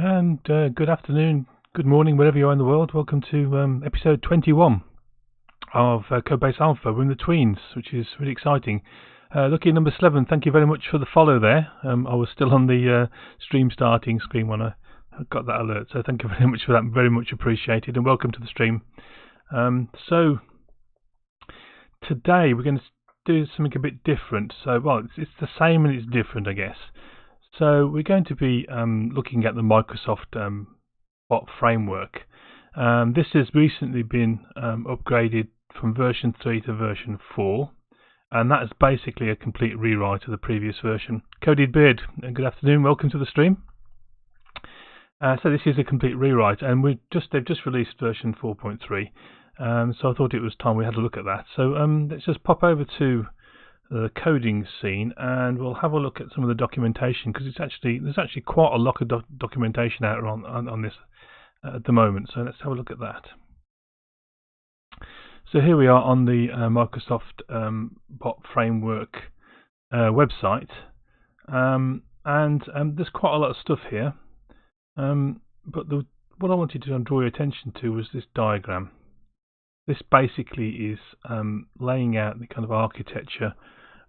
And good afternoon, good morning, wherever you are in the world. Welcome to episode 21 of Codebase Alpha. We're in the tweens, which is really exciting. Lucky number 7, thank you very much for the follow there. I was still on the stream starting screen when I got that alert, so thank you very much for that, very much appreciated, and welcome to the stream. So today we're going to do something a bit different. So, well, it's the same and it's different, I guess. So we're going to be looking at the Microsoft Bot Framework. This has recently been upgraded from version 3 to version 4, and that is basically a complete rewrite of the previous version. Coded Beard, good afternoon, welcome to the stream. So this is a complete rewrite, and they've just released version 4.3, so I thought it was time we had a look at that. So let's just pop over to the coding scene, and we'll have a look at some of the documentation, because there's actually quite a lot of documentation out on this at the moment. So let's have a look at that. So here we are on the Microsoft Bot Framework website, and there's quite a lot of stuff here. But what I wanted to draw your attention to was this diagram. This basically is laying out the kind of architecture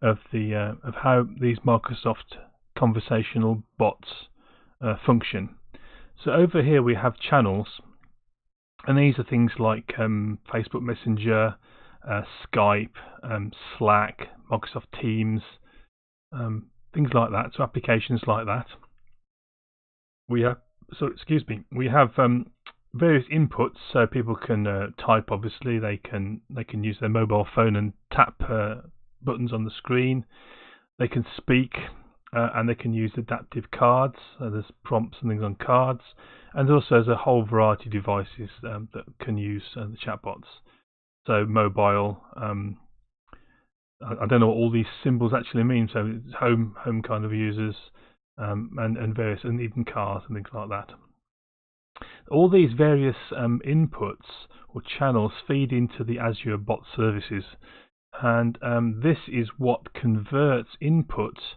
of how these Microsoft conversational bots function. So over here we have channels, and these are things like Facebook Messenger, Skype, Slack, Microsoft Teams, things like that. So applications like that. We have various inputs, so people can type. Obviously, they can use their mobile phone and tap buttons on the screen. They can speak, and they can use adaptive cards. There's prompts and things on cards, and also there's a whole variety of devices that can use the chatbots. So mobile, I don't know what all these symbols actually mean. So it's home kind of users, and various, and even cars and things like that. All these various inputs or channels feed into the Azure bot services, and this is what converts inputs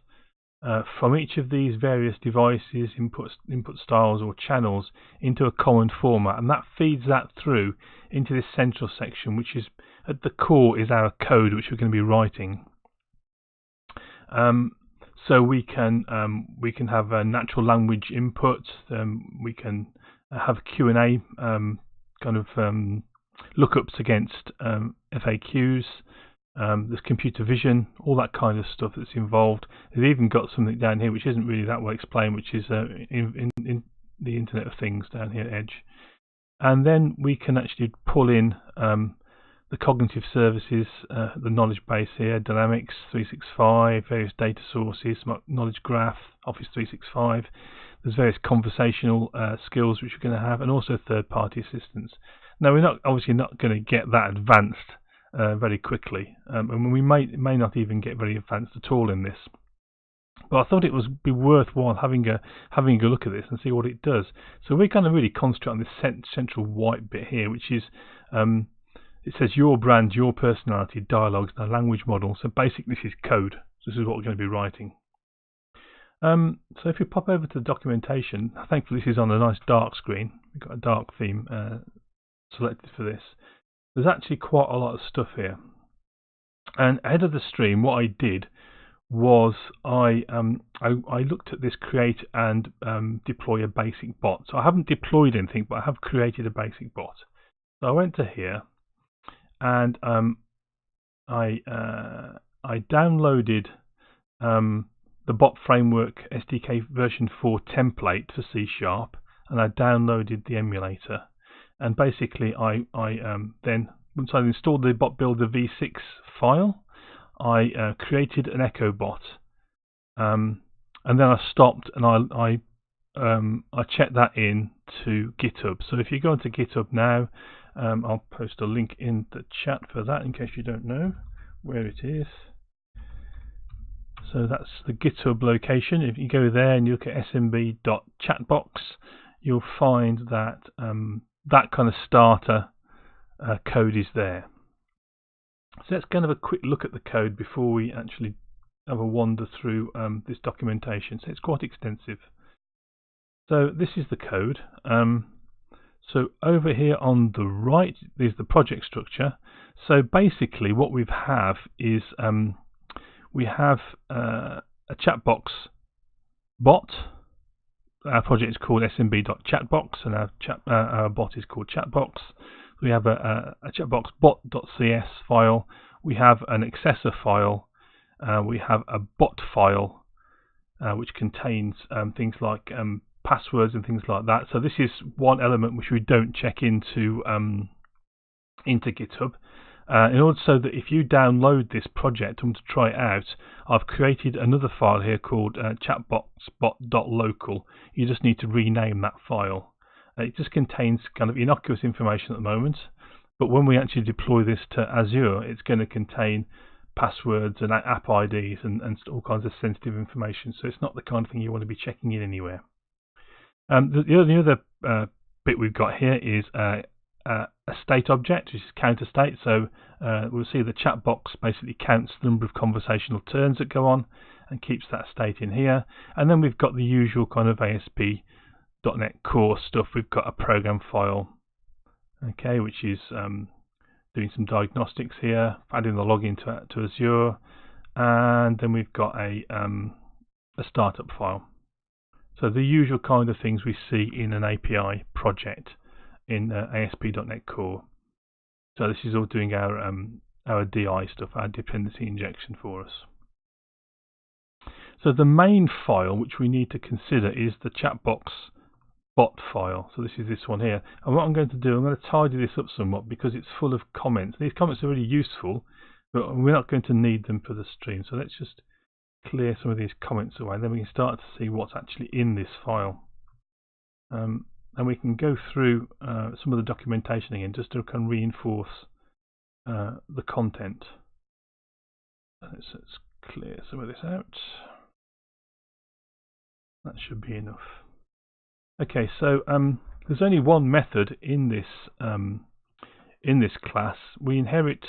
from each of these various devices, input styles or channels, into a common format, and that feeds that through into this central section, which is at the core is our code, which we're going to be writing. So we can have a natural language input. We can have Q&A kind of lookups against FAQs. There's computer vision, all that kind of stuff that's involved. They've even got something down here which isn't really that well explained, which is in the Internet of Things down here, Edge. And then we can actually pull in the cognitive services, the knowledge base here, Dynamics 365, various data sources, knowledge graph, Office 365. There's various conversational skills which we're going to have, and also third-party assistance. Now, we're obviously not going to get that advanced very quickly, and we may not even get very advanced at all in this. But I thought it would be worthwhile having a look at this and see what it does. So we're kind of really concentrate on this central white bit here, which is it says your brand, your personality, dialogues, and a language model. So basically, this is code. This is what we're going to be writing. So if you pop over to the documentation, thankfully this is on a nice dark screen. We've got a dark theme selected for this. There's actually quite a lot of stuff here. And ahead of the stream, what I did was I looked at this create and deploy a basic bot. So I haven't deployed anything, but I have created a basic bot. So I went to here, and I downloaded the Bot Framework SDK version 4 template for C#, and I downloaded the emulator. And basically, I then, once I installed the Bot Builder v6 file, I created an Echo bot, and then I stopped and I checked that in to GitHub. So if you go into GitHub now, I'll post a link in the chat for that in case you don't know where it is. So that's the GitHub location. If you go there and you look at smb.chatbox, you'll find that that kind of starter code is there. So let's kind of a quick look at the code before we actually have a wander through this documentation. So it's quite extensive. So this is the code. So over here on the right is the project structure. So basically what we have is we have a chat box bot. Our project is called smb.chatbox and our bot is called chatbox. We have a chatbox bot.cs file. We have an accessor file. We have a bot file which contains things like passwords and things like that. So this is one element which we don't check into GitHub. In order so that if you download this project and want to try it out, I've created another file here called chatboxbot.local. You just need to rename that file. It just contains kind of innocuous information at the moment, but when we actually deploy this to Azure, it's going to contain passwords and app IDs and all kinds of sensitive information. So it's not the kind of thing you want to be checking in anywhere. The other bit we've got here is a state object, which is counter state. So we'll see the chat box basically counts the number of conversational turns that go on and keeps that state in here. And then we've got the usual kind of ASP.NET Core stuff. We've got a program file, okay, which is doing some diagnostics here, adding the login to Azure, and then we've got a startup file. So the usual kind of things we see in an API project in ASP.NET Core. So this is all doing our DI stuff, our dependency injection for us. So the main file which we need to consider is the chatbox bot file. So this is this one here. And what I'm going to do, I'm going to tidy this up somewhat because it's full of comments. These comments are really useful, but we're not going to need them for the stream. So let's just clear some of these comments away, then we can start to see what's actually in this file. And we can go through some of the documentation again just to kind of reinforce the content. Let's clear some of this out. That should be enough. Okay, so there's only one method in this class. We inherit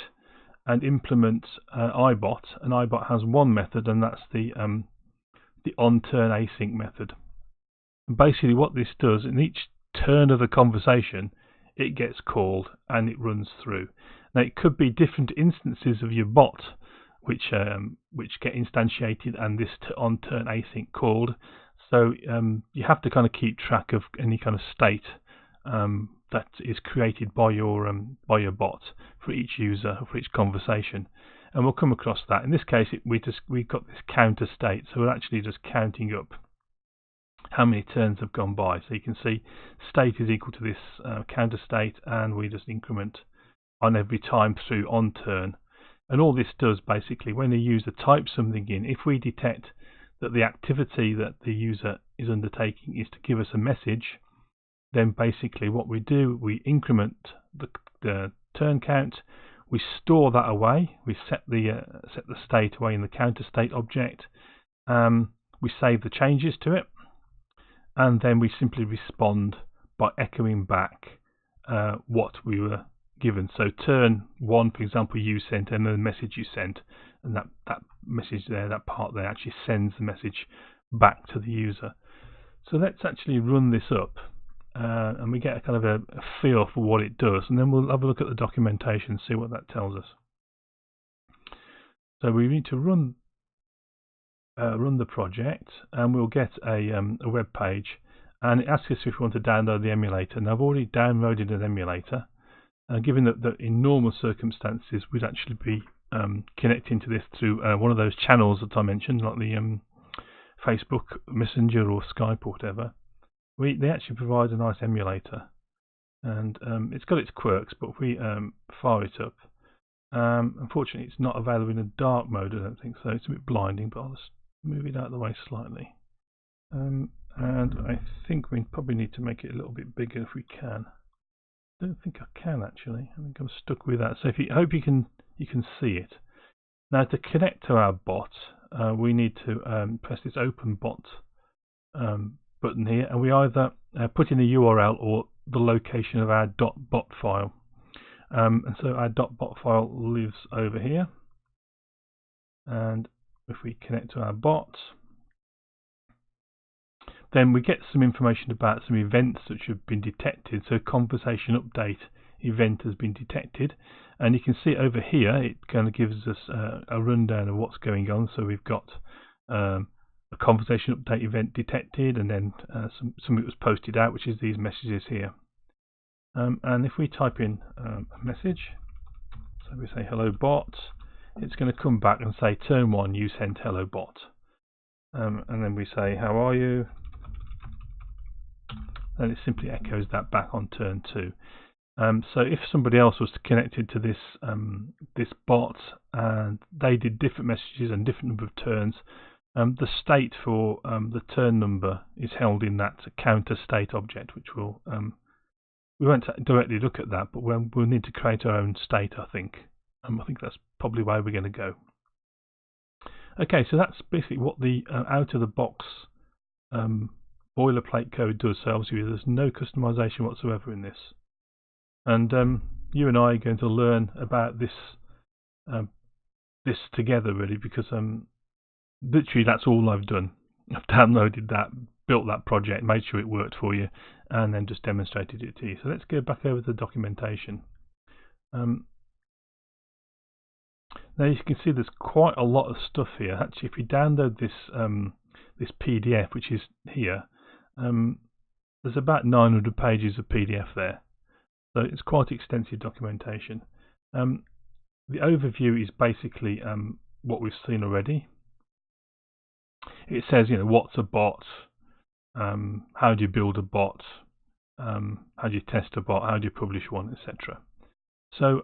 and implement ibot, and ibot has one method, and that's the onTurn async method. And basically what this does, in each turn of the conversation, it gets called and it runs through. Now it could be different instances of your bot which get instantiated and this onTurn async called. So you have to kind of keep track of any kind of state that is created by your bot for each user, for each conversation, and we'll come across that. In this case, we've got this counter state, so we're actually just counting up how many turns have gone by. So you can see state is equal to this counter state, and we just increment on every time through on turn. And all this does basically, when the user types something in, if we detect that the activity that the user is undertaking is to give us a message, then basically what we do, we increment the turn count, we store that away, we set the state away in the counter state object, we save the changes to it, and then we simply respond by echoing back what we were given. So turn 1, for example, you sent, and the message you sent, and that message there, that part there, actually sends the message back to the user. So let's actually run this up, and we get a kind of a feel for what it does, and then we'll have a look at the documentation and see what that tells us. So we need to run the project, and we'll get a web page, and it asks us if we want to download the emulator. And I've already downloaded an emulator, given that in normal circumstances we'd actually be connecting to this through one of those channels that I mentioned, like the Facebook Messenger or Skype or whatever. They actually provide a nice emulator, and it's got its quirks, but if we fire it up, unfortunately it's not available in a dark mode, I don't think so. It's a bit blinding, but I'll just move it out of the way slightly. And I think we probably need to make it a little bit bigger if we can. I don't think I can actually. I think I'm stuck with that. So I hope you can see it. Now to connect to our bot, we need to press this Open Bot button here, and we either put in a URL or the location of our .bot file. And so our .bot file lives over here. And if we connect to our bot, then we get some information about some events which have been detected. So conversation update event has been detected, and you can see over here it kind of gives us a rundown of what's going on. So we've got a conversation update event detected, and then something was posted out, which is these messages here. And if we type in a message, so we say hello bot, it's going to come back and say turn 1 you sent hello bot, and then we say how are you, and it simply echoes that back on turn 2. So if somebody else was connected to this this bot and they did different messages and different number of turns, the state for the turn number is held in that counter state object, which will we won't directly look at that, but we'll need to create our own state, I think. I think that's probably where we're going to go. Okay, so that's basically what the out of the box boilerplate code does. So obviously there's no customization whatsoever in this. And you and I are going to learn about this this together, really, because literally that's all I've done. I've downloaded that, built that project, made sure it worked for you, and then just demonstrated it to you. So let's go back over to the documentation. Now you can see there's quite a lot of stuff here. Actually, if you download this this PDF, which is here, there's about 900 pages of PDF there. So it's quite extensive documentation. The overview is basically what we've seen already. It says, you know, what's a bot, how do you build a bot, how do you test a bot, how do you publish one, etc. So,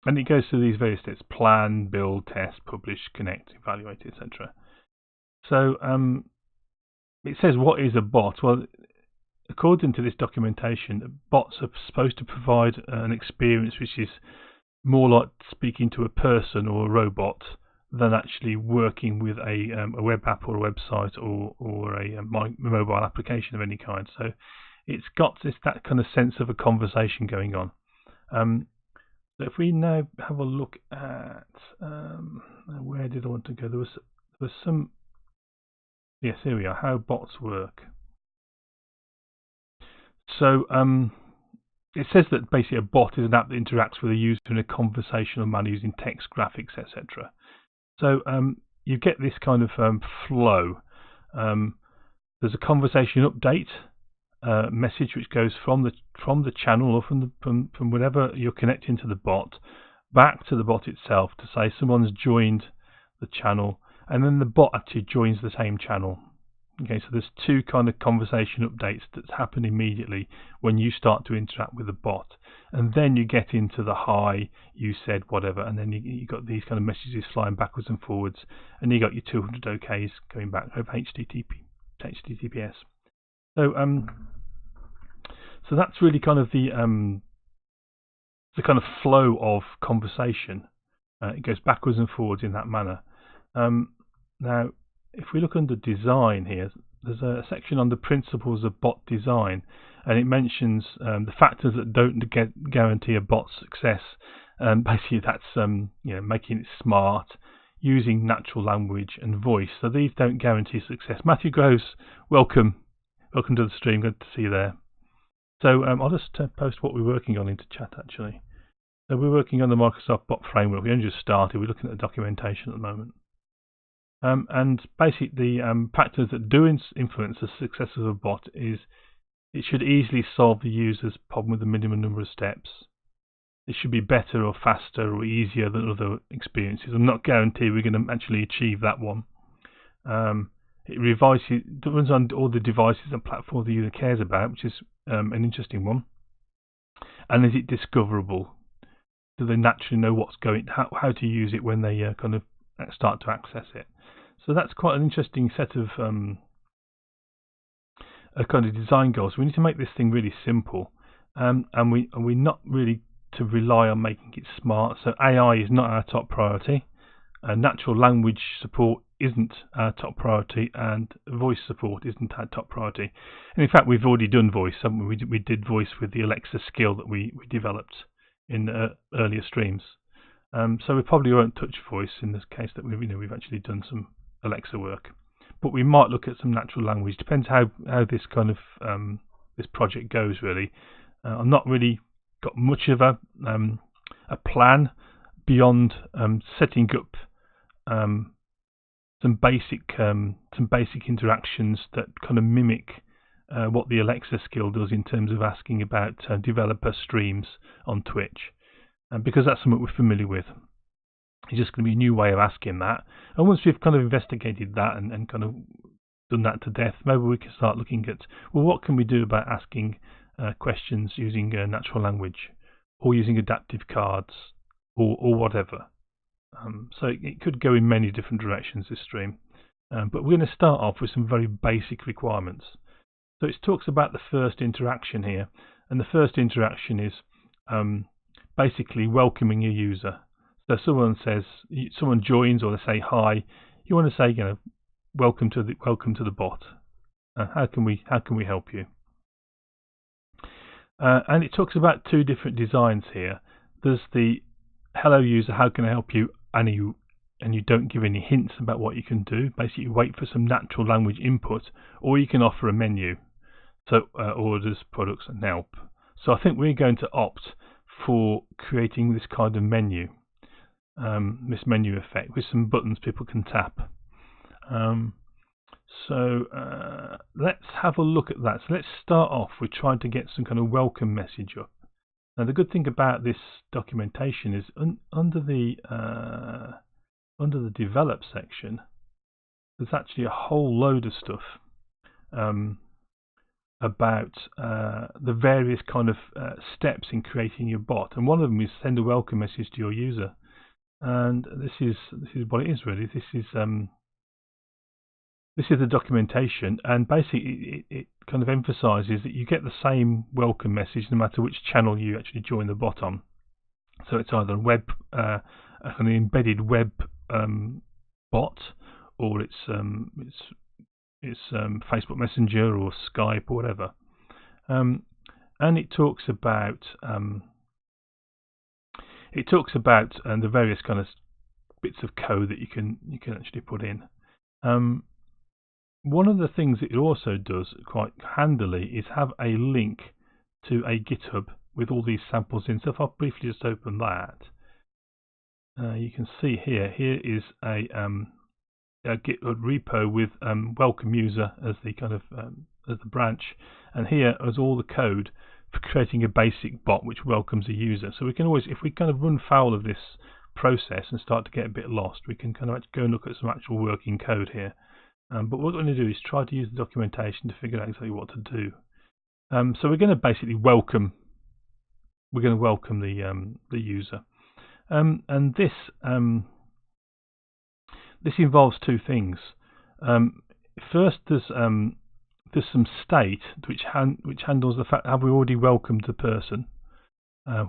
and it goes through these various steps: plan, build, test, publish, connect, evaluate, etc. So, it says what is a bot? Well, according to this documentation, bots are supposed to provide an experience which is more like speaking to a person or a robot than actually working with a web app or a website or a mobile application of any kind. So it's got that kind of sense of a conversation going on. So if we now have a look at where did I want to go? There was some. Yes, here we are. How bots work. So it says that basically a bot is an app that interacts with a user in a conversational manner using text, graphics, etc. So you get this kind of flow. There's a conversation update message which goes from the channel or from whatever you're connecting to the bot back to the bot itself to say someone's joined the channel, and then the bot actually joins the same channel. Okay, so there's two kind of conversation updates that happen immediately when you start to interact with the bot, and then you get into the hi, you said whatever, and then you got these kind of messages flying backwards and forwards, and you got your 200 OKs going back over HTTPS. So that's really kind of the kind of flow of conversation. It goes backwards and forwards in that manner. Now, if we look under design here, there's a section on the principles of bot design, and it mentions the factors that don't guarantee a bot's success. Basically, that's you know, making it smart, using natural language and voice. So these don't guarantee success. Matthew Groves, welcome to the stream. Good to see you there. So I'll just post what we're working on into chat actually. So we're working on the Microsoft Bot Framework. We only just started. We're looking at the documentation at the moment. And basically the factors that do influence the success of a bot is it should easily solve the user's problem with a minimum number of steps. It should be better or faster or easier than other experiences. I'm not guaranteed we're going to actually achieve that one. It runs on all the devices and platforms the user cares about, which is an interesting one. And is it discoverable? Do they naturally know how to use it when they kind of start to access it? So that's quite an interesting set of kind of design goals. We need to make this thing really simple, and we're not really to rely on making it smart. So AI is not our top priority. Natural language support isn't our top priority, and voice support isn't our top priority. And in fact, we've already done voice, haven't we? We did voice with the Alexa skill that we developed in earlier streams. So we probably won't touch voice in this case that we've actually done some Alexa work. but we might look at some natural language. Depends how this kind of this project goes, really. I'm not really got much of a plan beyond setting up some basic interactions that kind of mimic what the Alexa skill does in terms of asking about developer streams on Twitch, because that's something we're familiar with. It's just going to be a new way of asking that, and once we've kind of investigated that and kind of done that to death, maybe we can start looking at, well, what can we do about asking questions using natural language, or using adaptive cards, or whatever. So it could go in many different directions, this stream, but we're going to start off with some very basic requirements. So it talks about the first interaction here, and the first interaction is basically welcoming a user. So someone joins, or they say hi. You want to say, welcome to the bot. How can we help you? And it talks about two different designs here. There's the hello user, how can I help you? And you don't give any hints about what you can do. Basically, you wait for some natural language input, or you can offer a menu. So orders, products, and help. So I think we're going to opt for creating this kind of menu, this menu effect with some buttons people can tap. So let's have a look at that. So let's start off with trying to get some kind of welcome message up. Now the good thing about this documentation is under the develop section, there's actually a whole load of stuff about the various kind of steps in creating your bot, and one of them is send a welcome message to your user. And this is what it is really. This is the documentation, and basically it kind of emphasizes that you get the same welcome message no matter which channel you actually join the bot on. So it's either an embedded web bot, or it's Facebook Messenger or Skype or whatever. And it talks about the various kind of bits of code that you can actually put in. One of the things it also does quite handily is have a link to a GitHub with all these samples in. So if I briefly just open that, you can see here is a GitHub repo with welcome user as the kind of as the branch, and here is all the code for creating a basic bot which welcomes a user. So we can always, if we kind of run foul of this process and start to get a bit lost, we can kind of go and look at some actual working code here. But what we're going to do is try to use the documentation to figure out exactly what to do. So we're going to basically welcome the user, and this involves two things. First, there's some state which handles the fact, have we already welcomed the person?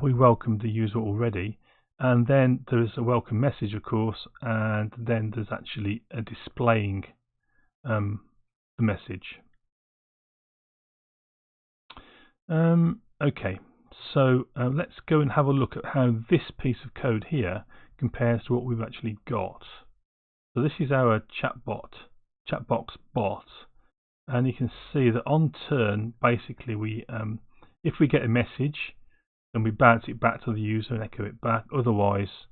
We welcomed the user already, and then there is a welcome message, of course, and then there's actually a displaying the message. Okay, so let's go and have a look at how this piece of code here compares to what we've actually got. So this is our chatbox bot, and you can see that on turn, basically we if we get a message, then we bounce it back to the user and echo it back. Otherwise,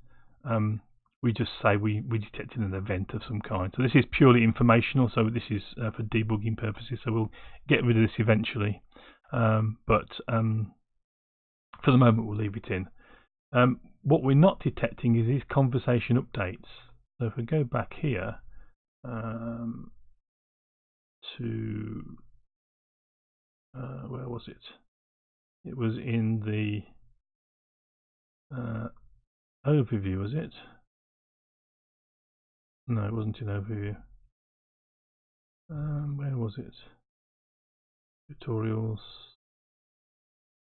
we just say we detected an event of some kind. So this is purely informational, so this is for debugging purposes, so we'll get rid of this eventually, but for the moment we'll leave it in. What we're not detecting is these conversation updates. So if we go back here to where was it? It was in the overview, was it? No, it wasn't in overview. Where was it? Tutorials,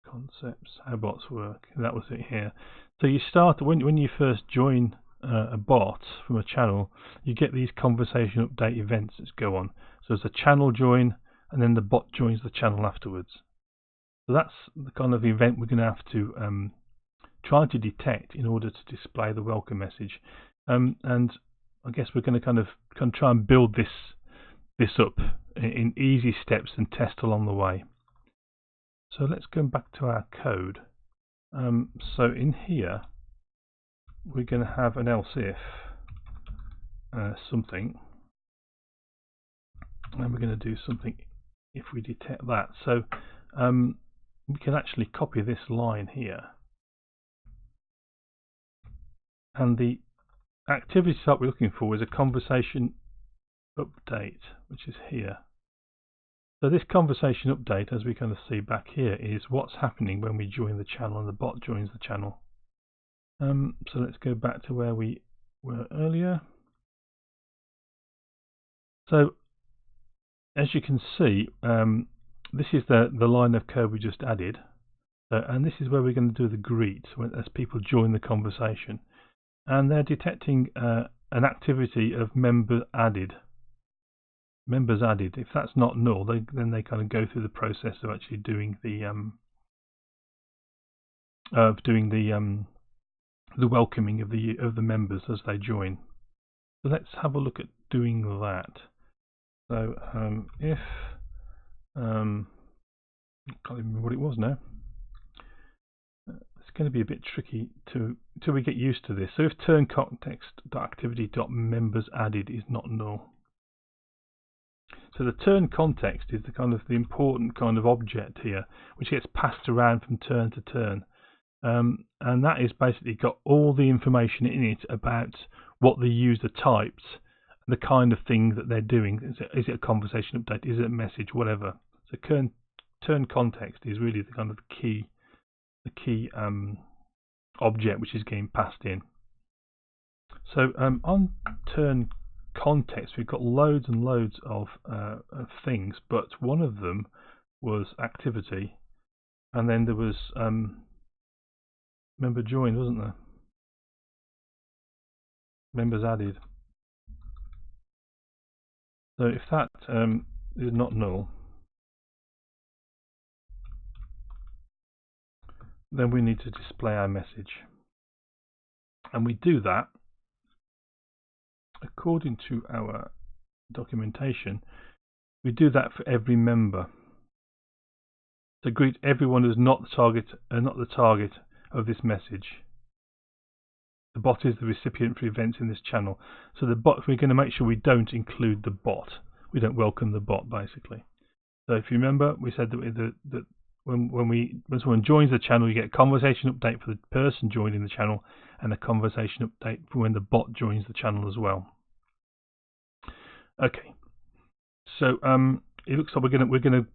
concepts, how bots work. That was it here. So you start when you first join a bot from a channel, you get these conversation update events that go on. So there's a channel join, and then the bot joins the channel afterwards. So that's the kind of event we're going to have to try to detect in order to display the welcome message. And I guess we're going to kind of try and build this this up in easy steps and test along the way. So let's go back to our code. So in here we're going to have an else if something, and we're going to do something if we detect that. So we can actually copy this line here, and the activity type we're looking for is a conversation update, which is here. So this conversation update, as we kind of see back here, is what's happening when we join the channel and the bot joins the channel. So let's go back to where we were earlier. So as you can see, this is the line of code we just added, and this is where we're going to do the greet as people join the conversation, and they're detecting an activity of members added. If that's not null, then they kind of go through the process of actually doing the welcoming of the members as they join. So let's have a look at doing that. So if I can't remember what it was now. It's going to be a bit tricky till we get used to this. So if turn context.activity.members_added is not null. So the turn context is the important kind of object here, which gets passed around from turn to turn, and that is basically got all the information in it about what the user types, the kind of thing that they're doing. Is it a conversation update? Is it a message? Whatever. So turn context is really the kind of key object which is getting passed in. So on turn context, we've got loads and loads of things, but one of them was activity, and then there was member joined, wasn't there? Members added. So if that is not null, then we need to display our message, and we do that according to our documentation. We do that for every member to greet everyone who's not the target of this message. The bot is the recipient for events in this channel. So the bot, we're going to make sure we don't include the bot. We don't welcome the bot, basically. So if you remember, we said that when someone joins the channel, you get a conversation update for the person joining the channel and a conversation update for when the bot joins the channel as well. Okay, so it looks like we're gonna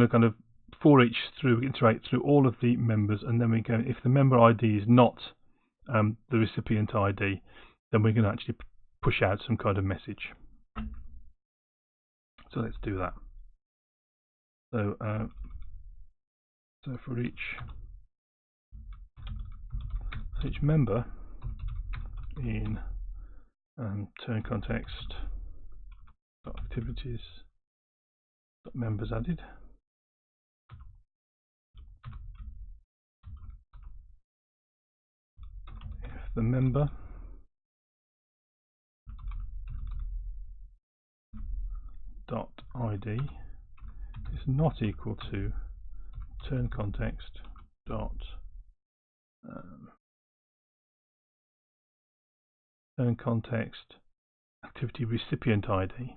kind of for each iterate through all of the members, and then we go, if the member ID is not the recipient ID, then we're going to actually push out some kind of message. So let's do that. So for each member in turn context activities members added, if the member dot ID is not equal to turn context dot turn context activity recipient ID,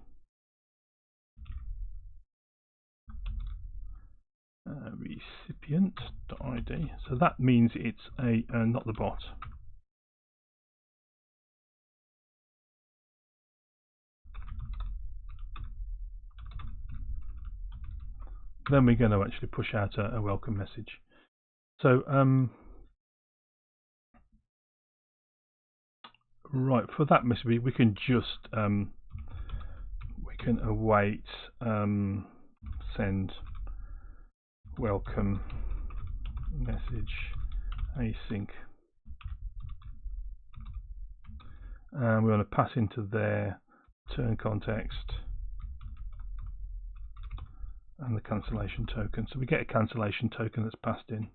recipient.id, so that means it's not the bot. Then we're going to actually push out a welcome message. So right, for that message we can just we can await send welcome message async, and we want to pass into their turn context and the cancellation token. So we get a cancellation token that's passed in.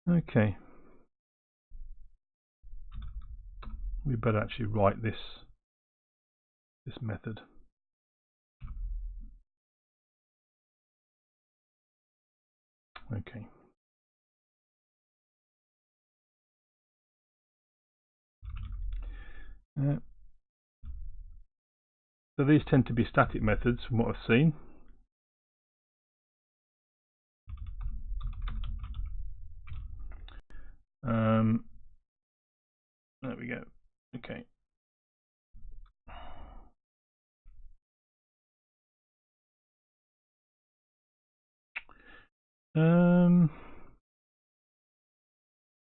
Okay, we better actually write this this method. Okay. So these tend to be static methods from what I've seen. There we go. Okay.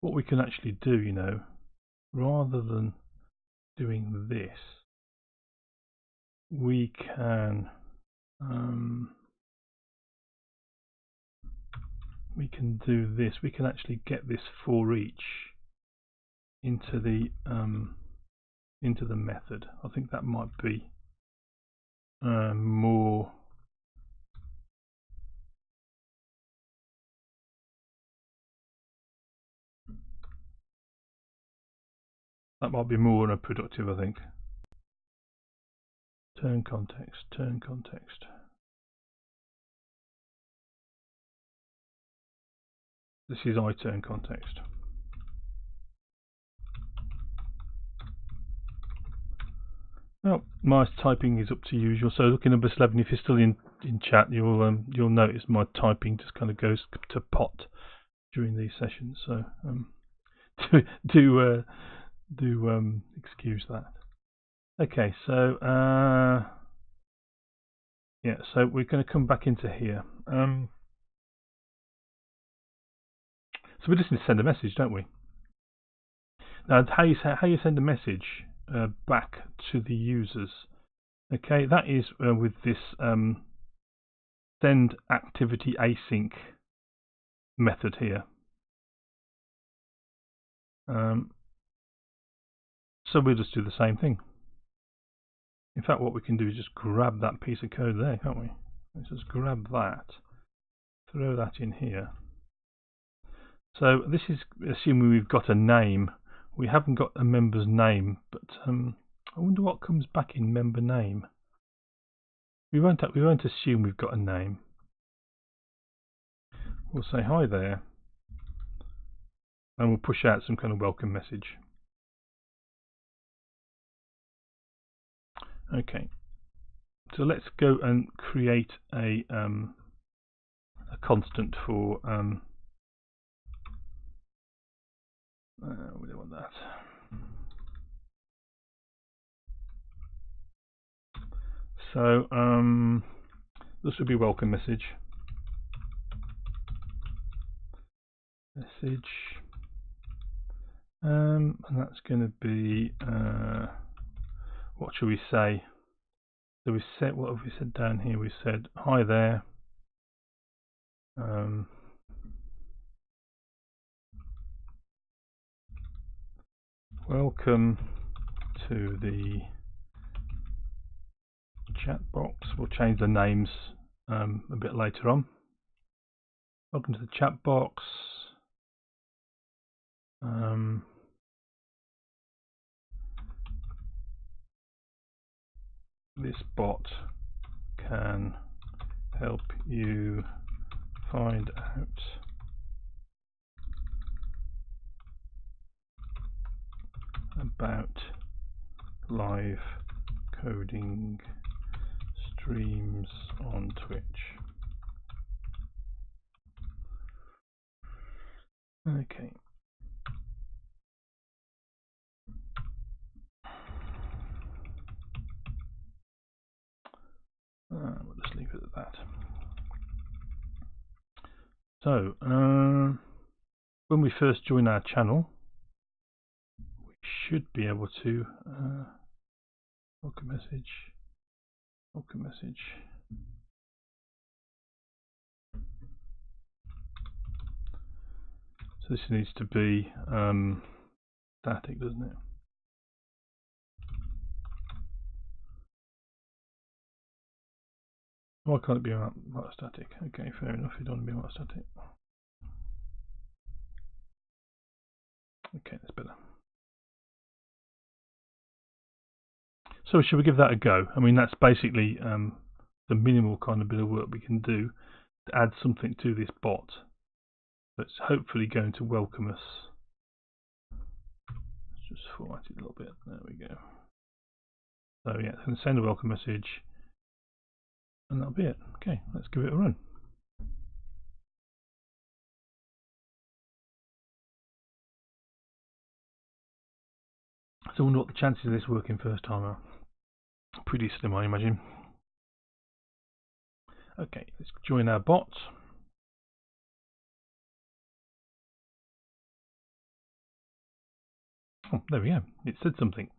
What we can actually do, you know, rather than doing this, we can do this. We can actually get this for each into the method. I think that might be more. That might be more productive, I think. Turn context, turn context. This is iTurn context. Well, my typing is up to usual. So looking at number 11, if you're still in chat, you'll notice my typing just kind of goes to pot during these sessions. So do excuse that. Okay, so yeah, so we're going to come back into here. So we just need to send a message, don't we? Now, how you send a message back to the users? Okay, that is with this send activity async method here. So we'll just do the same thing. In fact, what we can do is just grab that piece of code there, can't we? Let's just grab that, throw that in here. So this is assuming we've got a name. We haven't got a member's name, but I wonder what comes back in member name. We won't assume we've got a name. We'll say hi there, and we'll push out some kind of welcome message. Okay, so let's go and create a constant for we don't want that. So this would be welcome message. And that's going to be what should we say? So we said, what have we said down here? We said hi there. Welcome to the chat box. We'll change the names a bit later on. Welcome to the chat box. This bot can help you find out about live coding streams on Twitch. Okay. We'll just leave it at that. So, when we first join our channel, we should be able to welcome message. So this needs to be static, doesn't it? Why can't it be static? Okay, fair enough. You don't want to be static. Okay, that's better. So should we give that a go? I mean, that's basically the minimal kind of bit of work we can do to add something to this bot that's hopefully going to welcome us. Let's just format it a little bit. There we go. So yeah, it's going to send a welcome message, and that'll be it. Okay, let's give it a run. So I wonder what the chances of this working first time are. Pretty slim, I imagine. Okay, let's join our bot. Oh, there we go. It said something.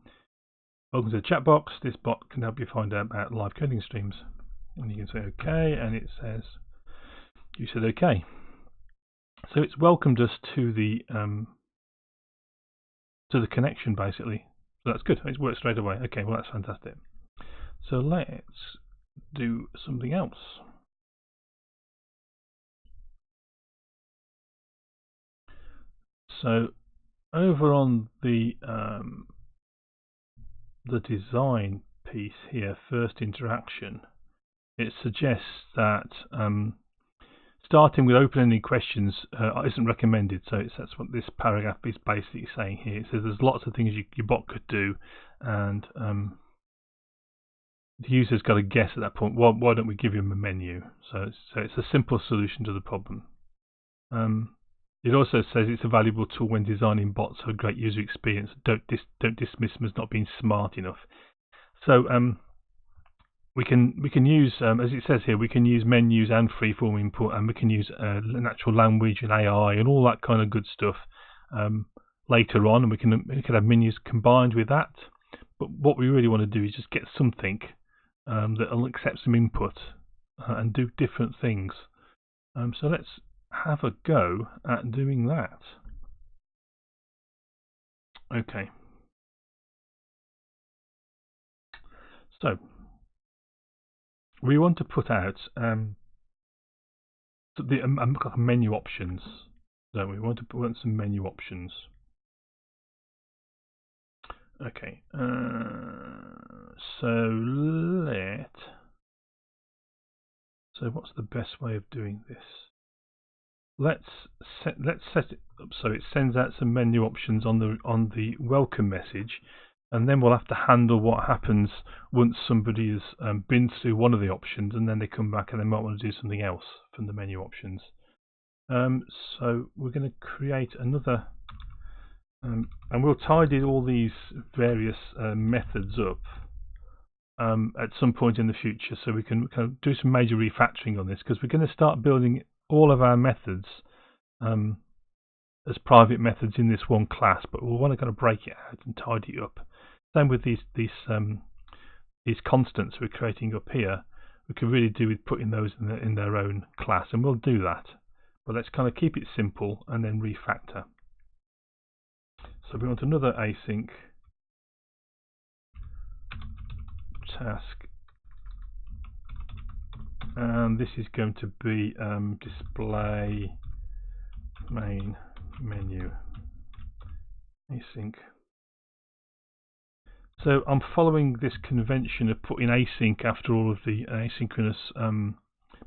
Welcome to the chat box. This bot can help you find out about live coding streams. And you can say OK, and it says you said OK. So it's welcomed us to the connection basically. So that's good. It's worked straight away. Okay, well that's fantastic. So let's do something else. So over on the design piece here, first interaction, it suggests that starting with open-ended questions isn't recommended. So that's what this paragraph is basically saying here. It says there's lots of things your bot could do, and the user's got to guess at that point. Why don't we give him a menu? So it's a simple solution to the problem. It also says it's a valuable tool when designing bots for a great user experience. Don't dismiss them as not being smart enough. So we can use, as it says here, we can use menus and freeform input, and we can use natural language and AI and all that kind of good stuff later on, and we can have menus combined with that. But what we really want to do is just get something that will accept some input and do different things. So let's have a go at doing that. Okay. So we want to put out the menu options, don't we? We want to put some menu options. Okay. So what's the best way of doing this? Let's set it up so it sends out some menu options on the welcome message, and then we'll have to handle what happens once somebody has been through one of the options, and then they come back and they might want to do something else from the menu options. So we're going to create another, and we'll tidy all these various methods up at some point in the future, so we can kind of do some major refactoring on this, because we're going to start building all of our methods as private methods in this one class, but we'll want to kind of break it out and tidy it up. Same with these constants we're creating up here. We could really do with putting those in their own class, and we'll do that. But let's kind of keep it simple and then refactor. So we want another async task, and this is going to be display main menu async. So I'm following this convention of putting async after all of the asynchronous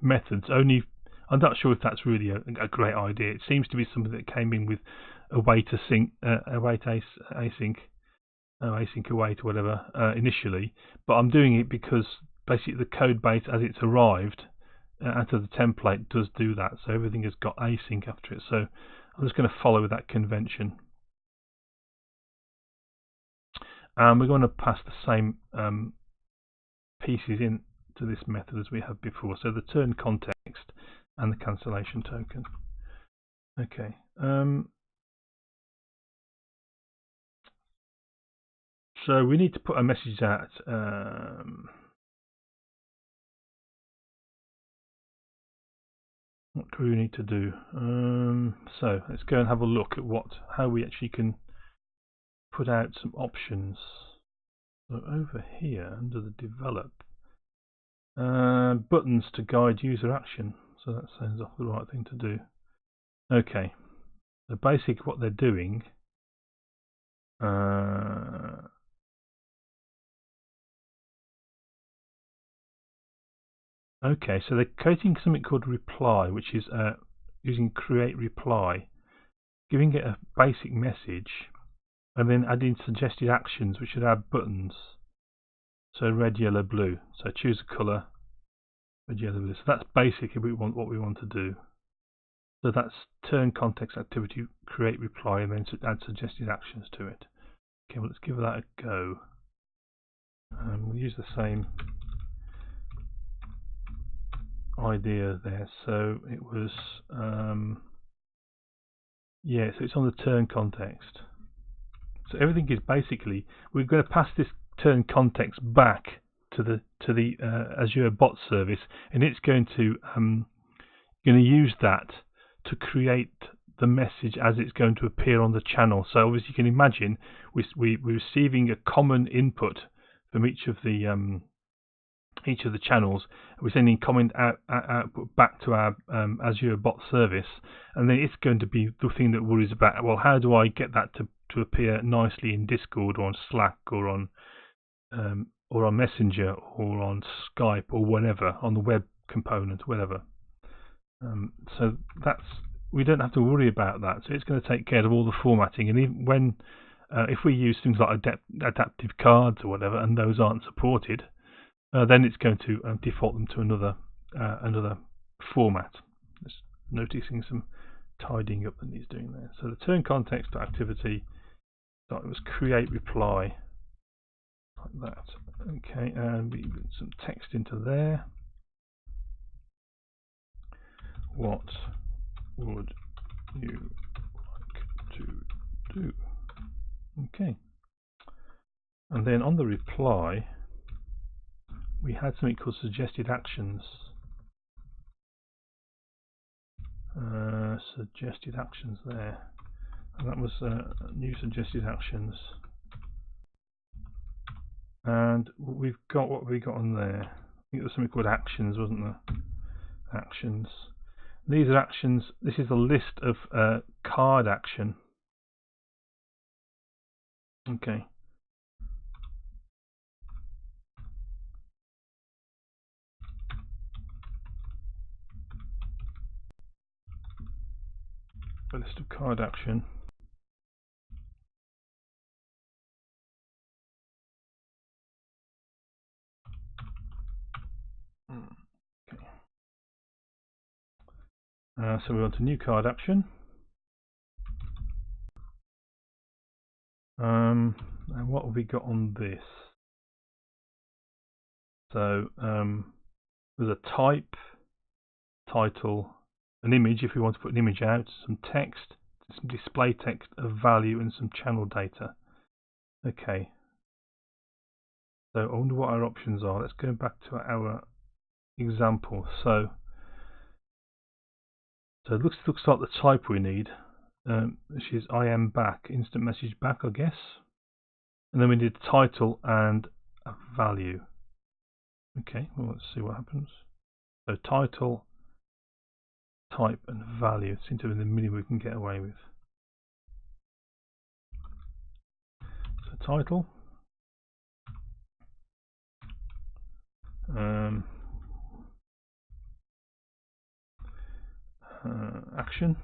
methods. Only I'm not sure if that's really a great idea. It seems to be something that came in with await async, await async, async await, whatever, initially. But I'm doing it because basically the code base as it's arrived out of the template does do that. So everything has got async after it. So I'm just going to follow that convention. And we're going to pass the same pieces in to this method as we have before. So the turn context and the cancellation token. Okay. So we need to put a message out. What do we need to do? So let's go and have a look at how we actually can put out some options. So over here under the develop, buttons to guide user action. So that sounds like the right thing to do. Okay. So basically what they're doing, Okay, so they're creating something called reply, which is using create reply, giving it a basic message, and then adding suggested actions, which should add buttons. So red, yellow, blue. So choose a colour, red, yellow, blue. So that's basically what we want to do. So that's turn context activity, create reply, and then add suggested actions to it. Okay, well, let's give that a go. We'll use the same idea there. So it was yeah, so it's on the turn context. So everything is basically, we're going to pass this turn context back to the Azure Bot service, and it's going to use that to create the message as it's going to appear on the channel. So obviously you can imagine we're receiving a common input from each of the channels. We're sending common output back to our Azure Bot service, and then it's going to be the thing that worries about, well, how do I get that to appear nicely in Discord or on Slack or on Messenger or on Skype or whatever, on the web component, whatever. So we don't have to worry about that. So it's going to take care of all the formatting, and even when if we use things like adaptive cards or whatever, and those aren't supported, then it's going to default them to another format. Just noticing some tidying up that needs doing there. So the turn context activity, so it was create reply, like that. Okay, and we put some text into there. What would you like to do? Okay, and then on the reply, we had something called suggested actions. Suggested actions there, and that was new suggested actions. And we've got what we got on there. I think there was something called actions, wasn't there? Actions. These are actions. This is a list of card action. Okay. A list of card action. Okay. So we want a new card action. And what have we got on this? So there's a type, title, an image if we want to put an image out, some text, some display text of value, and some channel data. Okay. So I wonder what our options are. Let's go back to our example. So it looks like the type we need, which is I am back, instant message back, I guess. And then we need a title and a value. Okay, well, let's see what happens. So title, type, and value seem to be the minimum we can get away with. So title, action,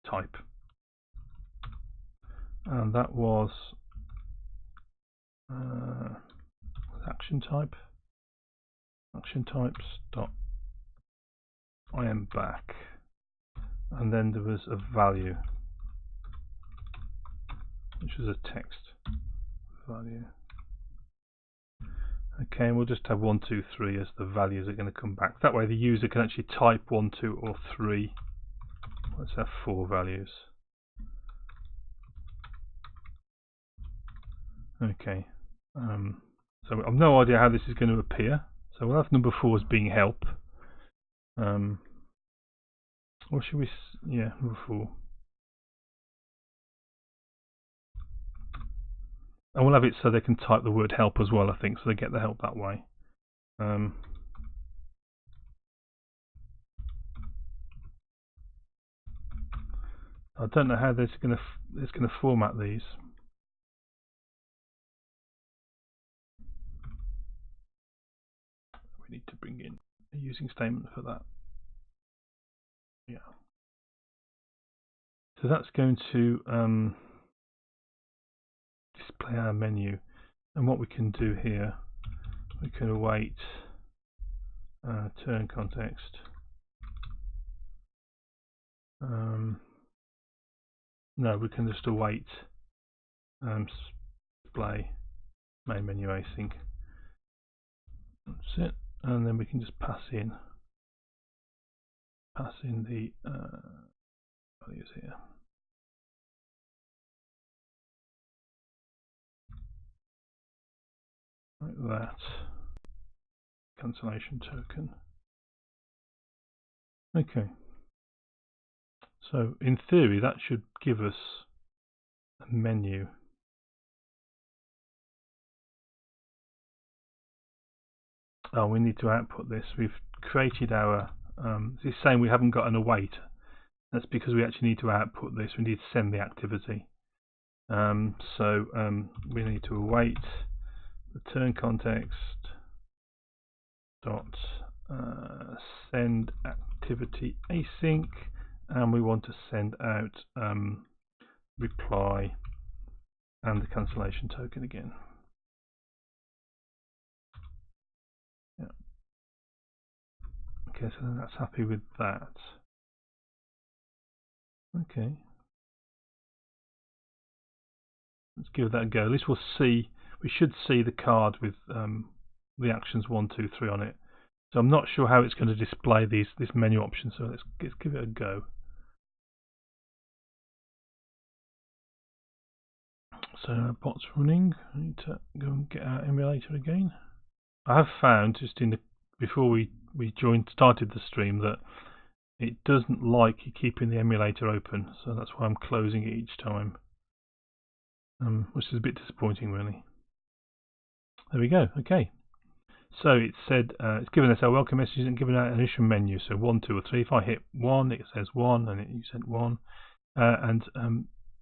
type, and that was action types dot I am back, and then there was a value, which was a text value. Okay, and we'll just have 1, 2, 3 as the values are going to come back. That way the user can actually type 1, 2, or 3. Let's have 4 values. Okay, so I've no idea how this is going to appear. So we'll have number 4 as being help. Or should we? Yeah, number 4. And we'll have it so they can type the word help as well, I think, so they get the help that way. I don't know how it's going to format these. need to bring in a using statement for that. Yeah. So that's going to display our menu, and what we can do here, we can await turn context. No, we can just await display main menu async. That's it, and then we can just pass in the values here. Like that. Cancellation token. Okay. So in theory that should give us a menu. Oh, we need to output this. We've created our it's saying we haven't got an await. That's because we actually need to output this. We need to send the activity. We need to await the turn context dot send activity async, and we want to send out reply and the cancellation token again. Yeah. Okay, so then that's happy with that. Okay. Let's give that a go. At least we'll see. We should see the card with the actions 1, 2, 3 on it. So I'm not sure how it's going to display this menu option. So let's give it a go. So Bot's running. I need to go and get our emulator again. I have found just before we started the stream that it doesn't like keeping the emulator open. So that's why I'm closing it each time. Which is a bit disappointing, really. There we go. Okay. So it said it's given us our welcome messages and given out an initial menu. So 1, 2, or 3. If I hit 1, it says 1, and you said 1, and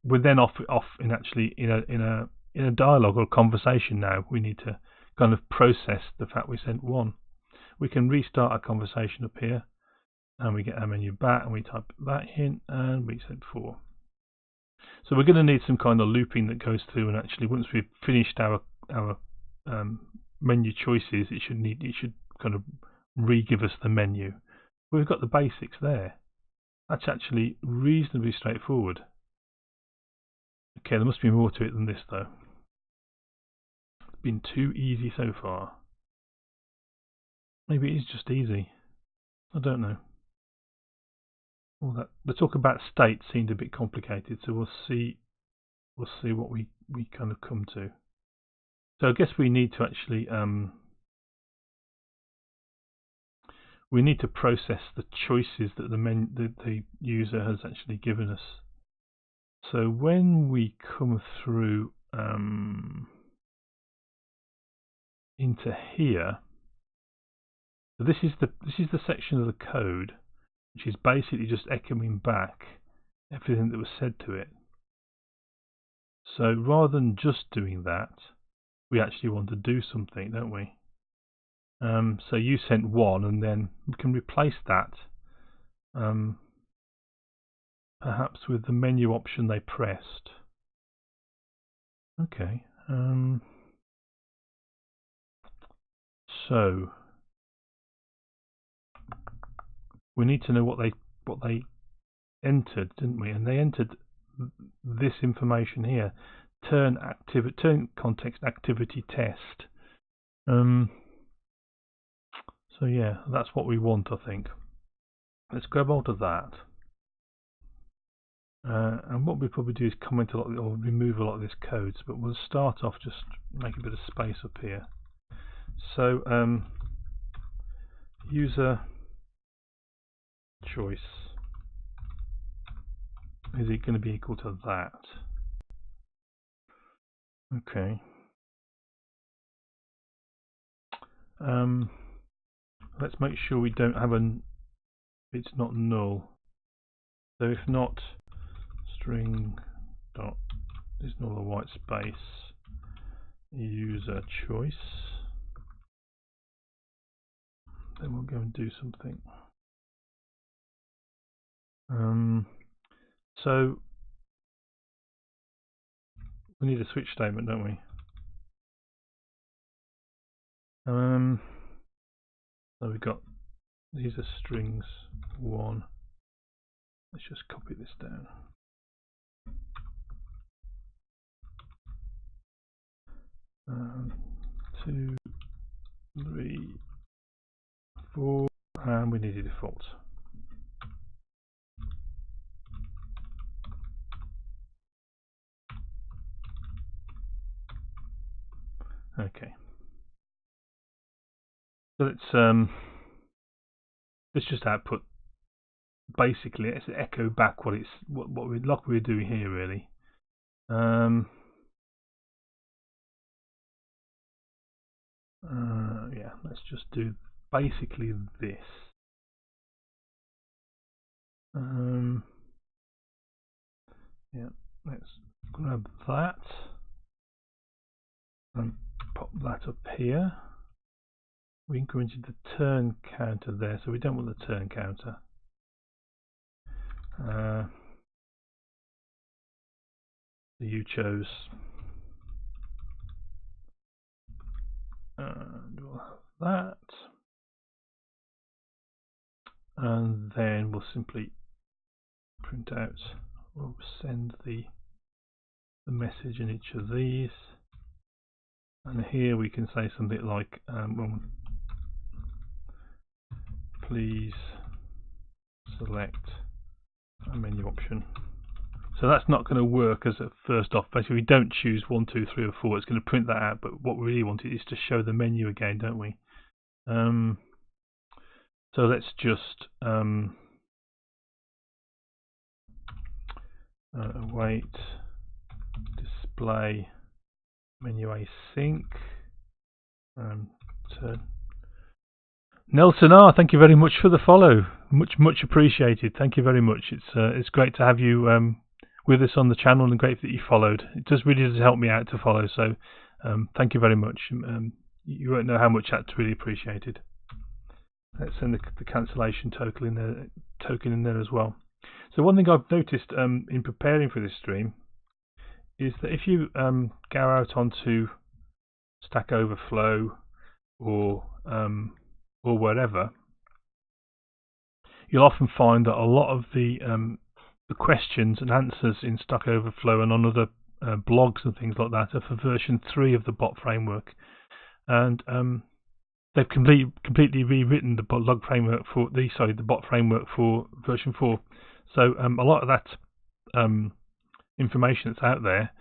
we're then off in a dialogue or a conversation. Now we need to kind of process the fact we sent 1. We can restart our conversation up here, and we get our menu back, and we type that in, and we sent 4. So we're going to need some kind of looping that goes through, and actually once we've finished our menu choices, it should kind of re-give us the menu. But we've got the basics there. That's actually reasonably straightforward. Okay, there must be more to it than this though. It's been too easy so far. Maybe it is just easy. I don't know. All that the talk about state seemed a bit complicated, so we'll see what we kind of come to. So I guess we need to actually we need to process the choices that the user has actually given us. So when we come through into here, so this is the section of the code which is basically just echoing back everything that was said to it. So rather than just doing that, we actually want to do something, don't we? So you sent 1, and then we can replace that perhaps with the menu option they pressed. Okay. So we need to know what they entered, didn't we? And they entered this information here: turn context activity test. So yeah, that's what we want, I think. Let's grab hold of that. And what we probably do is comment a lot or remove a lot of this code, but we'll start off just make a bit of space up here. So user choice, is it going to be equal to that? Okay. Let's make sure we don't have it's not null. So if not, string dot is null or white space user choice. then we'll go and do something. So we need a switch statement, don't we? So we've got, these are strings 1. Let's just copy this down. Two, 3, 4, and we need a default. Okay. So let's just output. Basically, let's echo back what we're doing here, really. Yeah, let's just do basically this. Yeah, let's grab that and pop that up here. We incremented the turn counter there, so we don't want the turn counter. So you chose, and we'll have that, and then we'll simply print out, we'll send the message in each of these, and here we can say something like, please select a menu option. So that's not going to work as a first off. Basically, we don't choose 1, 2, 3, or 4. It's going to print that out. But what we really want is to show the menu again, don't we? So let's just await display menu async. Turn. Nelson R, thank you very much for the follow. Much appreciated. Thank you very much. It's great to have you with us on the channel, and great that you followed. It really does help me out to follow. So thank you very much. You won't know how much that's really appreciated. Let's send the cancellation token in there as well. So one thing I've noticed in preparing for this stream is that if you go out onto Stack Overflow or wherever, you'll often find that a lot of the questions and answers in Stack Overflow and on other blogs and things like that are for version 3 of the Bot framework, and they've completely rewritten the Bot framework for the Bot framework for version 4. So a lot of that information that's out there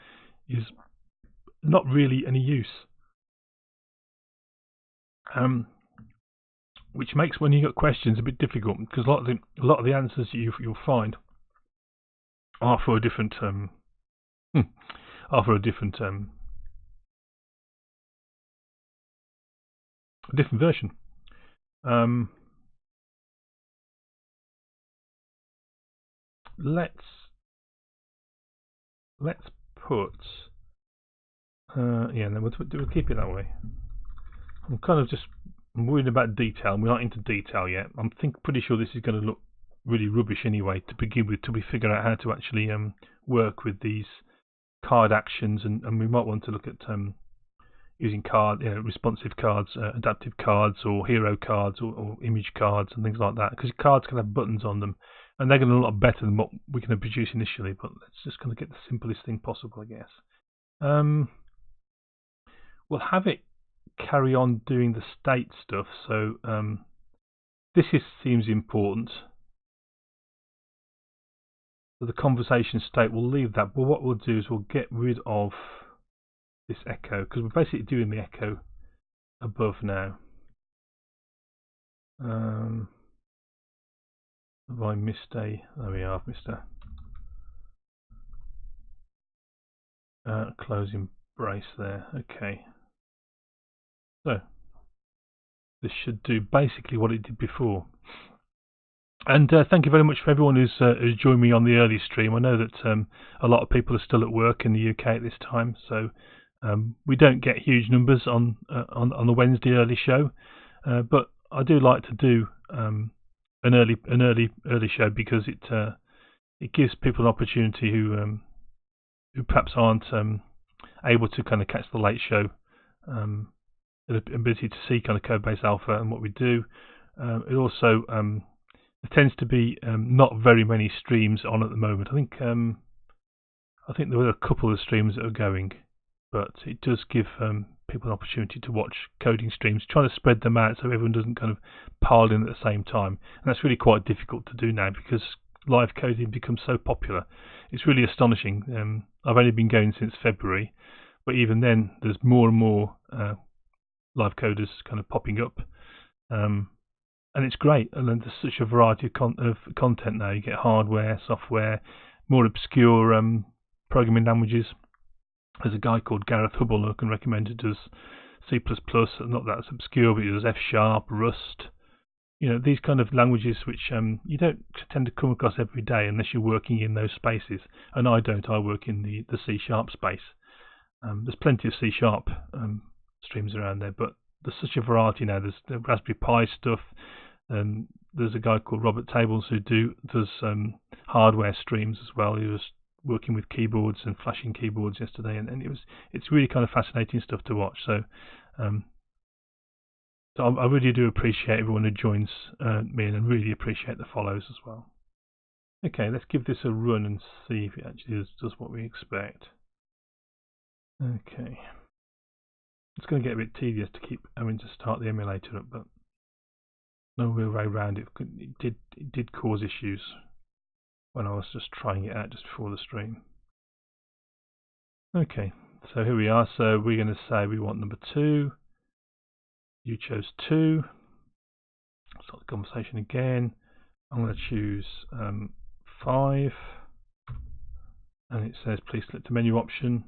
is not really any use. Which makes when you get questions a bit difficult, because a lot of the answers you'll find are for a different version. Let's put yeah, then we'll keep it that way. I'm worried about detail, and we're not into detail yet. I'm pretty sure this is going to look really rubbish anyway to begin with, till we figure out how to actually work with these card actions, and we might want to look at using responsive cards, adaptive cards, or hero cards, or image cards, and things like that, because cards can have buttons on them, and they're going to look a lot better than what we can produce initially. But let's just kind of get the simplest thing possible, I guess. We'll have it carry on doing the state stuff, so this seems important. So the conversation state, we'll leave that, but what we'll do is we'll get rid of this echo, because we're basically doing the echo above now. Have I missed there we are, I've missed a closing brace there. Okay, so this should do basically what it did before. And thank you very much for everyone who's joined me on the early stream. I know that a lot of people are still at work in the UK at this time, so we don't get huge numbers on the Wednesday early show, but I do like to do an early show because it gives people an opportunity who perhaps aren't able to kind of catch the late show, the ability to see kind of Codebase Alpha and what we do. It also there tends to be not very many streams on at the moment. I think there were a couple of streams that are going, but it does give people an opportunity to watch coding streams, trying to spread them out so everyone doesn't kind of pile in at the same time. And that's really quite difficult to do now because live coding becomes so popular. It's really astonishing. I've only been going since February, but even then there's more and more live coders kind of popping up. And it's great, and then there's such a variety of content now. You get hardware, software, more obscure programming languages. There's a guy called Gareth Hubble who can recommend it. Does C++, not that it's obscure, but he does F#, Rust. These kind of languages which you don't tend to come across every day unless you're working in those spaces. And I don't. I work in the C# space. There's plenty of C# streams around there, but there's such a variety now. There's the Raspberry Pi stuff. There's a guy called Robert Tables who does hardware streams as well. He was working with keyboards and flashing keyboards yesterday, and it's really kind of fascinating stuff to watch. So I really do appreciate everyone who joins me, and really appreciate the follows as well. Okay, let's give this a run and see if it actually does what we expect. Okay. It's going to get a bit tedious to keep having to start the emulator up, but no real way around it. It did cause issues when I was just trying it out just before the stream. Okay, so here we are. So we're going to say we want number 2. You chose 2. Start the conversation again. I'm going to choose 5, and it says please select the menu option.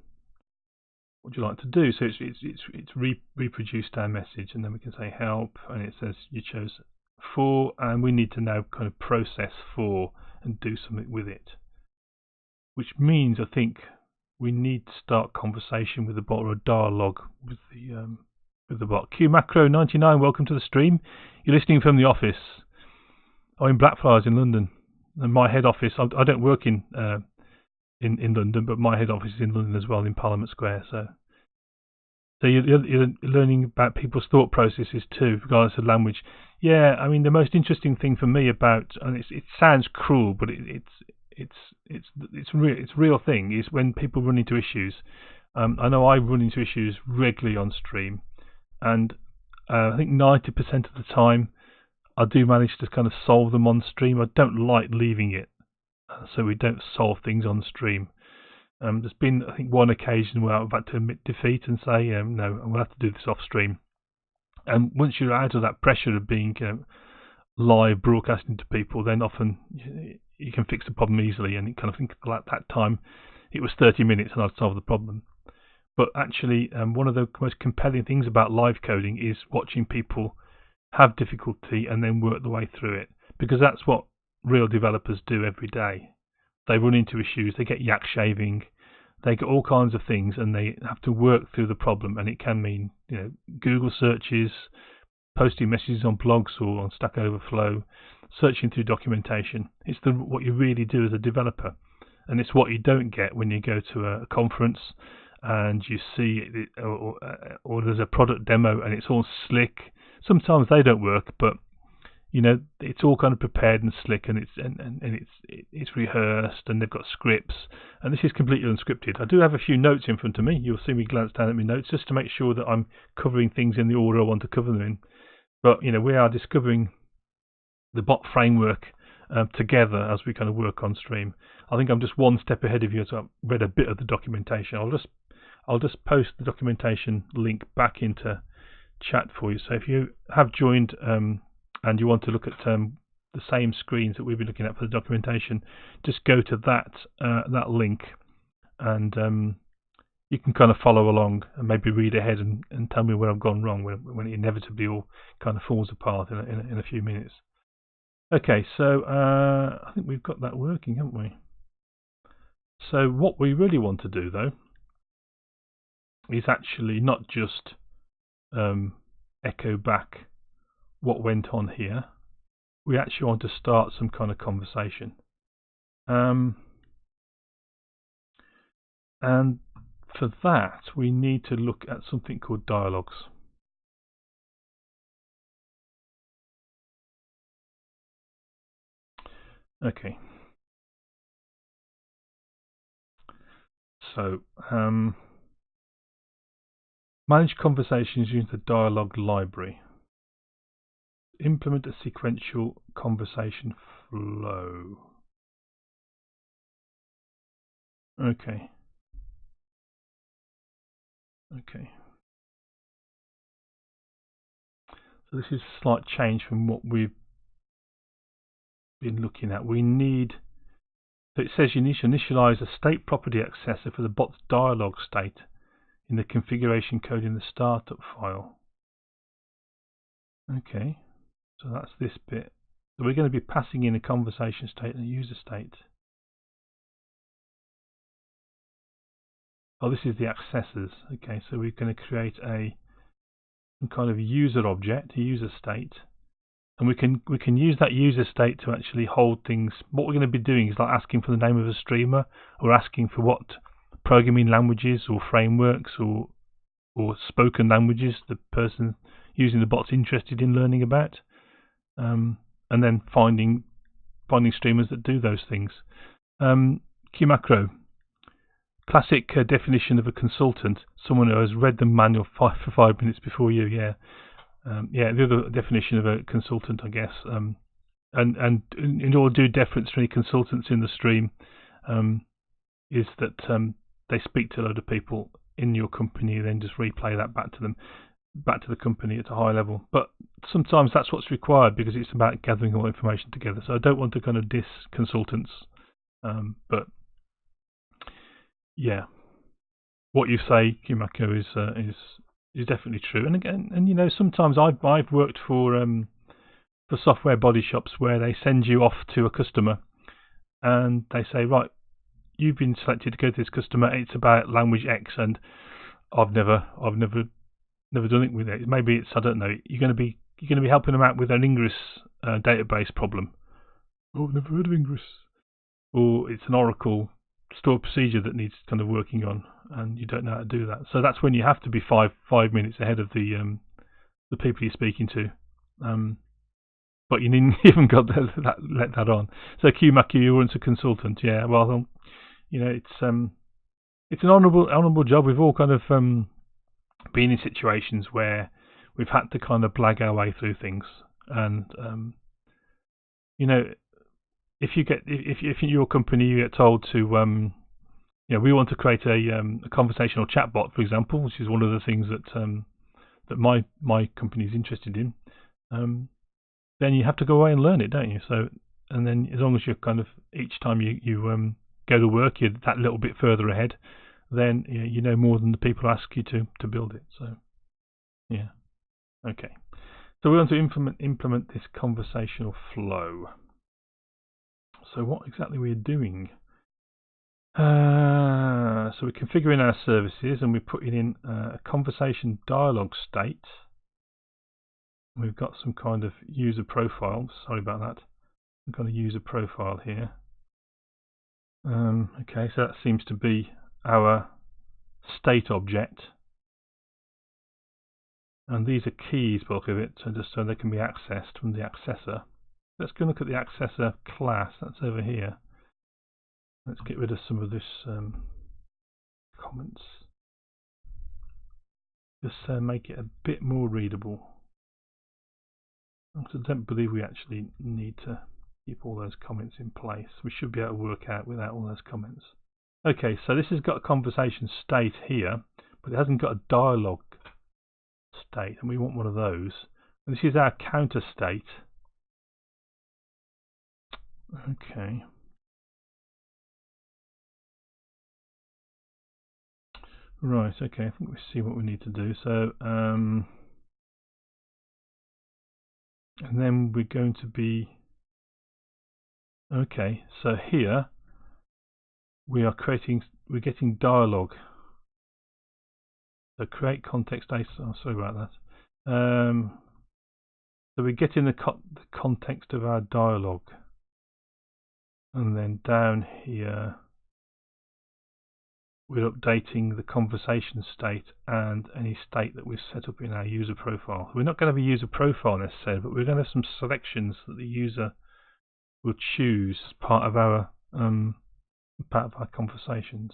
What would you like to do? So it's reproduced our message, and then we can say help, and it says you chose 4, and we need to now kind of process 4 and do something with it, which means I think we need to start conversation with the bot, or a dialogue with the bot. QMacro99, welcome to the stream. You're listening from the office. I'm in Blackfriars in London, and my head office. I don't work in London, but my head office is in London as well, in Parliament Square. So you're learning about people's thought processes too, regardless of language. Yeah, I mean the most interesting thing for me about, and it sounds cruel, but it's real thing, is when people run into issues. I know I run into issues regularly on stream, and I think 90% of the time I do manage to kind of solve them on stream. I don't like leaving it. So we don't solve things on stream. There's been, I think, one occasion where I've had to admit defeat and say, no, I'm going to have to do this off stream. And once you're out of that pressure of being live broadcasting to people, then often you can fix the problem easily. And you kind of think at that time it was 30 minutes and I'd solve the problem. But actually, one of the most compelling things about live coding is watching people have difficulty and then work their way through it, because that's what real developers do every day. They run into issues, they get yak shaving, they get all kinds of things, and they have to work through the problem. And it can mean, Google searches, posting messages on blogs or on Stack Overflow, searching through documentation. It's what you really do as a developer, and it's what you don't get when you go to a conference and you see it, or there's a product demo and it's all slick. Sometimes they don't work, but it's all kind of prepared and slick, and it's rehearsed, and they've got scripts, and this is completely unscripted. I do have a few notes in front of me. You'll see me glance down at my notes just to make sure that I'm covering things in the order I want to cover them in. But we are discovering the Bot Framework together as we kind of work on stream. I think I'm just one step ahead of you, so I've read a bit of the documentation. I'll just post the documentation link back into chat for you. So if you have joined and you want to look at the same screens that we've been looking at for the documentation, just go to that link, and you can kind of follow along and maybe read ahead and tell me where I've gone wrong when it inevitably all kind of falls apart in a few minutes. Okay, so I think we've got that working, haven't we? So what we really want to do, though, is actually not just echo back what went on here. We actually want to start some kind of conversation. And for that, we need to look at something called dialogues. Okay. So, manage conversations using the dialogue library. Implement a sequential conversation flow. Okay. Okay. So this is a slight change from what we've been looking at. We need, so it says you need to initialize a state property accessor for the bot's dialog state in the configuration code in the startup file. Okay, so that's this bit. So we're going to be passing in a conversation state and a user state. Oh, this is the accessors. Okay, so we're going to create some kind of user object, a user state, and we can use that user state to actually hold things. What we're going to be doing is like asking for the name of a streamer, or asking for what programming languages or frameworks or spoken languages the person using the bot's interested in learning about, and then finding streamers that do those things. QMacro, classic definition of a consultant, someone who has read the manual for 5 minutes before you. Yeah. The other definition of a consultant, I guess, and in order to do deference to any consultants in the stream, is that they speak to a load of people in your company, then just replay that back to the company at a high level. But sometimes that's what's required because it's about gathering all information together. So I don't want to kind of diss consultants, but yeah, what you say, Kimako, is definitely true. And again, you know, sometimes I've worked for software body shops where they send you off to a customer and they say, right, you've been selected to go to this customer. It's about language X, and I've never done it with it. Maybe it's, I don't know. You're going to be helping them out with an Ingress database problem. Oh, I've never heard of Ingress. Or it's an Oracle stored procedure that needs kind of working on, and you don't know how to do that. So that's when you have to be five minutes ahead of the people you're speaking to. But you didn't even got let that on. So QMacU, you weren't a consultant. Yeah, well, you know, it's an honourable job. We've all kind of been in situations where we've had to kind of blag our way through things, and you know, if in your company you get told to you know, we want to create a conversational chatbot, for example, which is one of the things that my company is interested in, then you have to go away and learn it, don't you? So, and then as long as you're kind of, each time you go to work, you're that little bit further ahead, then you know more than the people ask you to build it. So yeah, okay. So we want to implement this conversational flow. So what exactly we're doing? So we're configuring our services and we're putting in a conversation dialog state. We've got some kind of user profile. Sorry about that. We've got a user profile here. Okay, so that seems to be our state object. And these are keys, bulk of it, just so they can be accessed from the accessor. Let's go look at the accessor class. That's over here. Let's get rid of some of this comments. Just make it a bit more readable. I don't believe we actually need to keep all those comments in place. We should be able to work out without all those comments. Okay, so this has got a conversation state here, but it hasn't got a dialog state, and we want one of those. And this is our counter state. Okay. Right, okay, I think we see what we need to do. So, and then we're going to be, okay, so here we're getting dialogue. So create context, oh, sorry about that. So we get in the context of our dialog, and then down here we're updating the conversation state and any state that we've set up in our user profile. We're not going to have a user profile necessarily, but we're going to have some selections that the user will choose as part of our conversations.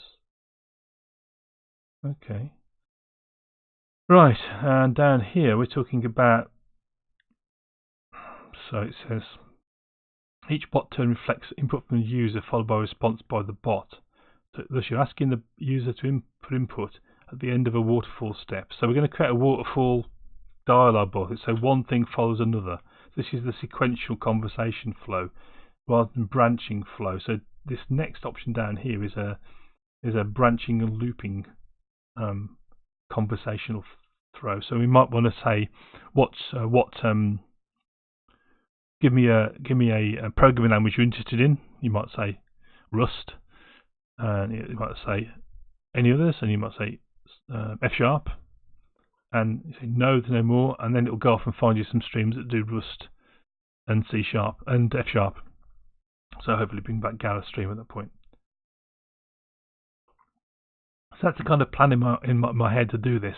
Okay. Right, and down here we're talking about, so it says each bot turn reflects input from the user followed by a response by the bot. So thus you're asking the user to input at the end of a waterfall step. So we're going to create a waterfall dialogue bot. So one thing follows another. This is the sequential conversation flow rather than branching flow. So this next option down here is a branching and looping conversational throw. So we might want to say give me a programming language you're interested in. You might say Rust, and you might say any others, and you might say F#, and you say no, there's no more, and then it'll go off and find you some streams that do Rust and C# and F#. So hopefully bring back Gareth stream at that point. So that's the kind of plan in my head to do this.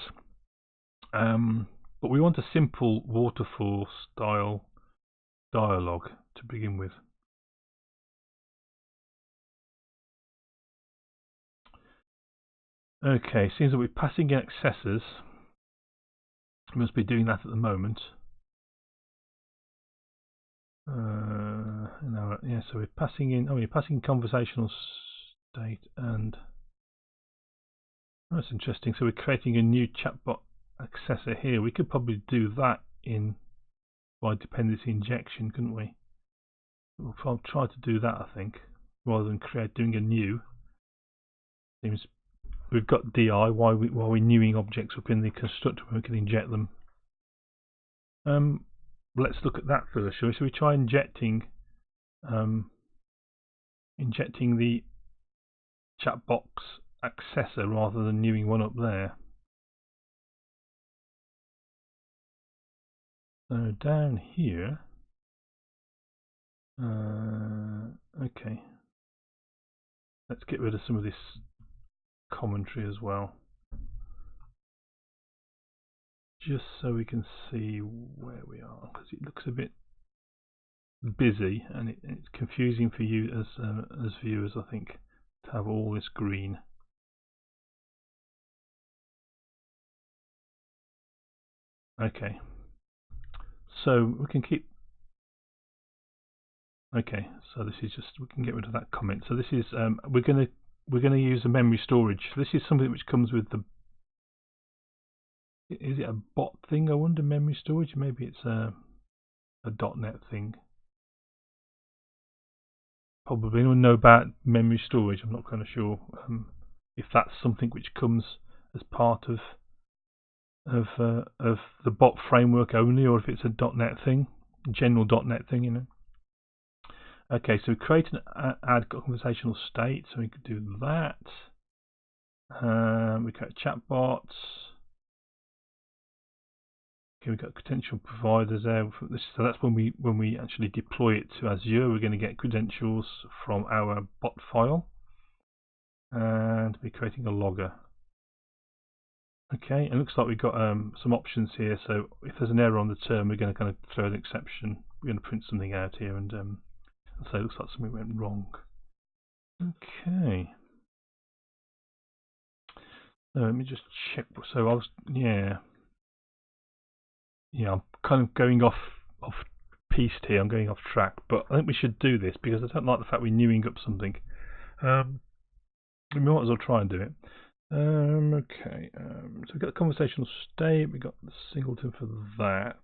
But we want a simple waterfall style dialogue to begin with. Okay, seems that we're passing in accessors. We must be doing that at the moment. Yeah, so we're passing in. Oh, we're passing conversational state, and that's interesting. So we're creating a new chatbot accessor here. We could probably do that by dependency injection, couldn't we? We'll try to do that, I think, rather than doing a new. Seems we've got DI while we're newing objects up in the constructor when we can inject them. Let's look at that first, shall we? So we try injecting the chat box accessor rather than newing one up there. So down here, okay, let's get rid of some of this commentary as well, just so we can see where we are, because it looks a bit busy and it's confusing for you as viewers, I think, to have all this green. Okay, so we can keep. Okay, so this is just, we can get rid of that comment. So this is we're gonna use a memory storage. This is something which comes with the. Is it a Bott thing? I wonder. Memory storage. Maybe it's a .NET thing. Probably anyone know about memory storage? I'm not kind of sure if that's something which comes as part of the Bot framework only, or if it's a .NET thing, general .NET thing, you know. Okay, so we create an add conversational state, so we could do that. We create chatbots. Okay, we've got potential providers there. So that's when we actually deploy it to Azure. We're going to get credentials from our bot file, and we're creating a logger. Okay, it looks like we've got some options here. So if there's an error on the term, we're going to kind of throw an exception. We're going to print something out here, and so it looks like something went wrong. Okay. So let me just check. So I was, yeah, I'm kind of going off piste here. I'm going off track, but I think we should do this because I don't like the fact we're newing up something. We might as well try and do it. Okay, so we've got the conversational state, we've got the singleton for that.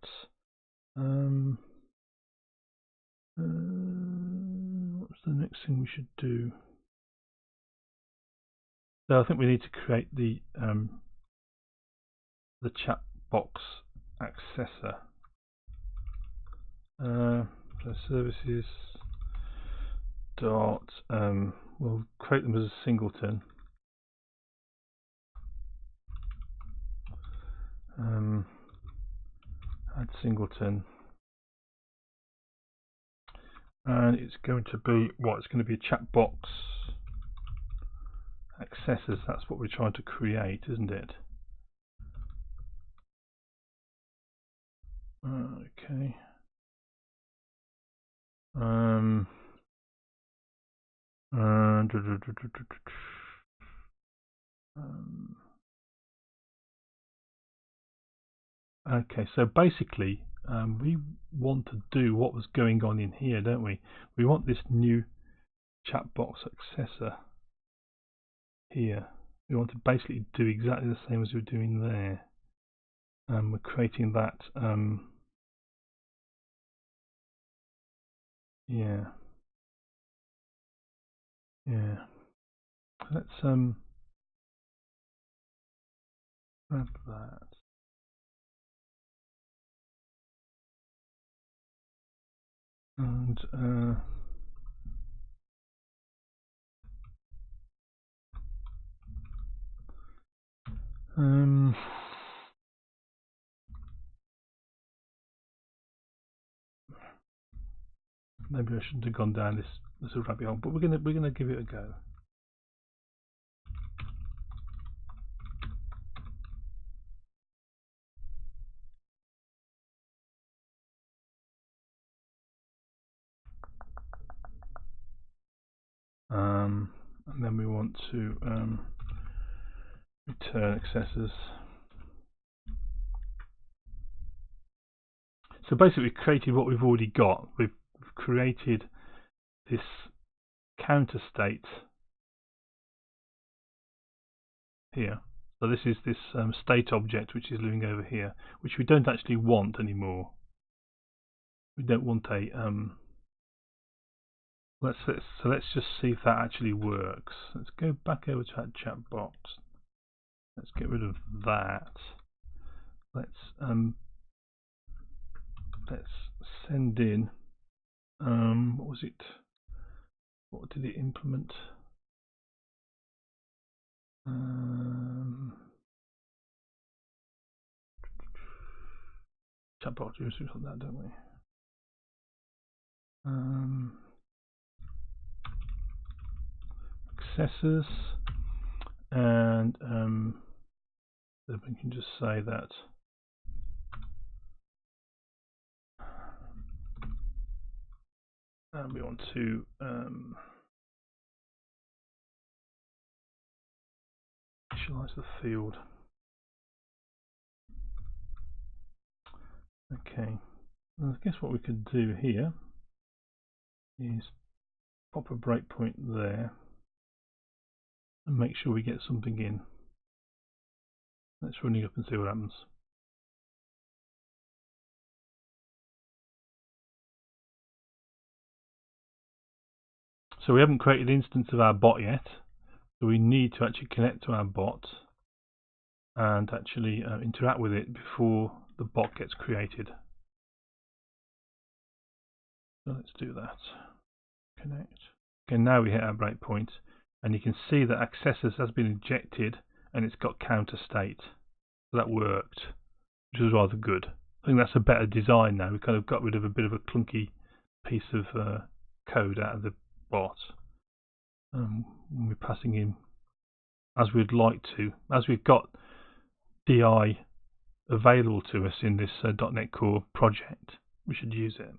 What's the next thing we should do? So I think we need to create the chat box accessor. So services dot we'll create them as a singleton. Add singleton. and it's going to be what? It's going to be a chat box accessors. That's what we're trying to create, isn't it? Okay. Okay, so basically we want to do what was going on in here, don't we? We want this new chat box accessor here. We want to basically do exactly the same as we're doing there. We're creating that. Yeah. Let's grab that. And maybe I shouldn't have gone down this rabbit hole, but we're gonna give it a go. And then we want to return accessors. So basically we've created what we've already got. We've created this counter state here. So this is this state object which is living over here, which we don't actually want anymore. We don't want a so let's just see if that actually works. Let's go back over to that chat box. Let's get rid of that. Let's send in what was it? What did it implement? Chat box, we use that, don't we? Accessors, and then we can just say that we want to initialize the field. Okay, I guess what we could do here is pop a breakpoint there and make sure we get something in. Let's run it up and see what happens. So we haven't created an instance of our bot yet, so we need to actually connect to our bot and actually interact with it before the bot gets created. So let's do that. Connect. Okay, now we hit our breakpoint, and you can see that accessors has been injected and it's got counter state. So that worked, which was rather good. I think that's a better design now. We kind of got rid of a bit of a clunky piece of code out of the bot. When we're passing in as we'd like to, as we've got DI available to us in this .NET Core project, we should use it.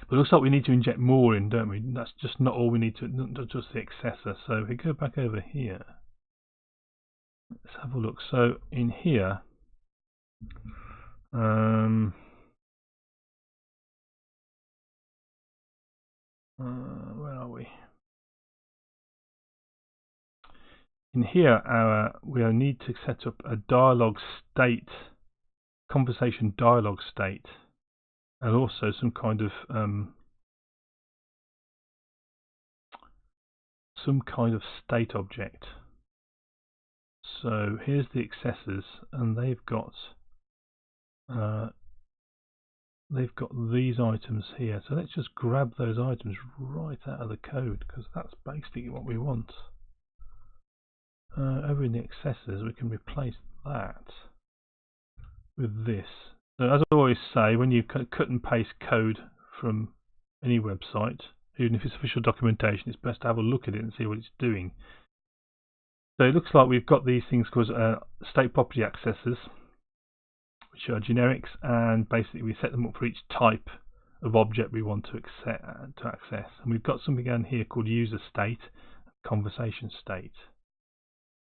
But it looks like we need to inject more in, don't we? That's just not all we need to, not just the accessor. So if we go back over here, let's have a look. So in here, where are we? In here, we need to set up a dialog state, conversation dialog state, and also some kind of state object. So here's the accessors, and they've got these items here. So let's just grab those items right out of the code, because that's basically what we want. Over in the accessors, we can replace that with this. So as I always say, when you cut and paste code from any website, even if it's official documentation. It's best to have a look at it and see what it's doing. So it looks like we've got these things called state property accessors, which are generics, and basically we set them up for each type of object we want to access. And we've got something down here called user state, conversation state.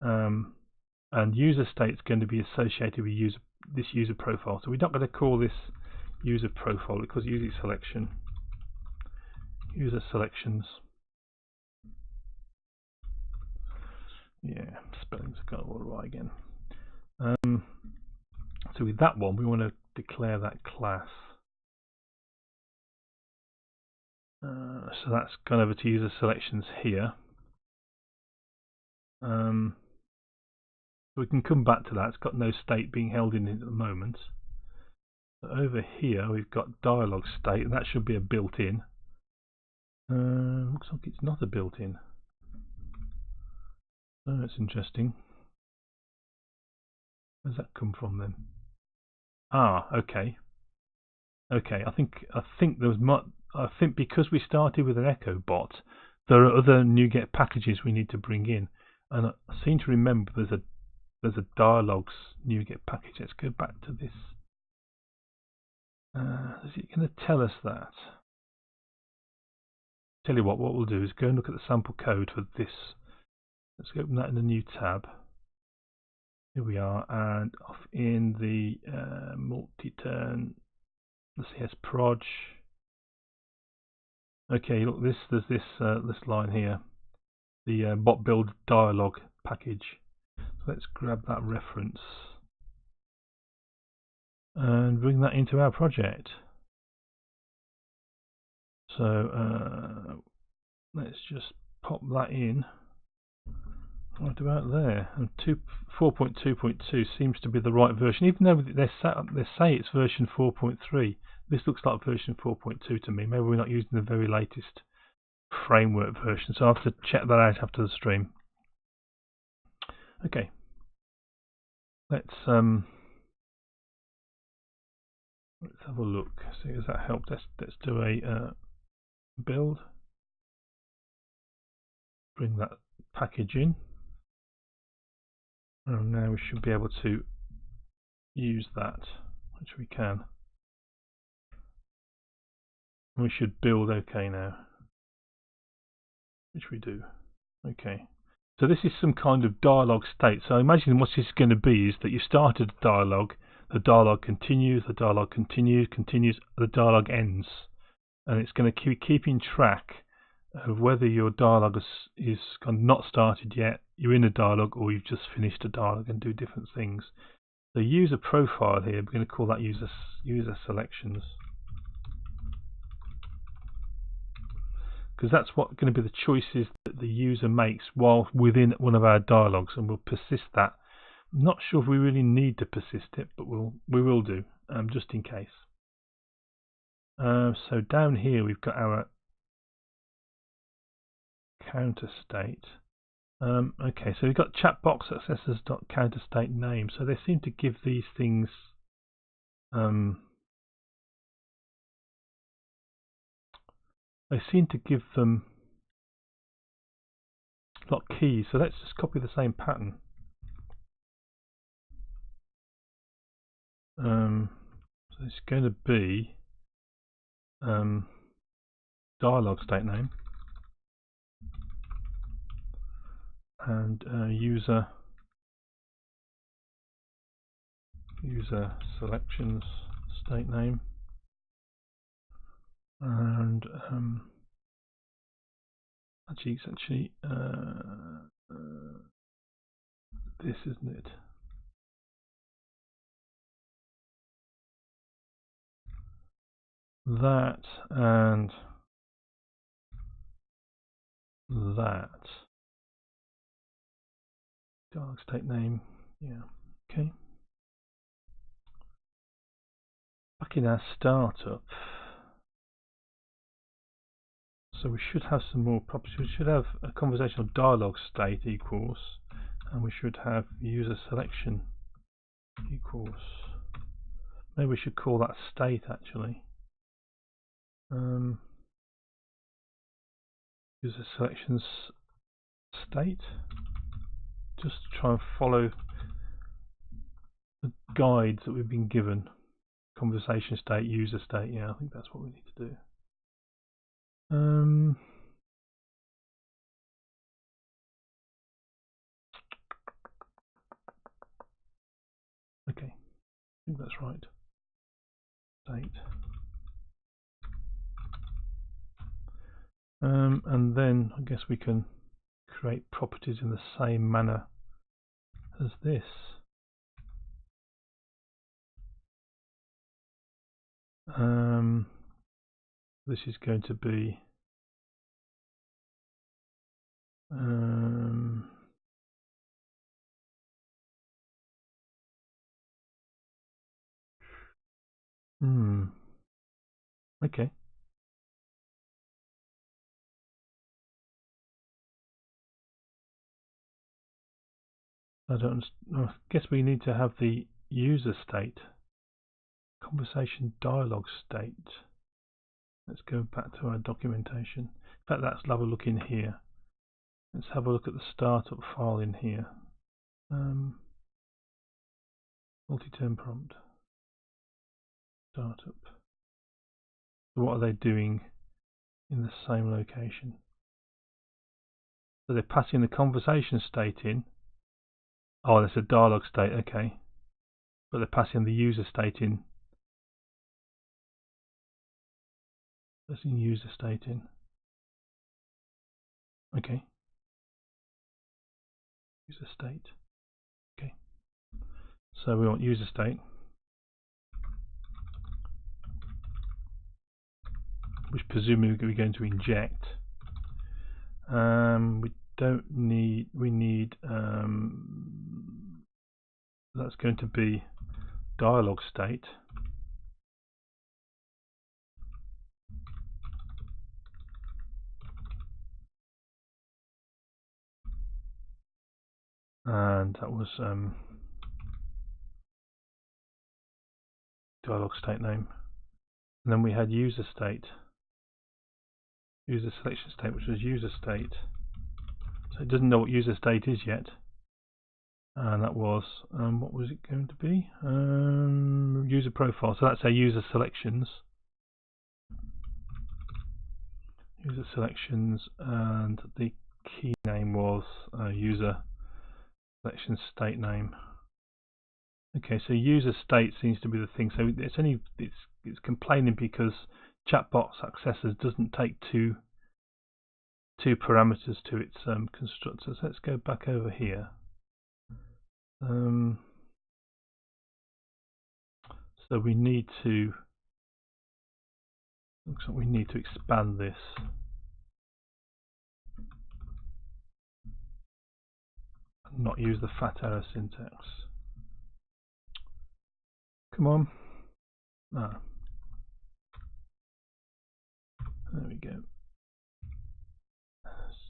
And user state is going to be associated with this user profile. So we're not going to call this user profile because user selections. Yeah, spelling's got all right again. So with that one, we want to declare that class. So that's gone over to user selections here. We can come back to that. It's got no state being held in it at the moment. So over here we've got dialog state, and that should be a built-in. Looks like it's not a built-in. Oh, that's interesting. Where's that come from then? Ah, okay. Okay, I think because we started with an echo bot, there are other NuGet packages we need to bring in, and I seem to remember there's a dialogues NuGet package. Let's go back to this. Is it going to tell us that? Tell you what we'll do is go and look at the sample code for this. Let's open that in a new tab. Here we are, and off in the multi-turn, the CS proj. Okay, look, there's this line here, the bot build dialog package. So let's grab that reference and bring that into our project. So let's just pop that in right about there. And 4.2.2 seems to be the right version, even though they say it's version 4.3. This looks like version 4.2 to me. Maybe we're not using the very latest framework version, so I'll have to check that out after the stream. Okay, let's have a look. See, has that helped? Let's do a build. Bring that package in, and now we should be able to use that, which we can. We should build okay now, which we do. Okay, so this is some kind of dialogue state. So imagine what this is going to be is that you started a dialogue, the dialogue continues, the dialogue continues, the dialogue ends, and it's going to keep keeping track of whether your dialogue is not started yet, you're in a dialogue, or you've just finished a dialogue and do different things. The user profile here, we're going to call that user selections, because that's what going to be the choices that the user makes while within one of our dialogues, and we'll persist that. I'm not sure if we really need to persist it, but we will do, just in case. So down here we've got our counter state. Okay, so we've got chatbox accessors.counter state name. So they seem to give these things they seem to give them not keys. So let's just copy the same pattern. So it's going to be dialog state name and user selections state name, and actually it's actually this, isn't it? That and that. Dialog state name, yeah, okay. Back in our startup, so we should have some more properties. We should have a conversational dialog state equals, and we should have user selection equals. Maybe we should call that state actually. User selections state, just to try and follow the guides that we've been given. Conversation state, user state. Yeah, I think that's what we need to do. Okay, I think that's right. State. And then I guess we can create properties in the same manner as this. This is going to be okay. I guess we need to have the user state, conversation dialog state. Let's go back to our documentation. In fact, let's have a look in here. Let's have a look at the startup file in here. Multi-term prompt. Startup. So what are they doing in the same location? So they're passing the conversation state in. Oh, that's a dialog state, okay. But they're passing the user state in. Passing user state in. Okay. User state. Okay. So we want user state, which presumably we're going to inject. We don't need. We need. That's going to be dialog state. And that was dialog state name. And then we had user state, user selection state, which was user state. So it doesn't know what user state is yet. And that was, what was it going to be? User profile. So that's our user selections. User selections, and the key name was user selection state name. Okay, so user state seems to be the thing. So it's complaining because chatbot successors doesn't take two parameters to its constructor. So let's go back over here. So we need to. Looks like we need to expand this. And not use the fat arrow syntax. Come on. Ah. There we go.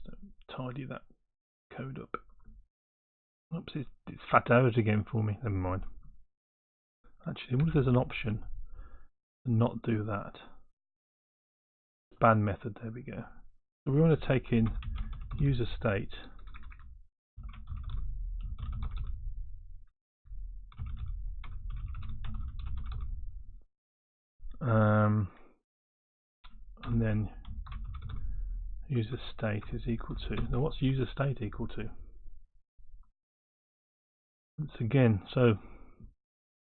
So tidy that code up. Oops, it's fat arrows again for me. Never mind. Actually, what if there's an option to not do that? Expand method. There we go. So we want to take in user state. And then user state is equal to. Now, what's user state equal to? Once again, so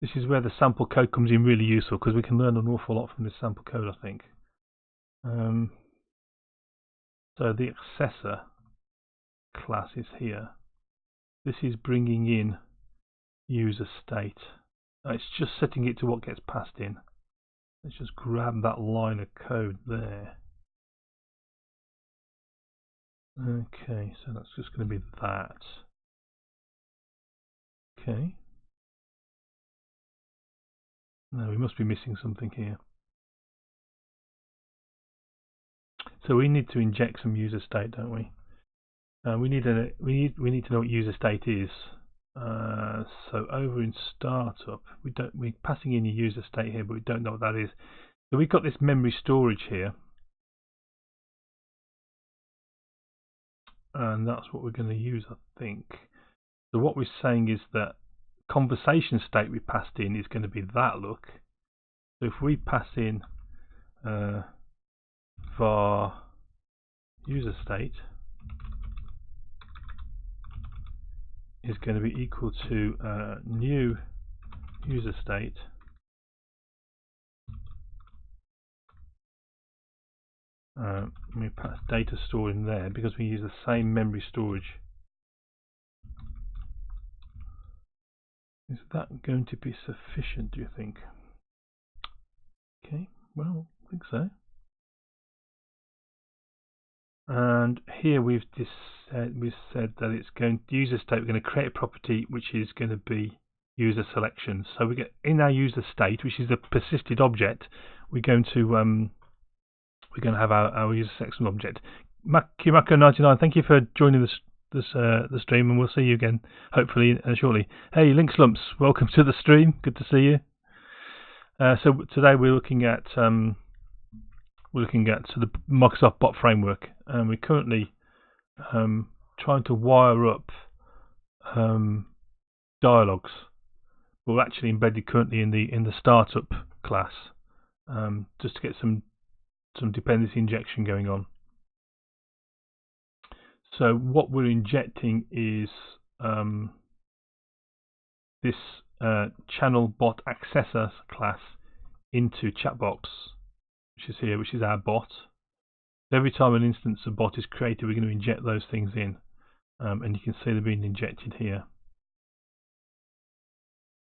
this is where the sample code comes in really useful, because we can learn an awful lot from this sample code, I think. So the accessor class is here. This is bringing in user state. It's just setting it to what gets passed in. Let's just grab that line of code there. Okay, so that's just going to be that. Okay. No, we must be missing something here. So we need to inject some user state, don't we? We need to know what user state is. So over in startup, we're passing in a user state here, but we don't know what that is. So we've got this memory storage here, and that's what we're going to use, I think. So what we're saying is that conversation state we passed in is going to be that look. So if we pass in var user state is going to be equal to new user state we pass data store in there because we use the same memory storage. Is that going to be sufficient, do you think? Okay, well, I think so. And here we've said that it's going to user state. We're going to create a property which is going to be user selection. So we get in our user state, which is a persisted object. We're going to have our user selection object. Kumako99, thank you for joining the stream, and we'll see you again hopefully shortly. Hey, Link Slumps, welcome to the stream. Good to see you. So today we're looking at the Microsoft Bot Framework, and we're currently trying to wire up dialogues. We're actually embedded currently in the startup class, just to get some dependency injection going on. So what we're injecting is this channel bot accessor class into chatbox, which is here, which is our bot. Every time an instance of bot is created, we're going to inject those things in, and you can see they're being injected here.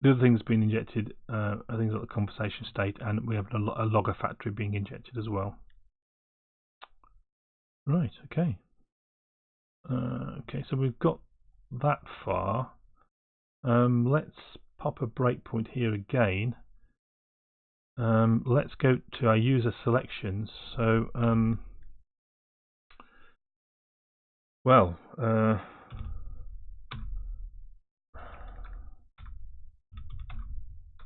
The other things being injected are things like the conversation state, and we have a logger factory being injected as well. Right, okay. Okay, so we've got that far. Let's pop a breakpoint here again. Let's go to our user selections. So,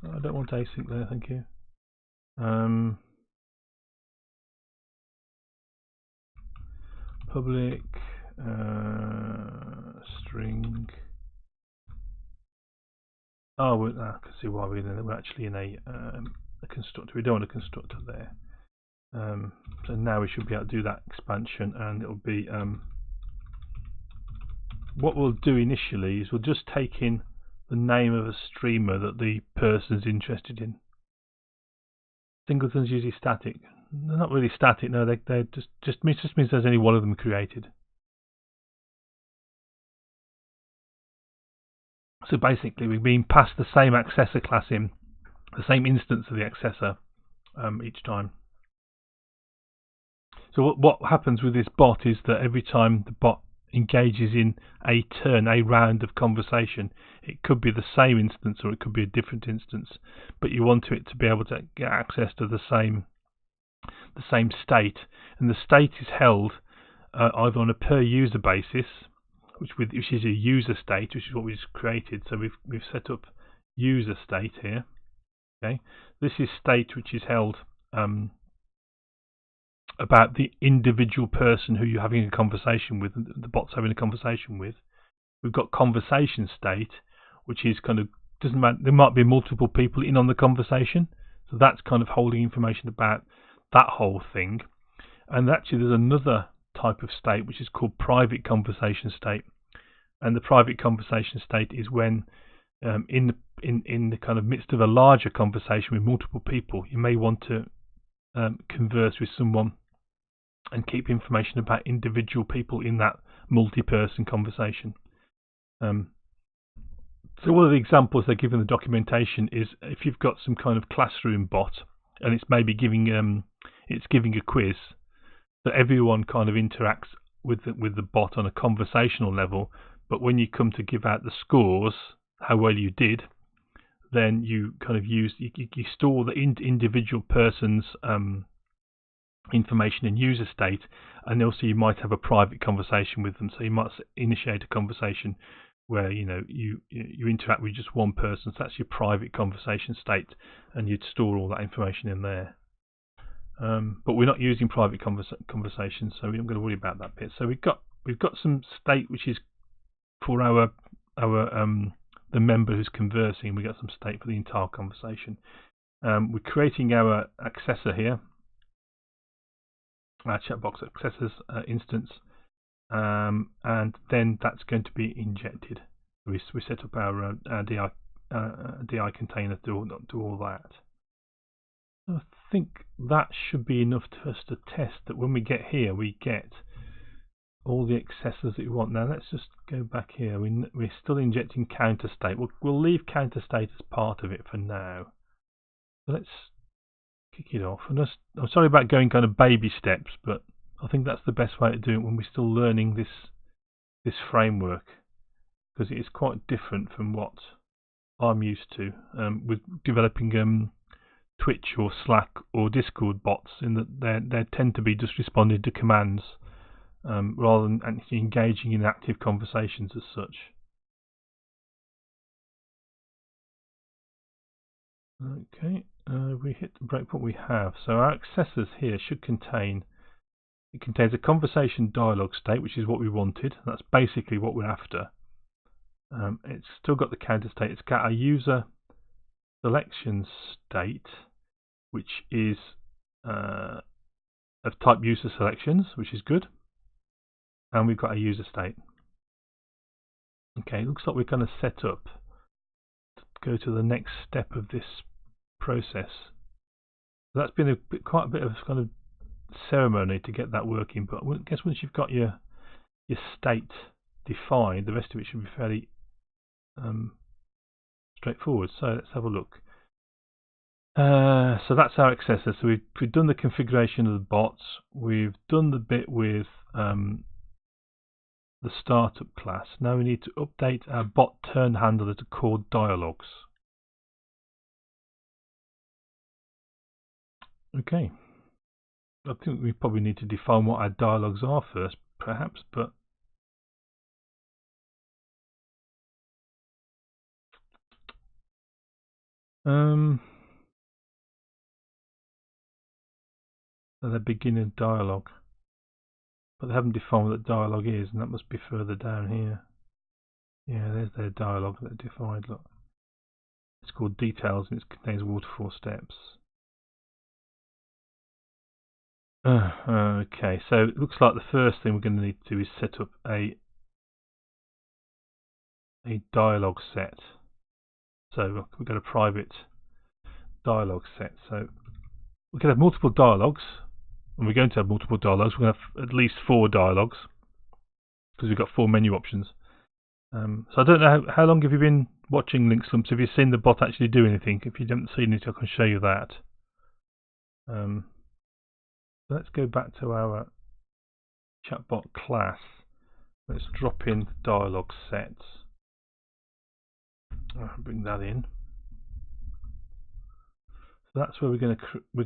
I don't want async there, thank you. Public string. Oh, I can see why we're actually in a constructor. We don't want a constructor there. So now we should be able to do that expansion, and it'll be what we'll do initially is we'll just take in the name of a streamer that the person's interested in. Singletons usually static. They're not really static. No, they just means there's only one of them created. So basically, we're being passed the same accessor class in, the same instance of the accessor each time. So what happens with this bot is that every time the bot engages in a round of conversation, it could be the same instance or it could be a different instance, but you want it to be able to get access to the same state, and the state is held either on a per user basis, which is a user state, which is what we just created. So we've set up user state here. Okay, this is state which is held about the individual person who you're having a conversation with, the bot's having a conversation with. We've got conversation state, which is kind of, doesn't matter, there might be multiple people in on the conversation, so that's kind of holding information about that whole thing. And actually there's another type of state which is called private conversation state, and the private conversation state is when in the kind of midst of a larger conversation with multiple people, you may want to converse with someone and keep information about individual people in that multi-person conversation. So one of the examples they give in the documentation is if you've got some kind of classroom bot and it's maybe giving a quiz, that everyone kind of interacts with the bot on a conversational level, but when you come to give out the scores, how well you did, then you kind of you store the individual person's information in user state, and also you might have a private conversation with them. So you might initiate a conversation where you interact with just one person, so that's your private conversation state, and you'd store all that information in there. but we're not using private conversations, so we're not going to worry about that bit. So we've got some state which is for the member who's conversing. We've got some state for the entire conversation. We're creating our accessor here, our chat box accessors instance, and then that's going to be injected. We set up our DI container to do all that. I think that should be enough for us to test that when we get here, we get all the accessors that we want. Now let's just go back here. We're still injecting counter state. We'll leave counter state as part of it for now. So let's kick it off. And I'm sorry about going kind of baby steps, but I think that's the best way to do it when we're still learning this framework, because it is quite different from what I'm used to with developing Twitch or Slack or Discord bots, in that they tend to be just responding to commands rather than actually engaging in active conversations as such. Okay, we hit the breakpoint we have. So our accessors here should contains a conversation dialog state, which is what we wanted. That's basically what we're after. It's still got the counter state. It's got a user selection state, which is of type user selections, which is good. And we've got a user state. Okay, looks like we're going to set up to go to the next step of this process. That's been quite a bit of kind of ceremony to get that working, but I guess once you've got your state defined, the rest of it should be fairly straightforward. So let's have a look. So that's our accessor. So we've done the configuration of the bots. We've done the bit with the startup class. Now we need to update our bot turn handler to called dialogues. Okay. I think we probably need to define what our dialogues are first, perhaps, but so they begin a dialogue, but they haven't defined what the dialogue is, and that must be further down here. Yeah, there's their dialogue that they defined. Look, it's called details, and it contains waterfall steps. Okay, so it looks like the first thing we're going to need to do is set up a dialog set. So we've got a private dialog set. So we can have multiple dialogues, and we're going to have multiple dialogues. We're going to have at least 4 dialogues because we've got 4 menu options. So I don't know how long have you been watching Link Slumps? Have you seen the bot actually do anything? If you haven't seen it, I can show you that. Let's go back to our chatbot class. Let's drop in dialog sets. Bring that in. So that's where we're going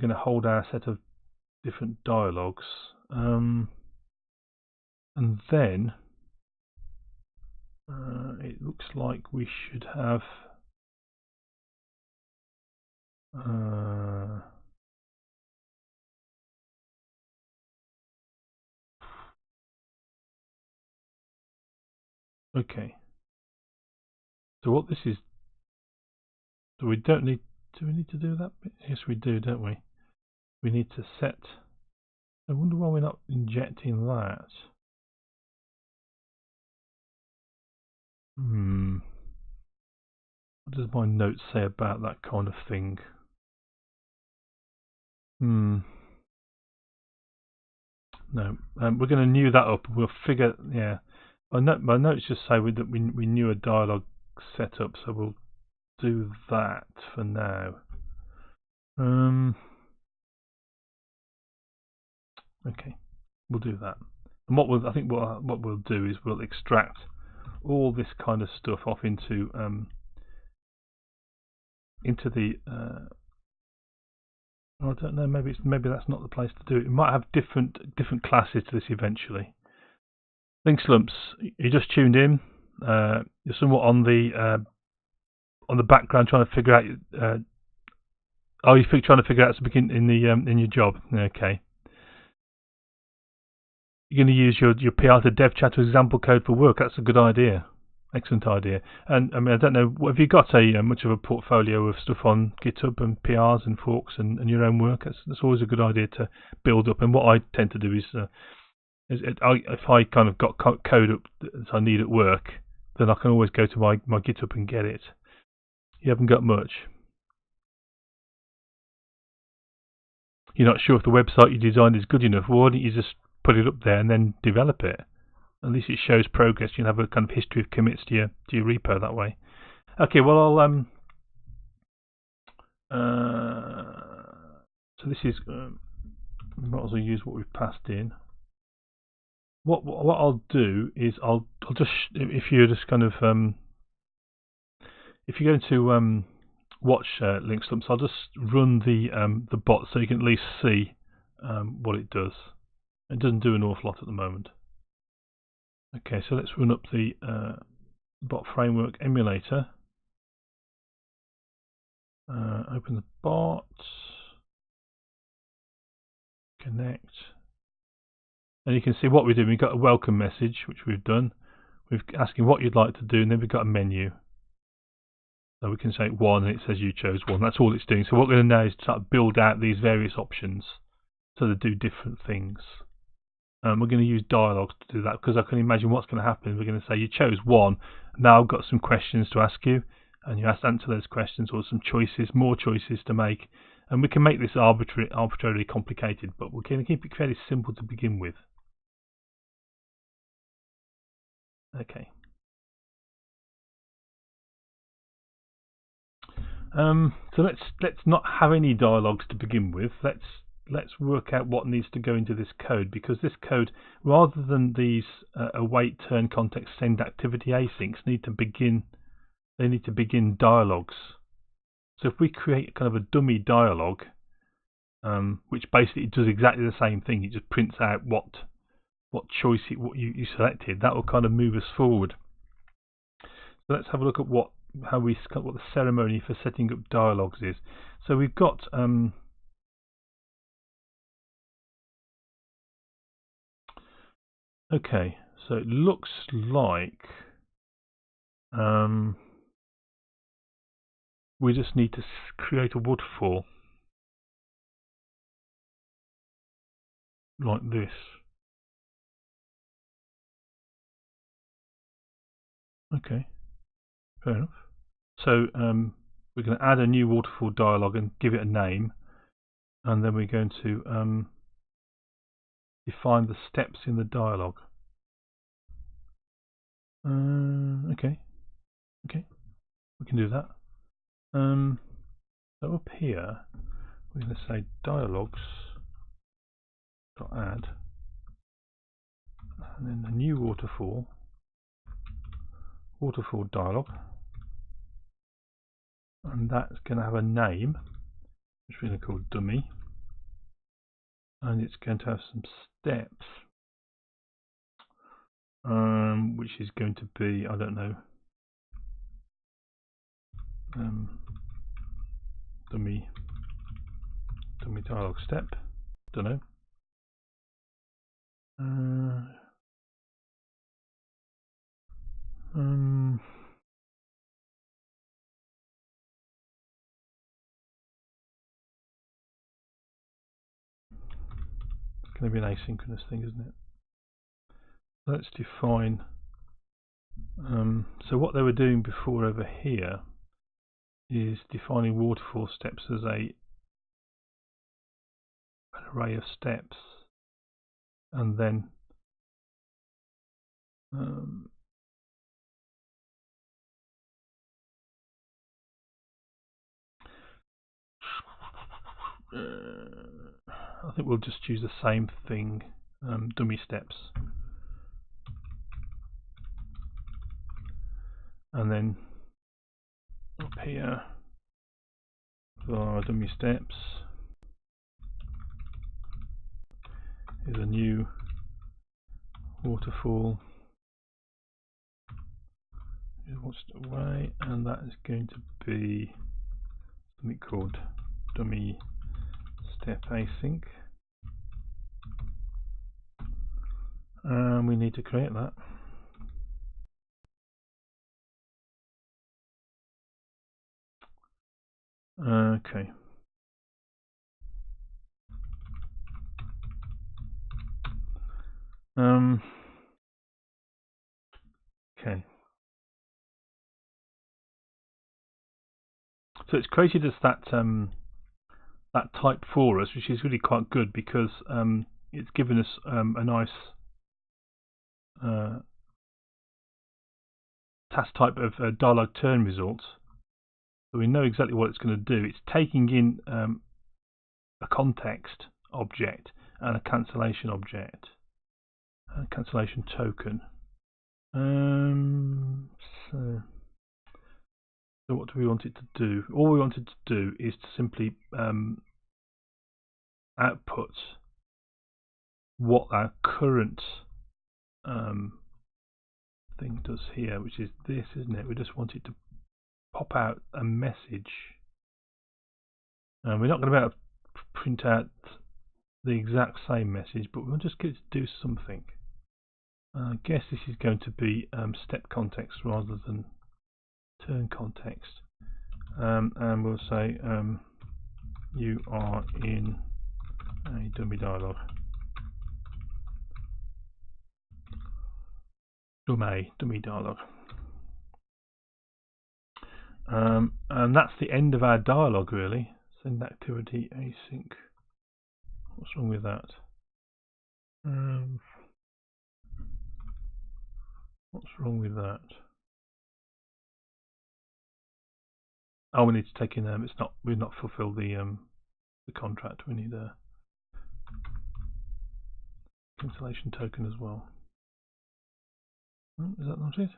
to hold our set of different dialogues, and then it looks like we should have okay. So what this is, so we don't need. Do we need to do that bit? Yes, we do, don't we? We need to set. I wonder why we're not injecting that. What does my note say about that kind of thing? No, we're going to new that up. We'll figure. Yeah, my notes just say that we knew a dialogue setup, so we'll do that for now. Okay, we'll do that. And I think what we'll do is we'll extract all this kind of stuff off into the. I don't know. Maybe that's not the place to do it. It might have different classes to this eventually. Link Slumps, you just tuned in. You're somewhat on the background trying to figure out. Oh, you're trying to figure out something in your job. Okay. You're going to use your PR to dev chat as example code for work. That's a good idea. Excellent idea. And I mean, I don't know, have you got a much of a portfolio of stuff on GitHub and PRs and forks and your own work? That's always a good idea to build up. And what I tend to do is if I kind of got code up that I need at work, then I can always go to my GitHub and get it. You haven't got much. You're not sure if the website you designed is good enough. Well, why don't you just put it up there and then develop it? At least it shows progress. You'll have a kind of history of commits to your repo that way. Okay, well I'll so this is we might as well use what we've passed in. What I'll do is I'll just, if you're just kind of if you're going to watch link stumps, I'll just run the bot so you can at least see what it does. It doesn't do an awful lot at the moment. Okay, so let's run up the Bot Framework Emulator. Open the bot, connect, and you can see what we're doing. We've got a welcome message, which we've done. We're asking what you'd like to do, and then we've got a menu. So we can say 1, and it says you chose 1. That's all it's doing. So what we're going to now is start to build out these various options so they do different things. We're going to use dialogues to do that, because I can imagine what's going to happen. We're going to say you chose 1. Now I've got some questions to ask you, and you have to answer those questions, or some choices, more choices to make. And we can make this arbitrarily complicated, but we're going to keep it fairly simple to begin with. Okay. So let's not have any dialogues to begin with. Let's work out what needs to go into this code, because this code, rather than these await, turn, context, send activity asyncs, need to begin dialogues. So if we create kind of a dummy dialogue, which basically does exactly the same thing, it just prints out what choice you selected, that will kind of move us forward. So let's have a look at what the ceremony for setting up dialogues is. So we've got okay, so it looks like we just need to create a waterfall like this. Okay, fair enough. So we're going to add a new waterfall dialogue and give it a name, and then we're going to define the steps in the dialogue. Okay, we can do that. So up here we're going to say dialogues .add, and then the new waterfall dialog, and that's going to have a name which we're going to call dummy, and it's going to have some steps, which is going to be, I don't know, dummy dialog step, don't know. It's going to be an asynchronous thing, isn't it? Let's define. So what they were doing before over here is defining waterfall steps as an array of steps, and then I think we'll just use the same thing, dummy steps, and then up here for our dummy steps is a new waterfall watched away, and that is going to be something called dummy step async. And we need to create that. Okay. Okay. So it's created us that that type for us, which is really quite good because it's given us a nice task type of dialog turn results. So we know exactly what it's going to do. It's taking in a context object and a cancellation object, a cancellation token. So what do we want it to do? All we want it to do is to simply output what our current thing does here, which is this, isn't it? We just want it to pop out a message. And we're not going to be able to print out the exact same message, but we'll just get it to do something. I guess this is going to be step context rather than turn context. And we'll say you are in a dummy dialog. Dummy dialog. And that's the end of our dialog, really. Send activity async. What's wrong with that? What's wrong with that? Oh, we need to take in it's not, we've not fulfilled the contract. We need a cancellation token as well. Is that not it?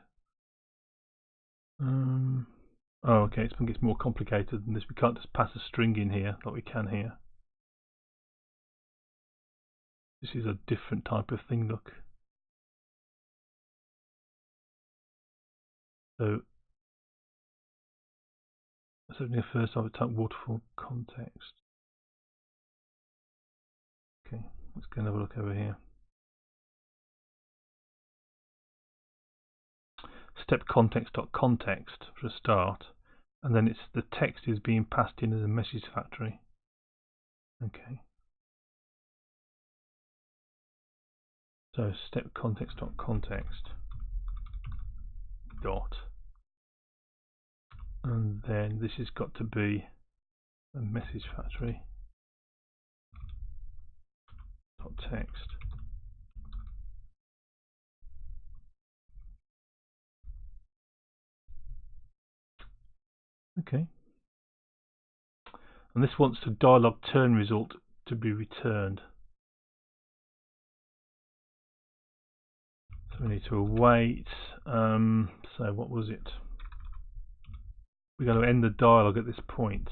Oh, okay. It's gets more complicated than this. We can't just pass a string in here like we can here. This is a different type of thing. Look. So let's open the first I'll type waterfall context. Okay, let's go and have a look over here. Step context.context for a start, and then it's the text is being passed in as a message factory. Okay. So step context.context dot, and then this has got to be a message factory dot text. Okay. And this wants the dialog turn result to be returned. So we need to await. So what was it? We're going to end the dialog at this point.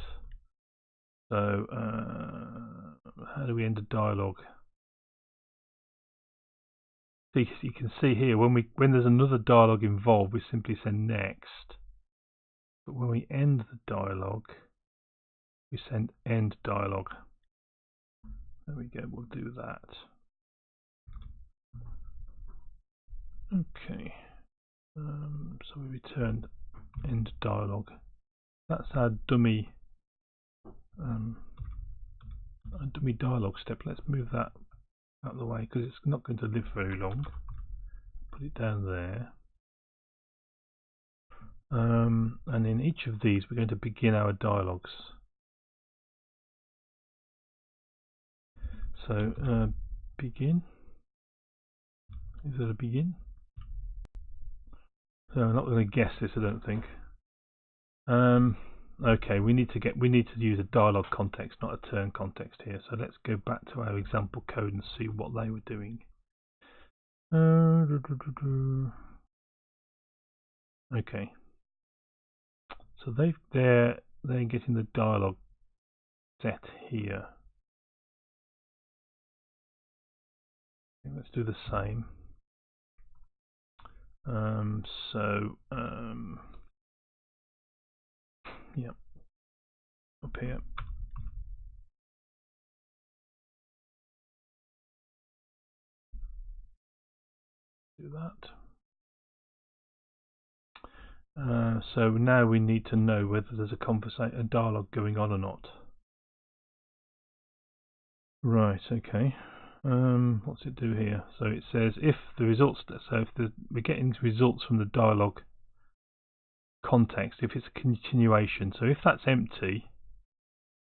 So how do we end a dialog? So you can see here when there's another dialog involved, we simply say next. But when we end the dialog, we send end dialog. There we go. We'll do that. Okay. So we returned end dialog. That's our dummy dialog step. Let's move that out of the way because it's not going to live very long. Put it down there. And in each of these, we're going to begin our dialogues. So begin. Is there a begin? So I'm not going to guess this, I don't think. Okay, we need to use a dialog context, not a turn context here. So let's go back to our example code and see what they were doing. Okay. So they're getting the dialog set here. Let's do the same. Yeah, up here. Do that. So now we need to know whether there's a dialogue going on or not. Right, okay. What's it do here? So it says if the results, we're getting results from the dialogue context, if it's a continuation. So if that's empty,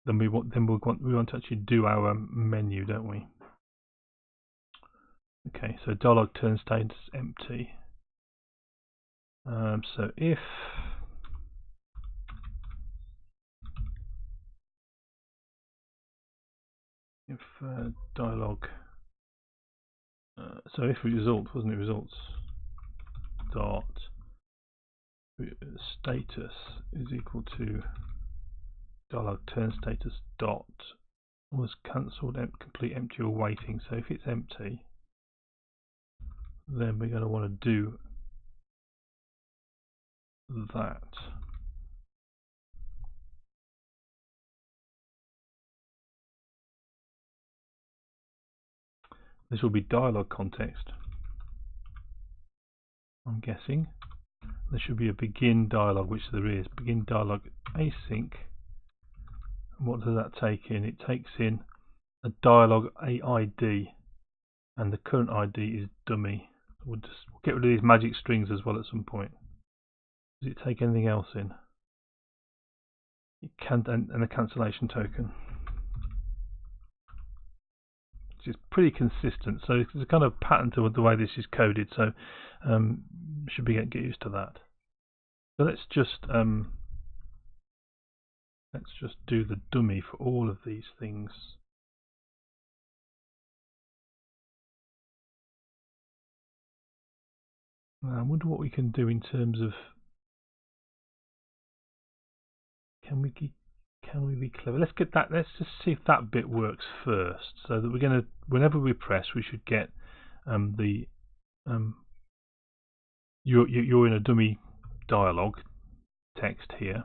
then we want to actually do our menu, don't we? Okay, so dialogue turn status empty. So if dialogue, so if result, wasn't it, results dot status is equal to dialogue turn status dot was cancelled, complete, empty, or waiting. So if it's empty, then we're going to want to do that. This will be dialogue context, I'm guessing. There should be a begin dialogue, which there is. Begin dialogue async. And what does that take in? It takes in a dialogue ID, and the current ID is dummy. We'll get rid of these magic strings as well at some point. Does it take anything else in? It can't, and a cancellation token, which is pretty consistent. So there's a kind of pattern to the way this is coded. So should be get used to that. So let's just do the dummy for all of these things. I wonder what we can do in terms of, can we be clever? Let's get that. Let's just see if that bit works first, so that we're going to, whenever we press, we should get you're in a dummy dialogue text here.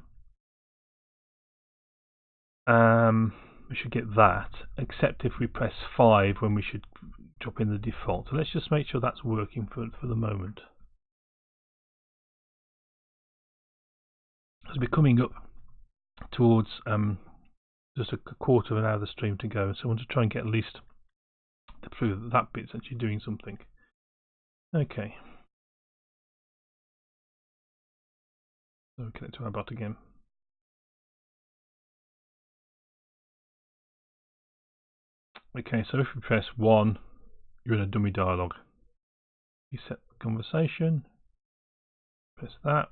We should get that, except if we press 5 when we should drop in the default. So let's just make sure that's working for the moment. As we're coming up towards just a quarter of an hour of the stream to go, so I want to try and get at least to prove that that bit's actually doing something. Okay. So we connect to our bot again. Okay, so if we press 1, you're in a dummy dialogue. You set the conversation, press that,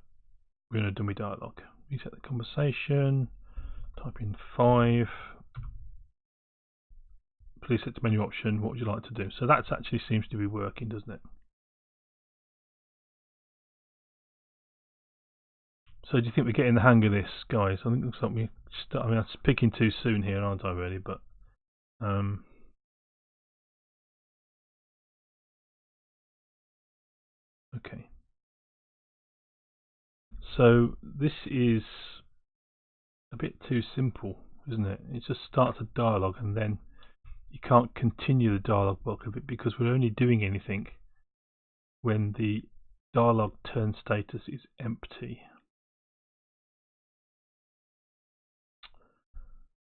we're in a dummy dialogue. Reset the conversation, type in 5, please set the menu option, what would you like to do? So that actually seems to be working, doesn't it? So do you think we're getting the hang of this, guys? I think it looks like we start, I mean, I'm speaking too soon here, aren't I, really? But okay. So this is a bit too simple, isn't it? It just starts a dialogue and then you can't continue the dialogue block of it because we're only doing anything when the dialogue turn status is empty.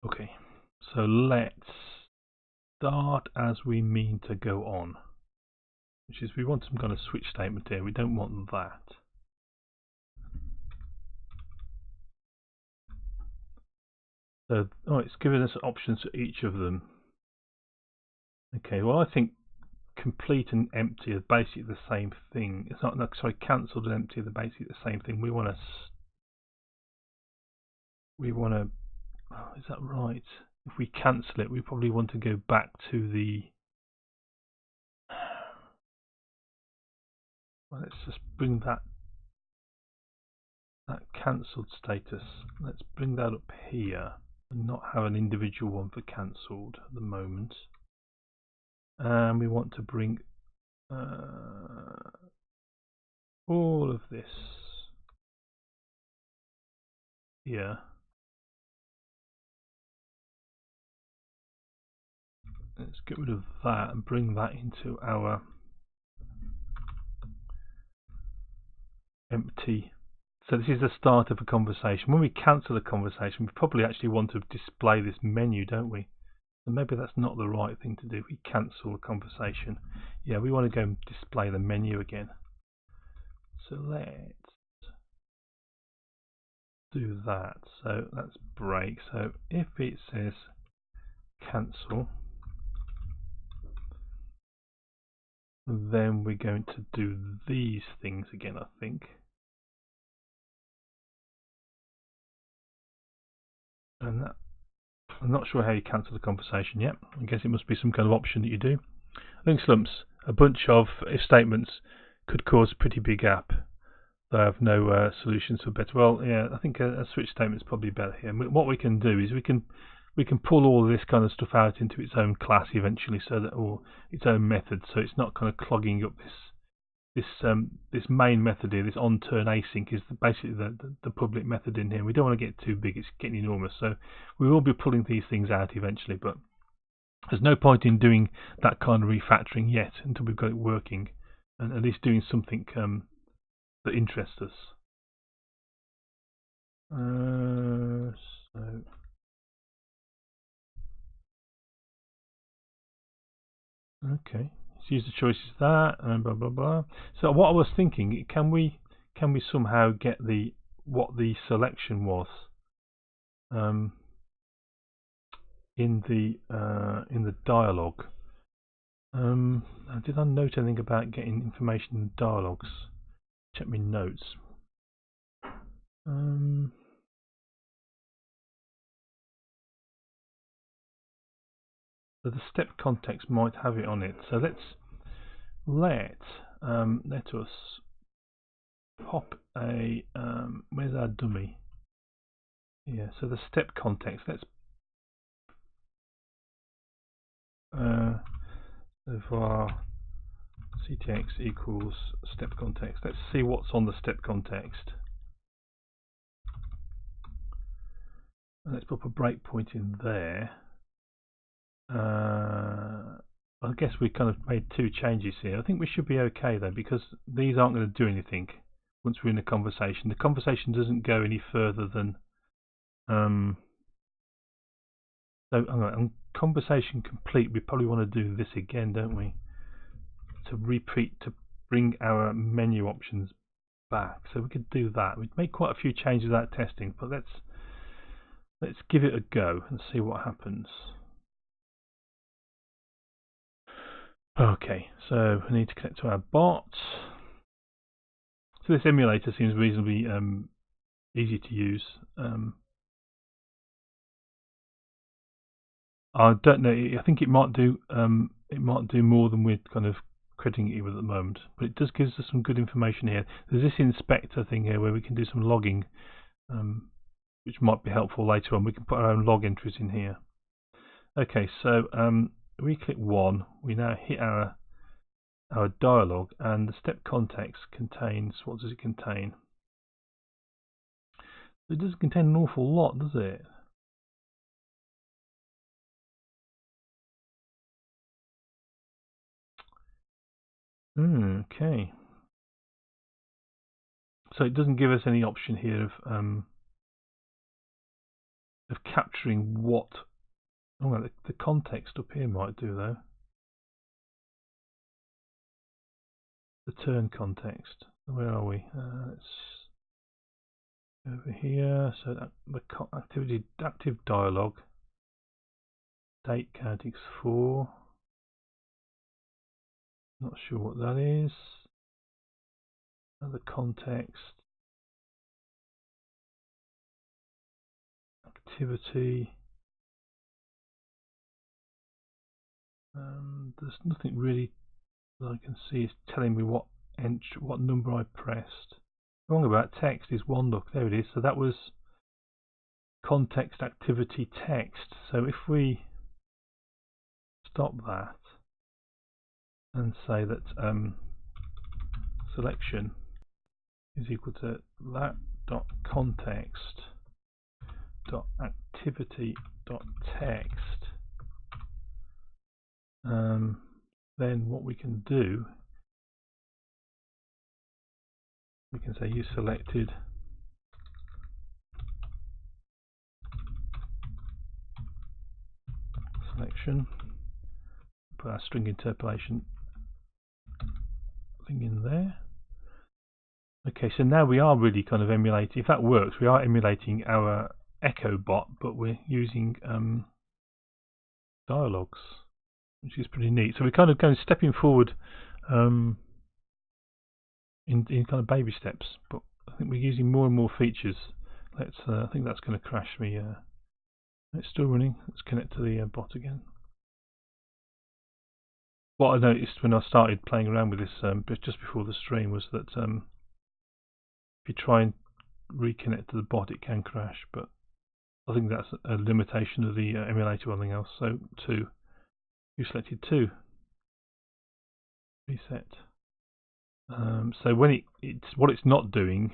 Okay, so let's start as we mean to go on, which is we want some kind of switch statement here. We don't want that. So, it's giving us options for each of them. Okay, well, I think complete and empty are basically the same thing. It's not, sorry, cancelled and empty are basically the same thing. We want to, oh, is that right? If we cancel it, we probably want to go back to the, well, let's just bring that cancelled status, let's bring that up here and not have an individual one for cancelled at the moment. And we want to bring all of this here. Let's get rid of that and bring that into our empty. So this is the start of a conversation. When we cancel a conversation, we probably actually want to display this menu, don't we? And maybe that's not the right thing to do. We cancel a conversation. Yeah, we want to go and display the menu again. So let's do that. So that's break. So if it says cancel, then we're going to do these things again, I think. And that, I'm not sure how you cancel the conversation yet. I guess it must be some kind of option that you do. Link slumps, a bunch of if statements could cause a pretty big gap. They have no solutions for better. Well, yeah, I think a switch statement is probably better here. And what we can do is we can pull all of this kind of stuff out into its own class eventually, so that, or its own method, so it's not kind of clogging up this main method here. This on turn async is basically the public method in here. We don't want to get too big; it's getting enormous. So we will be pulling these things out eventually, but there's no point in doing that kind of refactoring yet until we've got it working, and at least doing something that interests us. So okay, let's use the choices that and blah blah blah. So what I was thinking, can we somehow get what the selection was in the dialogue? Did I note anything about getting information in dialogues? Check my notes. So the step context might have it on it. So let us pop a where's our dummy? Yeah, so the step context. Let's var ctx equals step context. Let's see what's on the step context. And let's put a breakpoint in there. I guess we kind of made two changes here. I think we should be okay though, because these aren't going to do anything once we're in a conversation. The conversation doesn't go any further than so on conversation complete. We probably want to do this again, don't we? To repeat, to bring our menu options back. So we could do that. We'd make quite a few changes without testing, but let's give it a go and see what happens. Okay, so we need to connect to our bot. So this emulator seems reasonably easy to use. I don't know. I think it might do more than we're kind of crediting it with at the moment, but it does give us some good information here. There's this inspector thing here where we can do some logging, which might be helpful later on. We can put our own log entries in here. Okay, so we click 1. We now hit our dialog, and the step context contains, what does it contain? It doesn't contain an awful lot, does it? Okay. So it doesn't give us any option here of capturing what. Oh, well, the context up here might do though. The turn context. Where are we? Let's over here. So that the activity active dialogue. Date count is 4. Not sure what that is. And the context. Activity. There's nothing really that I can see is telling me what number I pressed. Wrong about text is 1. Look, there it is. So that was context activity text. So if we stop that and say that selection is equal to that dot context dot activity dot text, then what we can do, We can say use selected selection, put our string interpolation thing in there. Okay, so now we are really kind of emulating, if that works, we are emulating our echo bot, but we're using dialogues, which is pretty neat. So we're kind of going stepping forward in kind of baby steps, but I think we're using more and more features. Let's I think that's going to crash me. It's still running. Let's connect to the bot again. What I noticed when I started playing around with this just before the stream was that if you try and reconnect to the bot, it can crash, but I think that's a limitation of the emulator or anything else. So 2, you selected 2, reset. So when what it's not doing,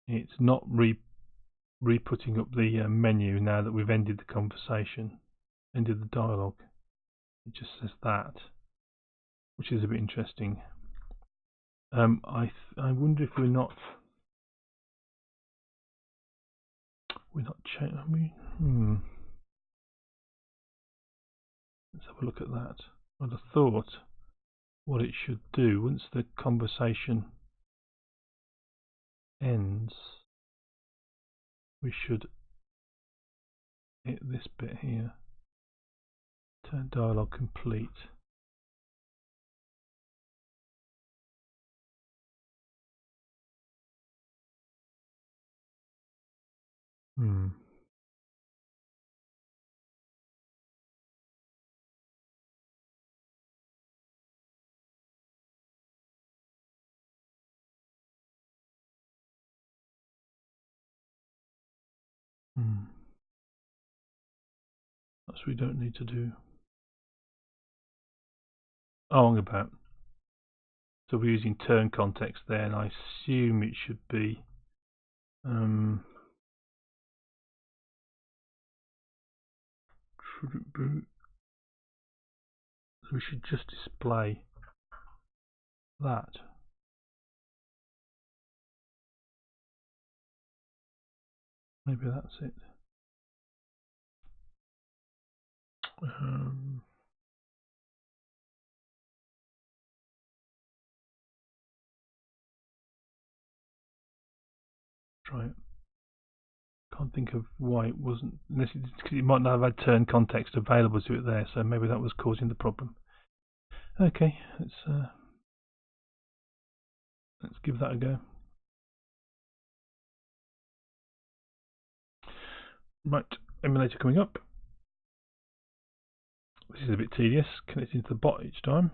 it's not re-putting up the menu now that we've ended the conversation, ended the dialogue. It just says that, which is a bit interesting. I wonder if we're not changing. Let's have a look at that. I'd have thought what it should do once the conversation ends, we should hit this bit here. Turn dialogue complete. That's what we don't need to do. Oh, I'm about. So we're using turn context there, and I assume it should be we should just display that. Maybe that's it. Try it. Can't think of why it wasn't, unless it might not have had turn context available to it there, so maybe that was causing the problem. Okay, let's give that a go. Right, emulator coming up. This is a bit tedious, connecting to the bot each time.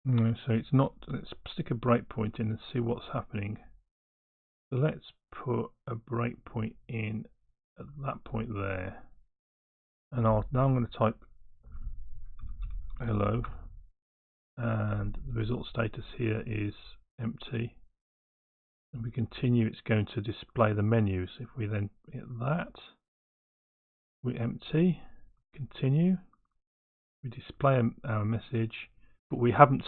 No, so it's not. Let's stick a breakpoint in and see what's happening. So let's put a breakpoint in at that point there, and now I'm going to type hello, and the result status here is empty. And we continue, it's going to display the menus. If we then hit that, we empty, continue, we display our message, but we haven't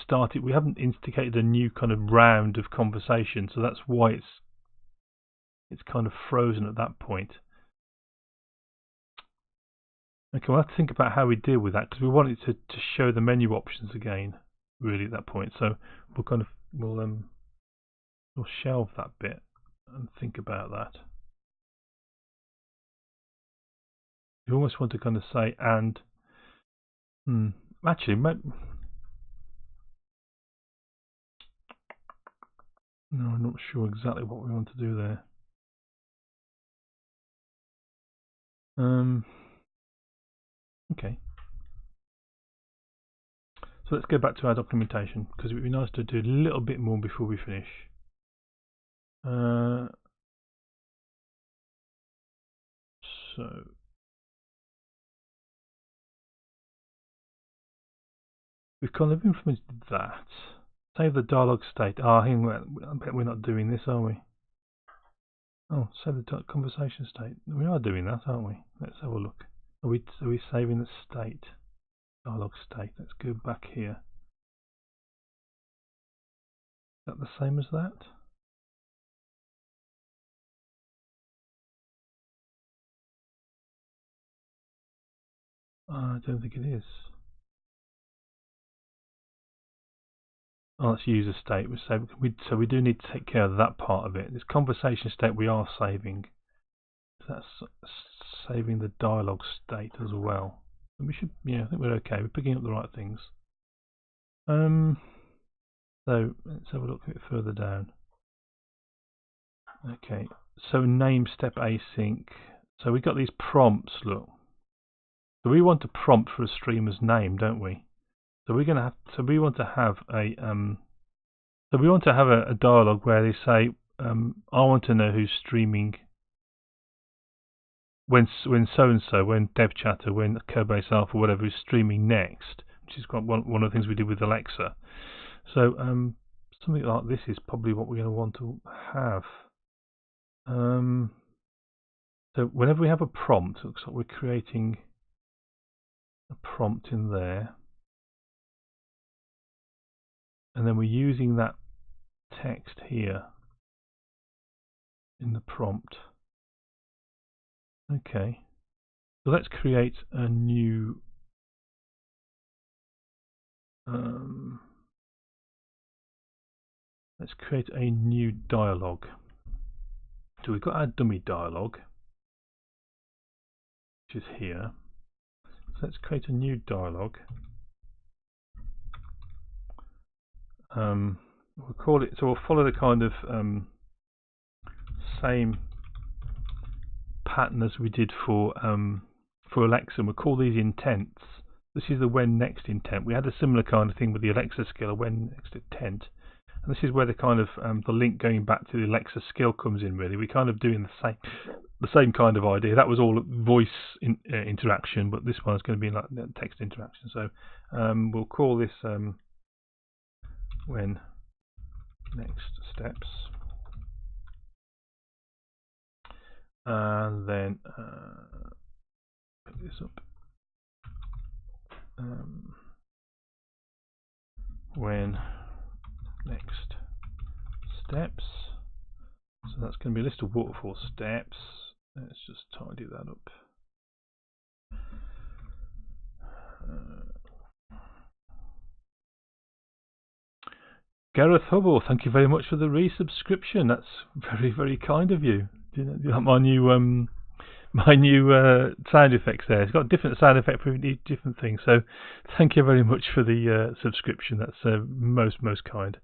instigated a new kind of round of conversation, so that's why it's kind of frozen at that point. Okay, we'll have to think about how we deal with that, because we want it to show the menu options again, really, at that point. So we'll shelve that bit and think about that. You almost want to kind of say and. Actually, no, I'm not sure exactly what we want to do there. Okay. So let's go back to our documentation, because it would be nice to do a little bit more before we finish. So we've kind of implemented that. Save the dialog state. I bet we're not doing this, are we? Oh, save the conversation state. We are doing that, aren't we? Let's have a look. Are we saving the state? Dialog state. Let's go back here. Is that the same as that? I don't think it is. Oh, that's user state. So we do need to take care of that part of it. This conversation state we are saving. That's saving the dialog state as well. And we should, yeah, I think we're okay. We're picking up the right things. So let's have a look a bit further down. Okay, so name step async. So we've got these prompts. Look, so we want a prompt for a streamer's name, don't we? So we're going to have. So we want to have a. So we want to have a dialogue where they say, "I want to know who's streaming." When so and so, when Dev Chatter, when Codebase Alpha, whatever is streaming next, which is one of the things we did with Alexa. So something like this is probably what we're going to want to have. So whenever we have a prompt, it looks like we're creating a prompt in there, and then we're using that text here in the prompt. Okay, so let's create a new dialogue. So we've got our dummy dialogue, which is here. So let's create a new dialogue. We'll call it. So we'll follow the kind of same pattern as we did for Alexa. And we'll call these intents. This is the when next intent. We had a similar kind of thing with the Alexa skill, a when next intent. And this is where the kind of the link going back to the Alexa skill comes in. Really, we're kind of doing the same kind of idea. That was all voice interaction, but this one's going to be like text interaction. So we'll call this when next steps, and then pick this up. When next steps. So that's going to be a list of waterfall steps. Let's just tidy that up. Gareth Hubble, thank you very much for the resubscription. That's very, very kind of you. Do you like my new sound effects there? It's got a different sound effect for different things. So thank you very much for the subscription. That's most kind.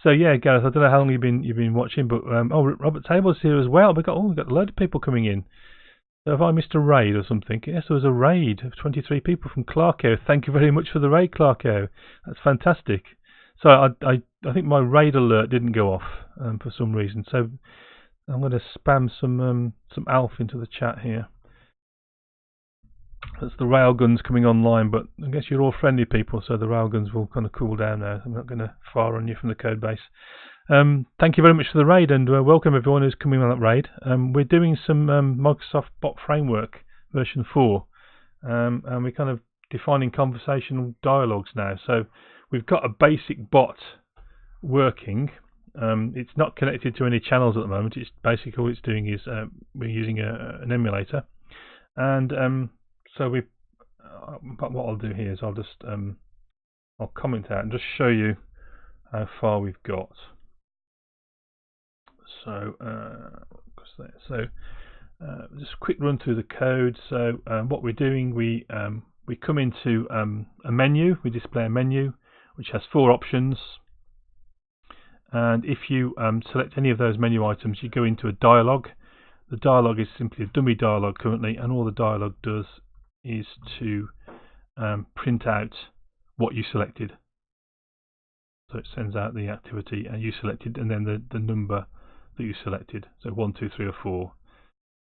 So yeah, Gareth, I don't know how long you've been watching, but Robert Table's here as well. We've got a load of people coming in. So have I missed a raid or something? Yes, there was a raid of 23 people from Clarko. Thank you very much for the raid, Clarko. That's fantastic. So I think my raid alert didn't go off for some reason. So I'm going to spam some alpha into the chat here. That's the railguns coming online, but I guess you're all friendly people, so the railguns will kind of cool down now. I'm not going to fire on you from the code base. Thank you very much for the raid, and welcome everyone who's coming on that raid. We're doing some Microsoft Bot Framework version 4, and we're kind of defining conversational dialogues now. So we've got a basic bot working. It's not connected to any channels at the moment. It's basically all it's doing is we're using an emulator, and so but what I'll do here is I'll just I'll comment out and just show you how far we've got. So just a quick run through the code. So what we're doing, we come into a menu. We display a menu which has 4 options, and if you select any of those menu items, you go into a dialogue. The dialogue is simply a dummy dialogue currently, and all the dialogue does is to print out what you selected. So it sends out the activity and you selected, and then the number that you selected. So 1, 2, 3, or 4.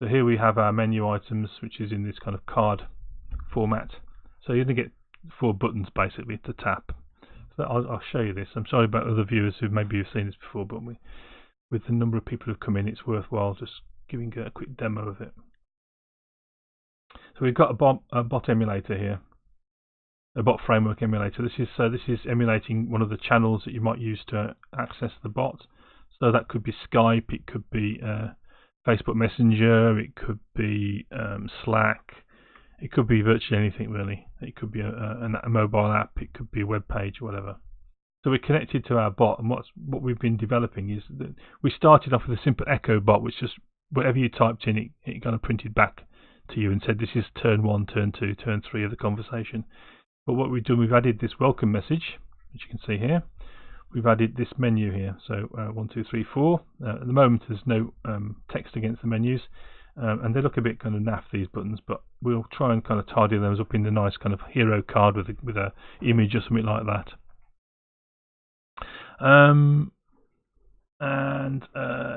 So here we have our menu items, which is in this kind of card format. So you're going to get 4 buttons basically to tap. So I'll show you this. I'm sorry about other viewers who maybe have seen this before, but with the number of people who've come in, it's worthwhile just giving a quick demo of it. So we've got a bot emulator here. a Bot Framework Emulator. This is emulating one of the channels that you might use to access the bot. So that could be Skype, it could be Facebook Messenger, it could be Slack, it could be virtually anything really. It could be a mobile app, it could be a web page, or whatever. So we're connected to our bot, and what we've been developing is that we started off with a simple echo bot, which just whatever you typed in, it kind of printed back to you and said this is turn 1, turn 2, turn 3 of the conversation. But what we've done, we've added this welcome message, which you can see here. We've added this menu here, so 1, 2, 3, 4. At the moment there's no text against the menus, and they look a bit kind of naff, these buttons, but we'll try and kind of tidy those up in the nice kind of hero card with a image or something like that.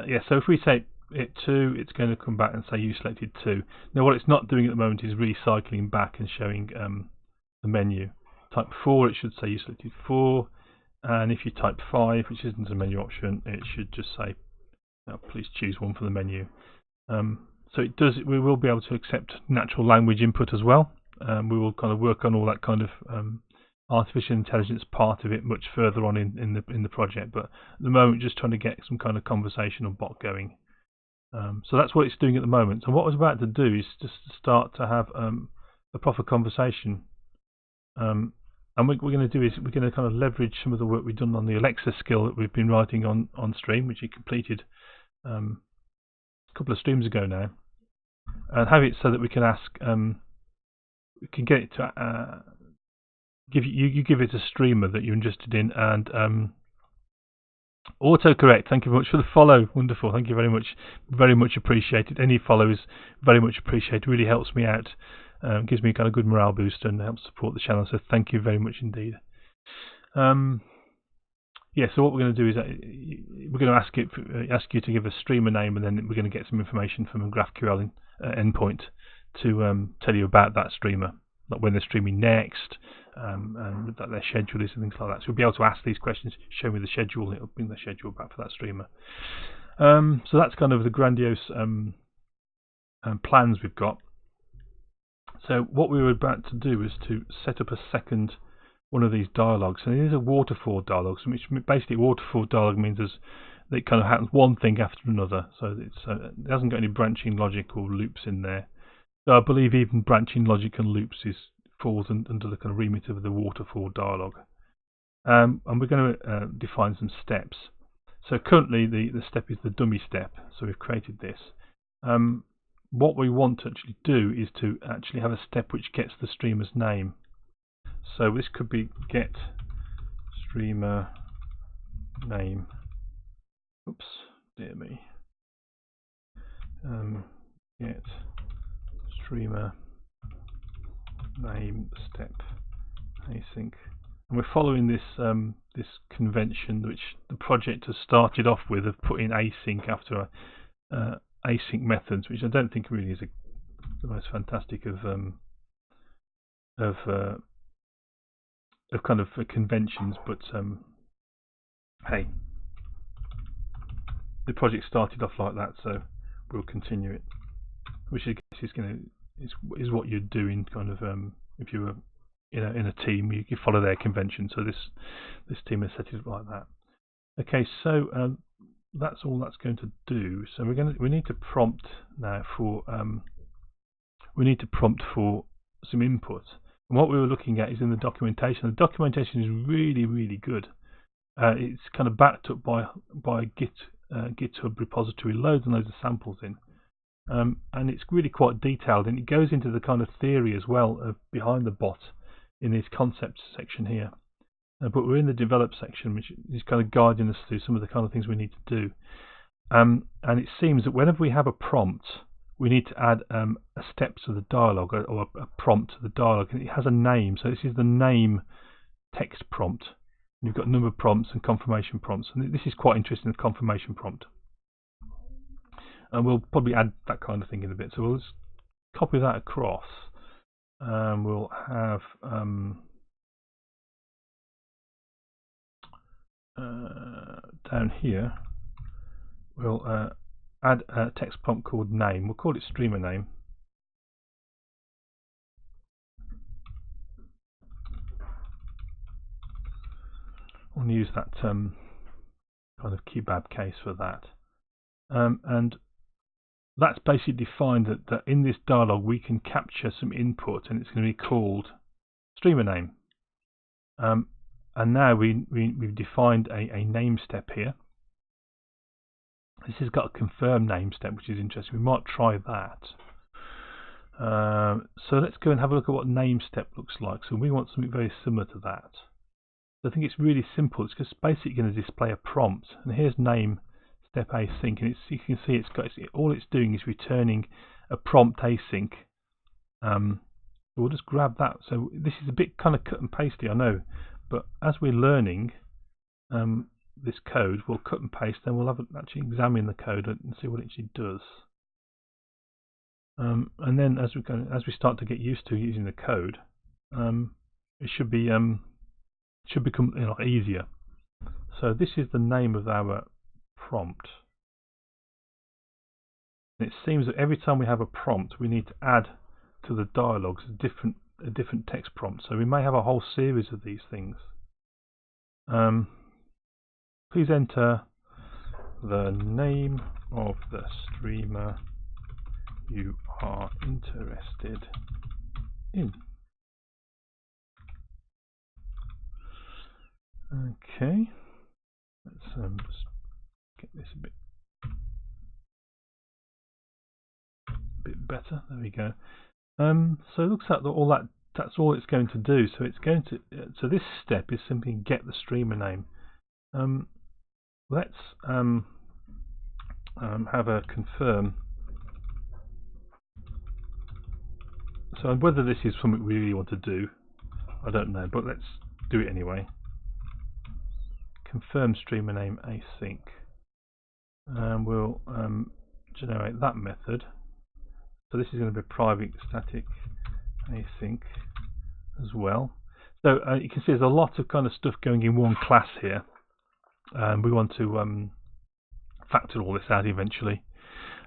Yeah, so if we say it 2, it's going to come back and say you selected 2. Now what it's not doing at the moment is recycling back and showing the menu. Type 4, it should say you selected 4, and if you type 5, which isn't a menu option, it should just say please choose one from the menu. So it does. We will be able to accept natural language input as well. We will kind of work on all that kind of artificial intelligence part of it much further on in the project, but at the moment just trying to get some kind of conversational bot going. So that's what it's doing at the moment. So what I was about to do is just start to have a proper conversation, and what we're going to do is we're going to kind of leverage some of the work we've done on the Alexa skill that we've been writing on stream, which we completed a couple of streams ago now, and have it so that we can ask, we can get it to you give it a streamer that you're interested in, and autocorrect. Thank you very much for the follow. Wonderful. Thank you very much appreciated. Any follow is very much appreciated. Really helps me out. Gives me kind of good morale boost and helps support the channel. So thank you very much indeed. Yeah. So what we're going to do is we're going to ask you to give a streamer name, and then we're going to get some information from a GraphQL endpoint to tell you about that streamer, like when they're streaming next, and that their schedule is and things like that. So we'll be able to ask these questions. Show me the schedule. It'll bring the schedule back for that streamer. So that's kind of the grandiose plans we've got. So what we were about to do is to set up a second one of these dialogues, and it is a waterfall dialogue, which basically waterfall dialogue means it kind of happens one thing after another. So it hasn't got any branching logic or loops in there. So I believe even branching logic and loops falls under the kind of remit of the waterfall dialogue. And we're going to define some steps. So currently the step is the dummy step. So we've created this. What we want to actually do is to actually have a step which gets the streamer's name. So this could be get streamer name. Oops, dear me. Get streamer name step async, and we're following this this convention which the project has started off with, of putting async after async methods, which I don't think really is the most fantastic of kind of conventions, but hey, the project started off like that, so we'll continue it, which I guess is what you'd do in kind of if you were in a team, you follow their convention. So this team has set it up like that. Okay, so that's all that's going to do. So we need to prompt now for some input. And what we were looking at is in the documentation. The documentation is really good. It's kind of backed up by GitHub repository, loads and loads of samples in. And it's really quite detailed, and it goes into the kind of theory as well of behind the bot in this concepts section here. But we're in the develop section, which is kind of guiding us through some of the kind of things we need to do. And it seems that whenever we have a prompt, we need to add a step to the dialogue, or a prompt to the dialogue, and it has a name. So this is the name text prompt. And you've got number prompts and confirmation prompts, and this is quite interesting, the confirmation prompt. And we'll probably add that kind of thing in a bit. So we'll just copy that across. We'll have down here, we'll add a text prompt called name. We'll call it streamer name. I'll use that kind of kebab case for that. And that's basically defined that in this dialog we can capture some input, and it's going to be called streamer name. And now we've defined a name step here. This has got a confirm name step, which is interesting. We might try that. So let's go and have a look at what name step looks like. So we want something very similar to that. So I think it's really simple. It's just basically going to display a prompt. And here's name step async, and you can see all it's doing is returning a prompt async. We'll just grab that. So this is a bit kind of cut and pasty, I know, but as we're learning this code, we'll cut and paste, then we'll actually examine the code and see what it actually does. And then as we start to get used to using the code, it should become a lot easier. So this is the name of our prompt. And it seems that every time we have a prompt, we need to add to the dialogues a different text prompt. So we may have a whole series of these things. Please enter the name of the streamer you are interested in. Okay, let's just get this a bit better. There we go. So it looks like that's all it's going to do. So it's going to so this step is simply get the streamer name. Let's have a confirm. So whether this is something we really want to do, I don't know, but let's do it anyway. Confirm streamer name async, and we'll generate that method. So this is going to be private static async as well. So you can see there's a lot of kind of stuff going in one class here. We want to factor all this out eventually.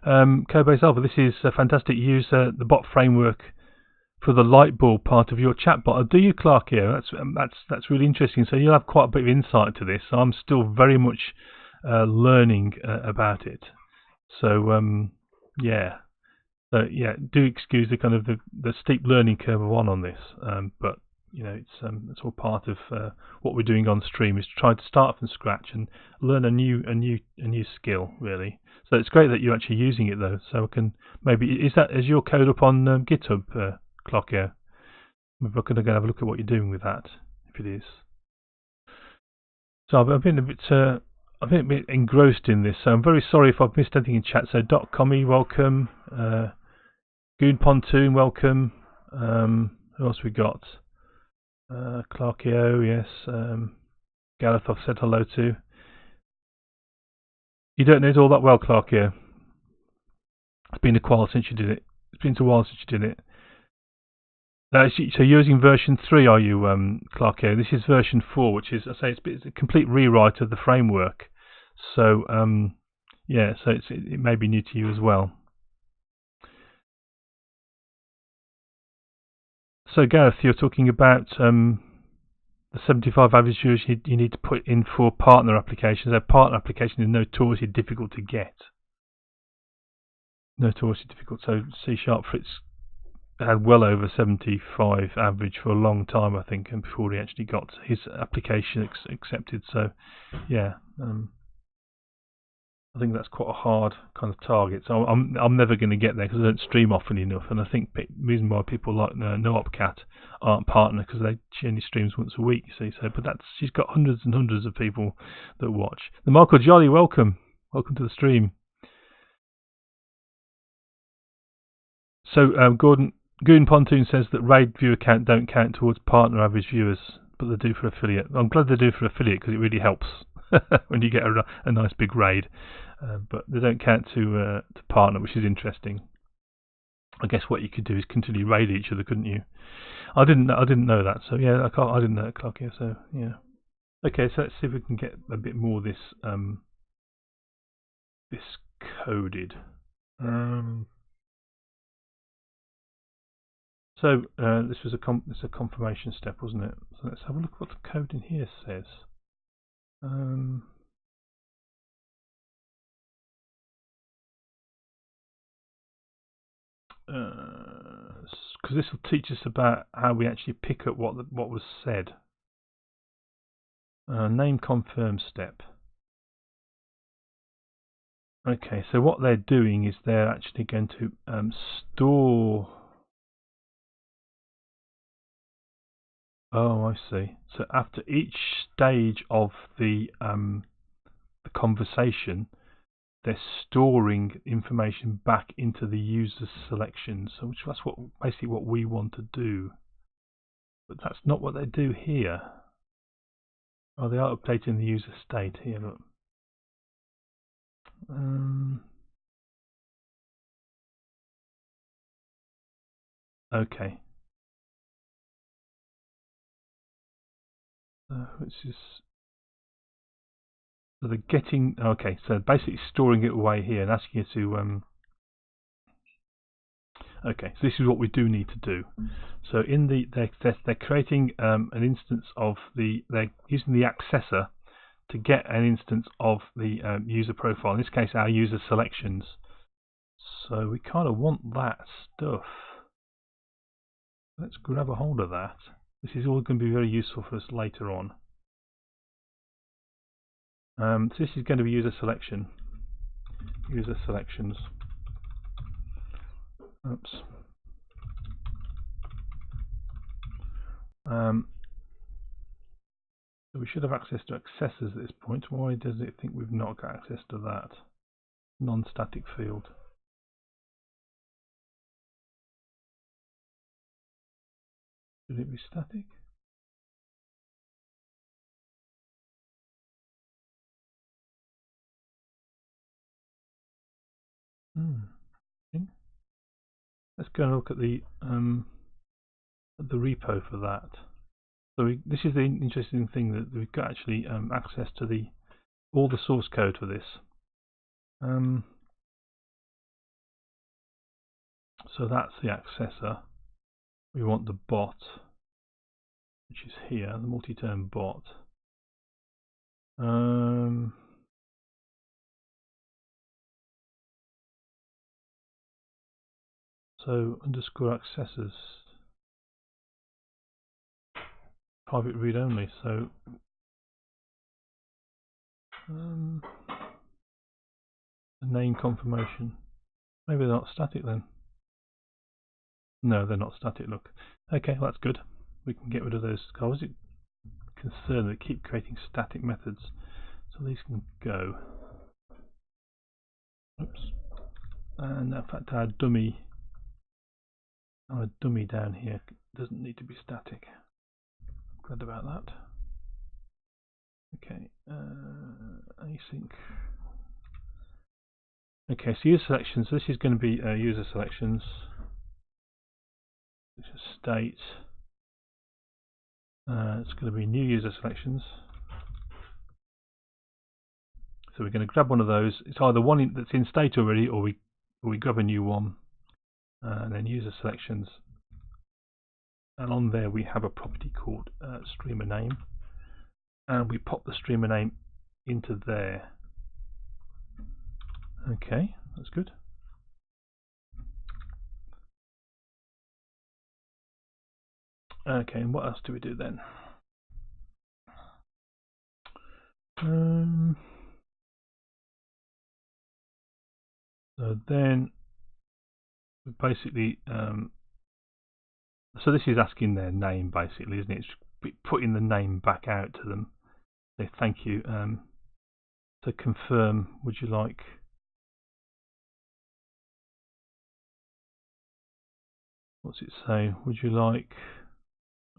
Codebase Alpha, this is a fantastic. Use the Bot Framework for the light bulb part of your chatbot. Do you, Clark? Here, that's really interesting. So you'll have quite a bit of insight to this. I'm still very much learning about it. So yeah. So yeah, do excuse the kind of the steep learning curve on this, but you know it's all part of what we're doing on stream, is to try to start from scratch and learn a new skill really. So it's great that you're actually using it though. So I can maybe is your code up on GitHub, Clockio? Maybe I'm going to go have a look at what you're doing with that if it is. So I've been a bit engrossed in this, so I'm very sorry if I've missed anything in chat. So .commie, welcome. Goon Pontoon, welcome. Who else we got? Clarkio, yes. Gareth, I've said hello to. You don't know it all that well, Clarkio. It's been a while since you did it. It's been a while since you did it. So you're using version 3, are you, Clarkio? This is version 4, which is, I say, it's a complete rewrite of the framework. So yeah, so it may be new to you as well. So Gareth, you're talking about the 75 average viewers you need to put in for partner applications. A partner application is notoriously difficult to get. Notoriously difficult. So C# for its had well over 75 average for a long time, I think, and before he actually got his application accepted. So yeah, I think that's quite a hard kind of target. So I'm never going to get there because I don't stream often enough, and I think the reason why people like NoOpCat aren't partner because she only streams once a week. You see, so but she's got hundreds and hundreds of people that watch. The Marco Jolly, welcome to the stream. So Goon Pontoon says that RAID viewer count don't count towards partner average viewers, but they do for affiliate. I'm glad they do for affiliate because it really helps when you get a nice big RAID. But they don't count to partner, which is interesting. I guess what you could do is continue raid each other, couldn't you? I didn't know that. So yeah, I didn't know that, Clark. Yeah, so yeah. Okay, so let's see if we can get a bit more of this this coded. So this was a confirmation step, wasn't it? So let's have a look at what the code in here says. Because this will teach us about how we actually pick up what was said. Name confirm step. Okay, so what they're doing is they're actually going to store. Oh, I see. So after each stage of the conversation, they're storing information back into the user selections. So that's basically what we want to do. But that's not what they do here. Oh, they are updating the user state here. Look. Okay. Which is so they're getting okay. So basically storing it away here and asking you to okay. So this is what we do need to do. So in the they're creating an instance of they're using the accessor to get an instance of the user profile. In this case, our user selections. So we kind of want that stuff. Let's grab a hold of that. This is all going to be very useful for us later on. So this is going to be user selection. User selections. Oops. So we should have access to accessors at this point. Why does it think we've not got access to that? Non-static field. Should it be static? Let's go and look at the repo for that. So this is the interesting thing that we've got actually access to all the source code for this. So that's the accessor. We want the bot, which is here, the multi-term bot. So underscore accessors, private read only. So the name confirmation. Maybe they're not static then. No, they're not static. Look. Okay, well, that's good. We can get rid of those. I was concerned that keep creating static methods. So these can go. Oops. And in fact, our dummy down here doesn't need to be static. Glad about that. Okay, async. Okay, so user selections. This is going to be user selections. This is state. It's going to be new user selections. So we're going to grab one of those. It's either one that's in state already, or we grab a new one, and then user selections. And on there we have a property called streamer name, and we pop the streamer name into there. Okay, that's good. Okay, and what else do we do then? So then basically so this is asking their name basically, isn't it? It's putting the name back out to them. Say thank you. To confirm, would you like what's it saying? Would you like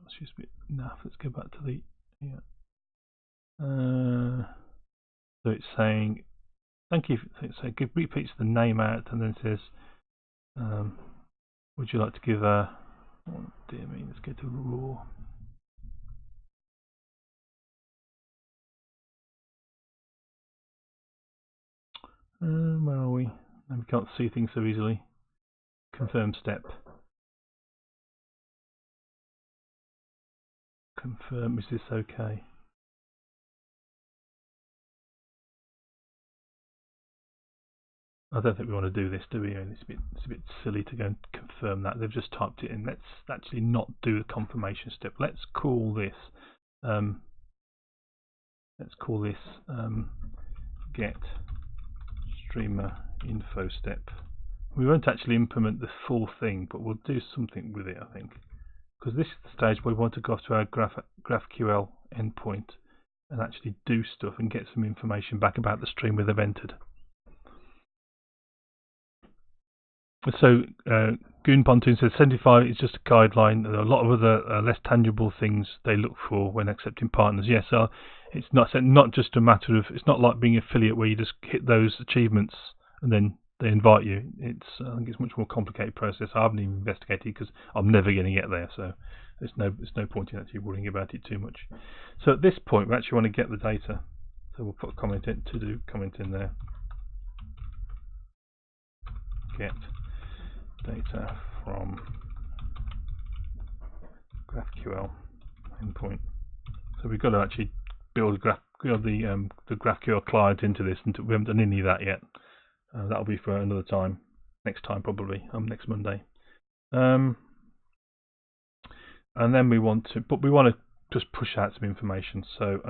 let's just be naff, let's go back to the so it's saying thank you. So it repeats the name out and then says would you like to give a oh dear me, let's go to raw. Where are we? And we can't see things so easily. Confirm step. Confirm, is this okay? I don't think we want to do this, do we? It's a bit silly to go and confirm that. They've just typed it in. Let's actually not do the confirmation step. Let's call this get streamer info step. We won't actually implement the full thing, but we'll do something with it, I think, because this is the stage where we want to go to our GraphQL endpoint and actually do stuff and get some information back about the streamer they've entered. So Goon Pontoon says 75 is just a guideline. There are a lot of other less tangible things they look for when accepting partners. Yes, it's not just a matter of, it's not like being affiliate where you just hit those achievements and then they invite you. I think it's a much more complicated process. I haven't even investigated because I'm never going to get there. So there's no point in actually worrying about it too much. So at this point we actually want to get the data. So we'll put a comment in there. Get data from GraphQL endpoint. So we've got to actually build the GraphQL client into this, and we haven't done any of that yet. That'll be for another time, next time probably, next Monday. And then we want to just push out some information. So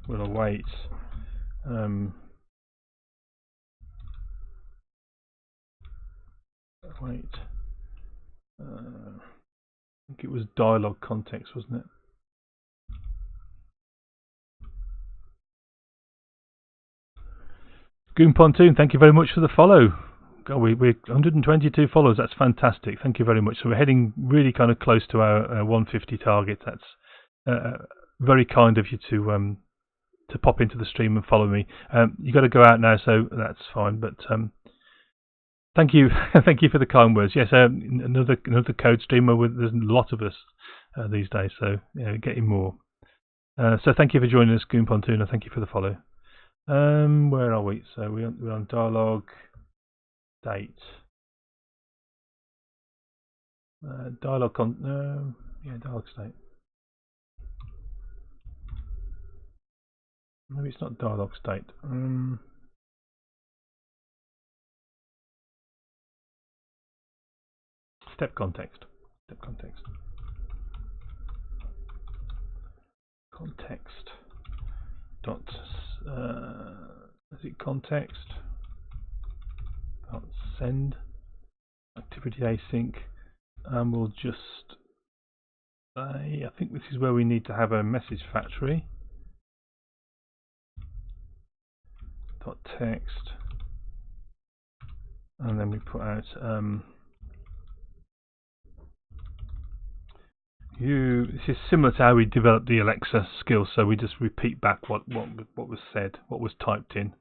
we'll await. I think it was dialog context, wasn't it? Goon Pontoon, thank you very much for the follow. God, we're 122 followers. That's fantastic. Thank you very much. So we're heading really kind of close to our 150 target. That's very kind of you to pop into the stream and follow me. You've got to go out now, so that's fine. But thank you, thank you for the kind words. Yes, another code streamer. There's a lot of us these days, so getting more. So thank you for joining us, Goon Pontoon, and thank you for the follow. Where are we? So we're on dialog date. Dialog state. Maybe it's not dialog state. Step context. Context. Dot. Is it context? Dot send. Activity async. And we'll just say, I think this is where we need to have a message factory. Dot text. And then we put out this is similar to how we developed the Alexa skill, so we just repeat back what was said, what was typed in.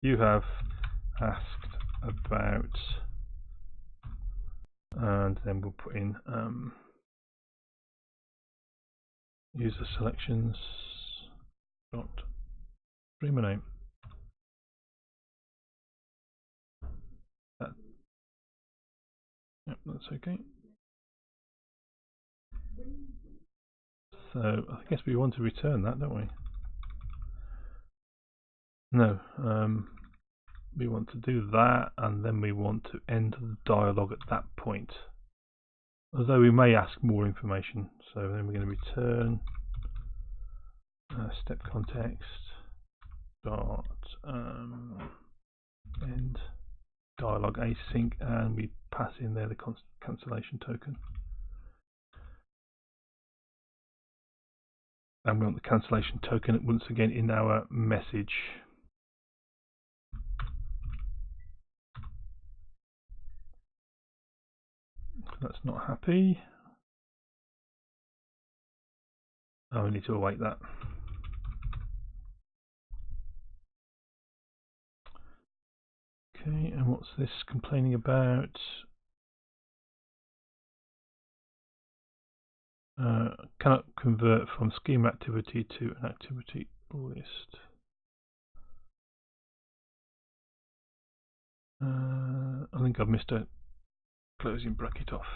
You have asked about, and then we'll put in user selections dot streamer name. Yep, that's okay. So I guess we want to return that, don't we? No, we want to do that, and then we want to end the dialogue at that point. Although we may ask more information, so then we're going to return step context dot end dialog async, and we pass in there the cancellation token. And we want the cancellation token once again in our message. That's not happy. Oh, we need to await that. Okay, and what's this complaining about? Cannot convert from schema activity to an activity list. I think I've missed a closing bracket off.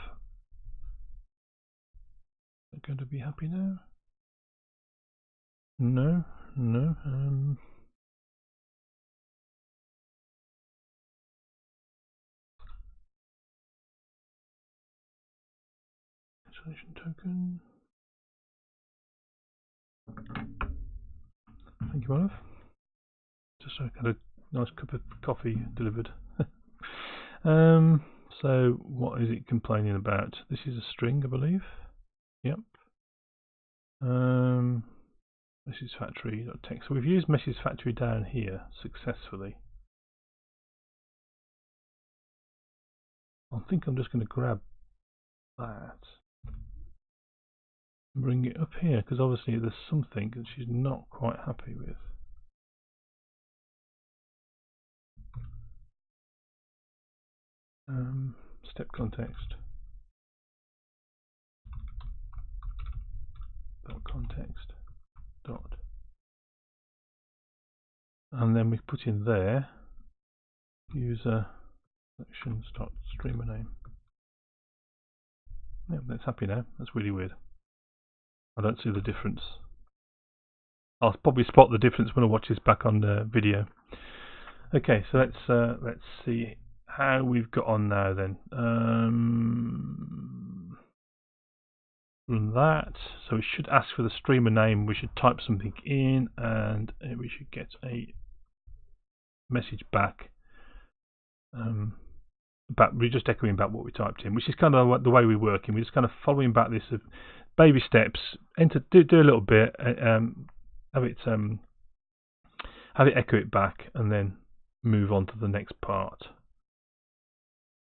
Are going to be happy now? No. Session token. Thank you, Olive. Just had a nice cup of coffee delivered. So what is it complaining about? This is a string, I believe. Yep. Message factory.text. So we've used message factory down here successfully. I think I'm just going to grab that and bring it up here, because obviously there's something that she's not quite happy with. Step context. Dot context. Dot. And then we put in there user selections dot streamer name. Yep, that's happy now. That's really weird. I don't see the difference. I'll probably spot the difference when I watch this back on the video. Okay, so let's see how we've got on now then. Run that. So we should ask for the streamer name. We should type something in, and we should get a message back. We're just echoing back what we typed in, which is kind of the way we're working. We're just kind of following back this baby steps. Do a little bit, have it echo it back, and then move on to the next part.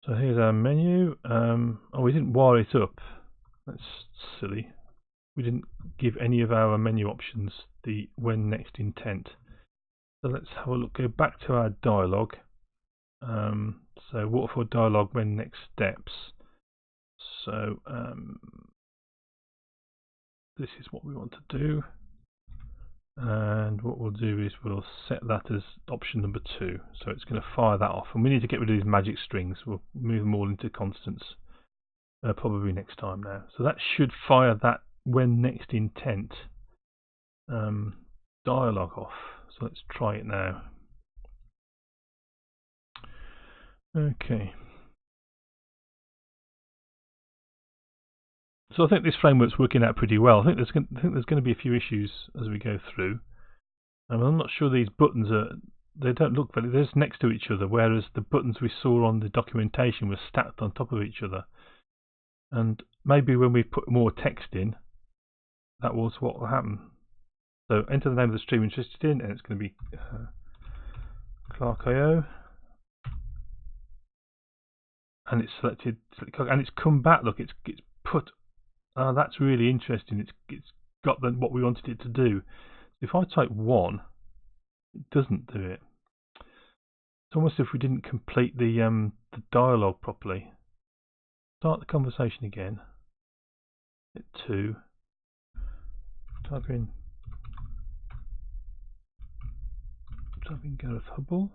So here's our menu. Oh, we didn't wire it up. That's silly. We didn't give any of our menu options the when next intent. So let's have a look. Go back to our dialog. So waterfall dialog when next steps. So this is what we want to do, and what we'll do is we'll set that as option number 2. So it's going to fire that off, and we need to get rid of these magic strings. We'll move them all into constants probably next time now. So that should fire that when next intent dialog off. So let's try it now. Okay. So I think this framework's working out pretty well. I think there's going to be a few issues as we go through. I'm not sure these buttons they don't look very, they're just next to each other, whereas the buttons we saw on the documentation were stacked on top of each other. And maybe when we put more text in, that was what will happen. So enter the name of the stream interested in, and it's going to be Clark.io. And it's selected, and it's come back. Look, it's put. That's really interesting. It's got what we wanted it to do. If I type 1, it doesn't do it. It's almost as if we didn't complete the dialogue properly. Start the conversation again. Hit 2. Type in Gareth Hubble.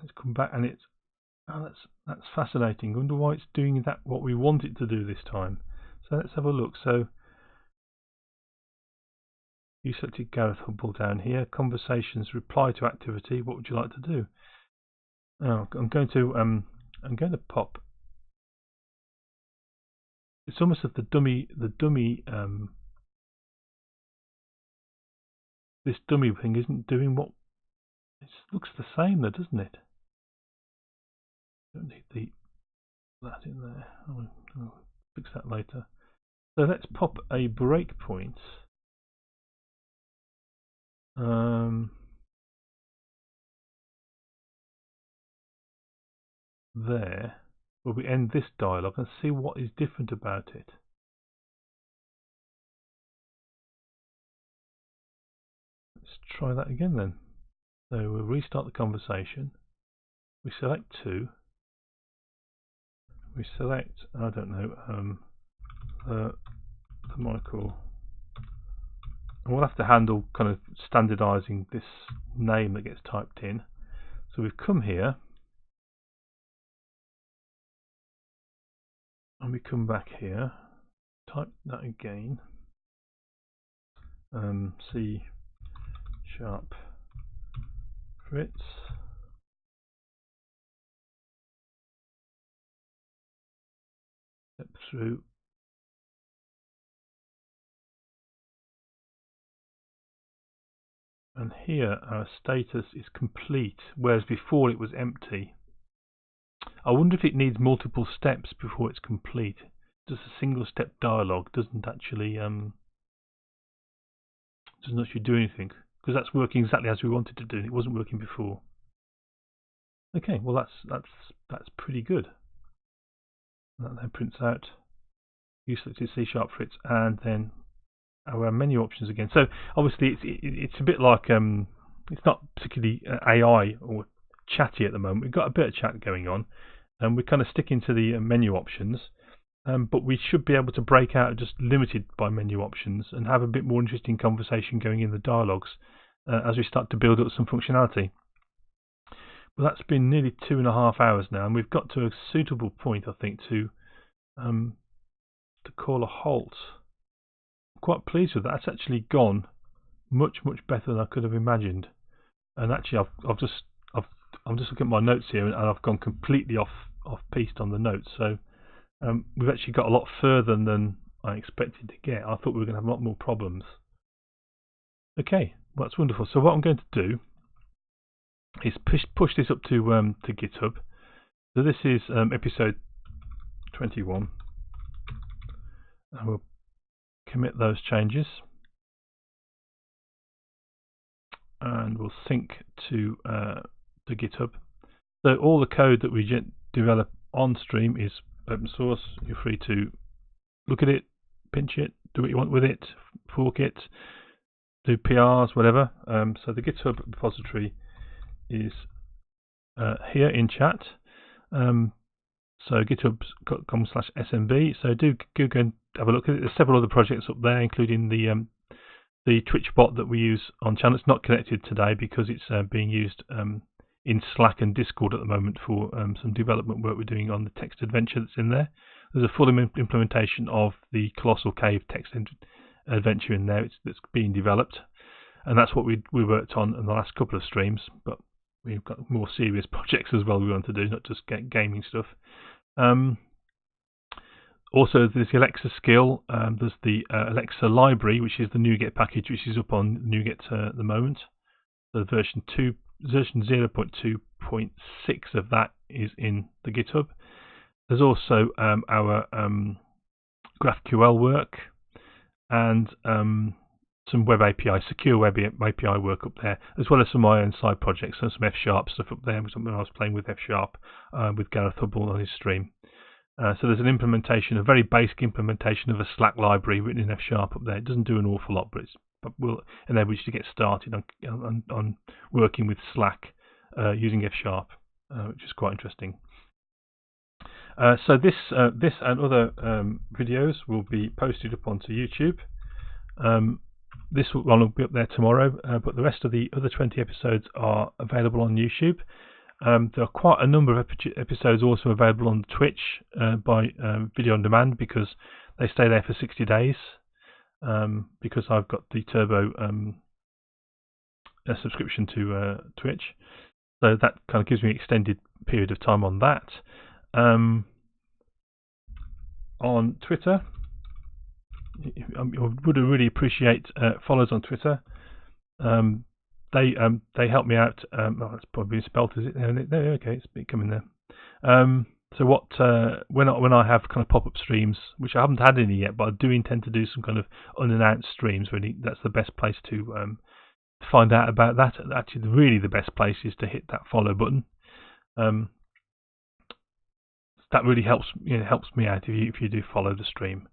It's come back, and it's that's fascinating. I wonder why it's doing that what we want it to do this time. So let's have a look. So you selected Gareth Hubble down here. Conversations, reply to activity. What would you like to do? Oh, I'm going to pop. It's almost as the dummy this dummy thing isn't doing what. It looks the same though, doesn't it? Don't need that in there. I'll fix that later. So let's pop a breakpoint. There, where we end this dialogue, and see what is different about it. Let's try that again then. So we'll restart the conversation. We select 2. We select, I don't know, the Michael. And we'll have to handle kind of standardizing this name that gets typed in. So we've come here, and we come back here, type that again, C# Fritz, through. And here our status is complete, whereas before it was empty. I wonder if it needs multiple steps before it's complete. Just a single step dialog doesn't actually do anything, because that's working exactly as we wanted to do. It wasn't working before. Okay, well that's pretty good. That then prints out. You selected C# for it, and then our menu options again. So obviously it's a bit like it's not particularly AI or chatty at the moment. We've got a bit of chat going on, and we're kind of sticking to the menu options. But we should be able to break out just limited by menu options and have a bit more interesting conversation going in the dialogues as we start to build up some functionality. But that's been nearly 2.5 hours now, and we've got to a suitable point, I think, to call a halt. I'm quite pleased with that. That's actually gone much better than I could have imagined. And actually, I'm just looking at my notes here, and I've gone completely off piste on the notes. So we've actually got a lot further than I expected to get. I thought we were going to have a lot more problems. Okay, well, that's wonderful. So what I'm going to do is push this up to GitHub. So this is episode 21, and we'll commit those changes, and we'll sync to GitHub. So all the code that we develop on stream is open source. You're free to look at it, pinch it, do what you want with it, fork it, do PRs, whatever. So the GitHub repository is here in chat. So github.com/smb. So do go and have a look at it. There's several other projects up there, including the Twitch bot that we use on channel. It's not connected today because it's being used in Slack and Discord at the moment for some development work we're doing on the text adventure that's in there. There's a full implementation of the Colossal Cave text adventure in there. That's being developed, and that's what we worked on in the last couple of streams. But we've got more serious projects as well we want to do, not just gaming stuff. Also, there's the Alexa skill. There's the Alexa library, which is the NuGet package, which is up on NuGet at the moment. So version 0.2.6 of that is in the GitHub. There's also our GraphQL work and some web API, secure web API work up there, as well as some of my own side projects, so some F# stuff up there, something I was playing with F# with Gareth Hubble on his stream. So there's an implementation, a very basic implementation of a Slack library written in F# up there. It doesn't do an awful lot, but will enable you to get started on working with Slack using F#, which is quite interesting. So this and other videos will be posted up onto YouTube. This one will be up there tomorrow, but the rest of the other 20 episodes are available on YouTube. There are quite a number of episodes also available on Twitch by video on demand, because they stay there for 60 days, because I've got the Turbo subscription to Twitch. So that kind of gives me an extended period of time on that. On Twitter, I would really appreciate follows on Twitter. They help me out. Oh, that's probably spelt, is it? Okay, it's becoming there. So when I have kind of pop-up streams, which I haven't had any yet, but I do intend to do some kind of unannounced streams. Really, that's the best place to find out about that. Actually, really the best place is to hit that follow button. That really helps me out if you do follow the stream.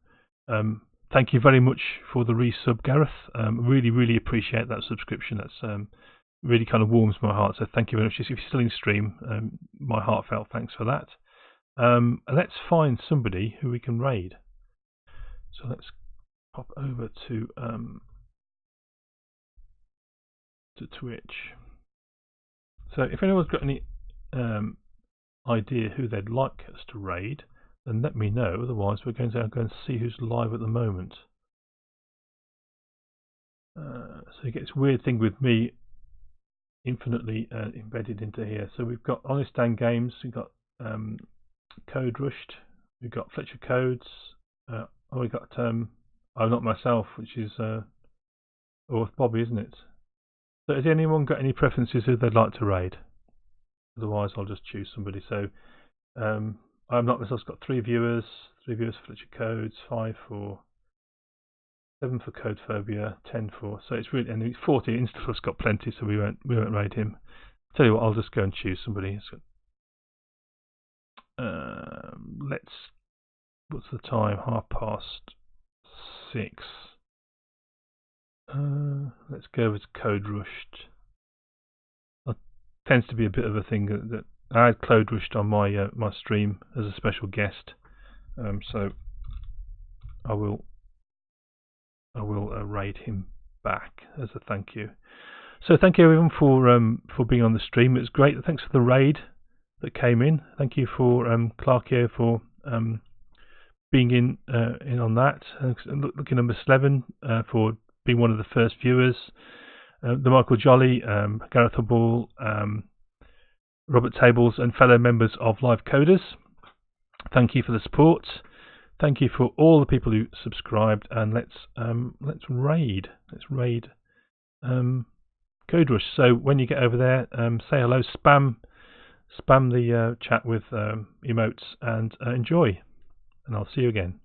Thank you very much for the resub, Gareth. Really appreciate that subscription. That's really kind of warms my heart. So thank you very much. If you're still in stream, my heartfelt thanks for that. Let's find somebody who we can raid. So let's pop over to Twitch. So if anyone's got any idea who they'd like us to raid, then let me know. Otherwise, we're going to go and see who's live at the moment. So it gets a weird thing with me infinitely embedded into here. So we've got Honest Dan Games, we've got Code Rushed, we've got Fletcher Codes. We got not myself, which is or Bobby, isn't it? So has anyone got any preferences who they'd like to raid? Otherwise, I'll just choose somebody. So I'm not myself. Got 3 viewers. 3 viewers for Fletcher Codes. 5 for 7 for Code Phobia. 10 for. So it's really, and 40. Instafluff's got plenty, so we won't raid him. Tell you what, I'll just go and choose somebody. So, let's. What's the time? 6:30. Let's go with Code Rushed. It tends to be a bit of a thing that I had Code Rushed on my my stream as a special guest, so I will raid him back as a thank you. So thank you everyone for being on the stream. It was great. Thanks for the raid that came in. Thank you for Clarkio for being in on that. Looking at Miss Levin for being one of the first viewers. The Michael Jolly, Gareth Hubble, Robert Tables, and fellow members of Live Coders. Thank you for the support. Thank you for all the people who subscribed, and let's raid. Let's raid Code Rush. So when you get over there, say hello, spam the chat with emotes, and enjoy. And I'll see you again.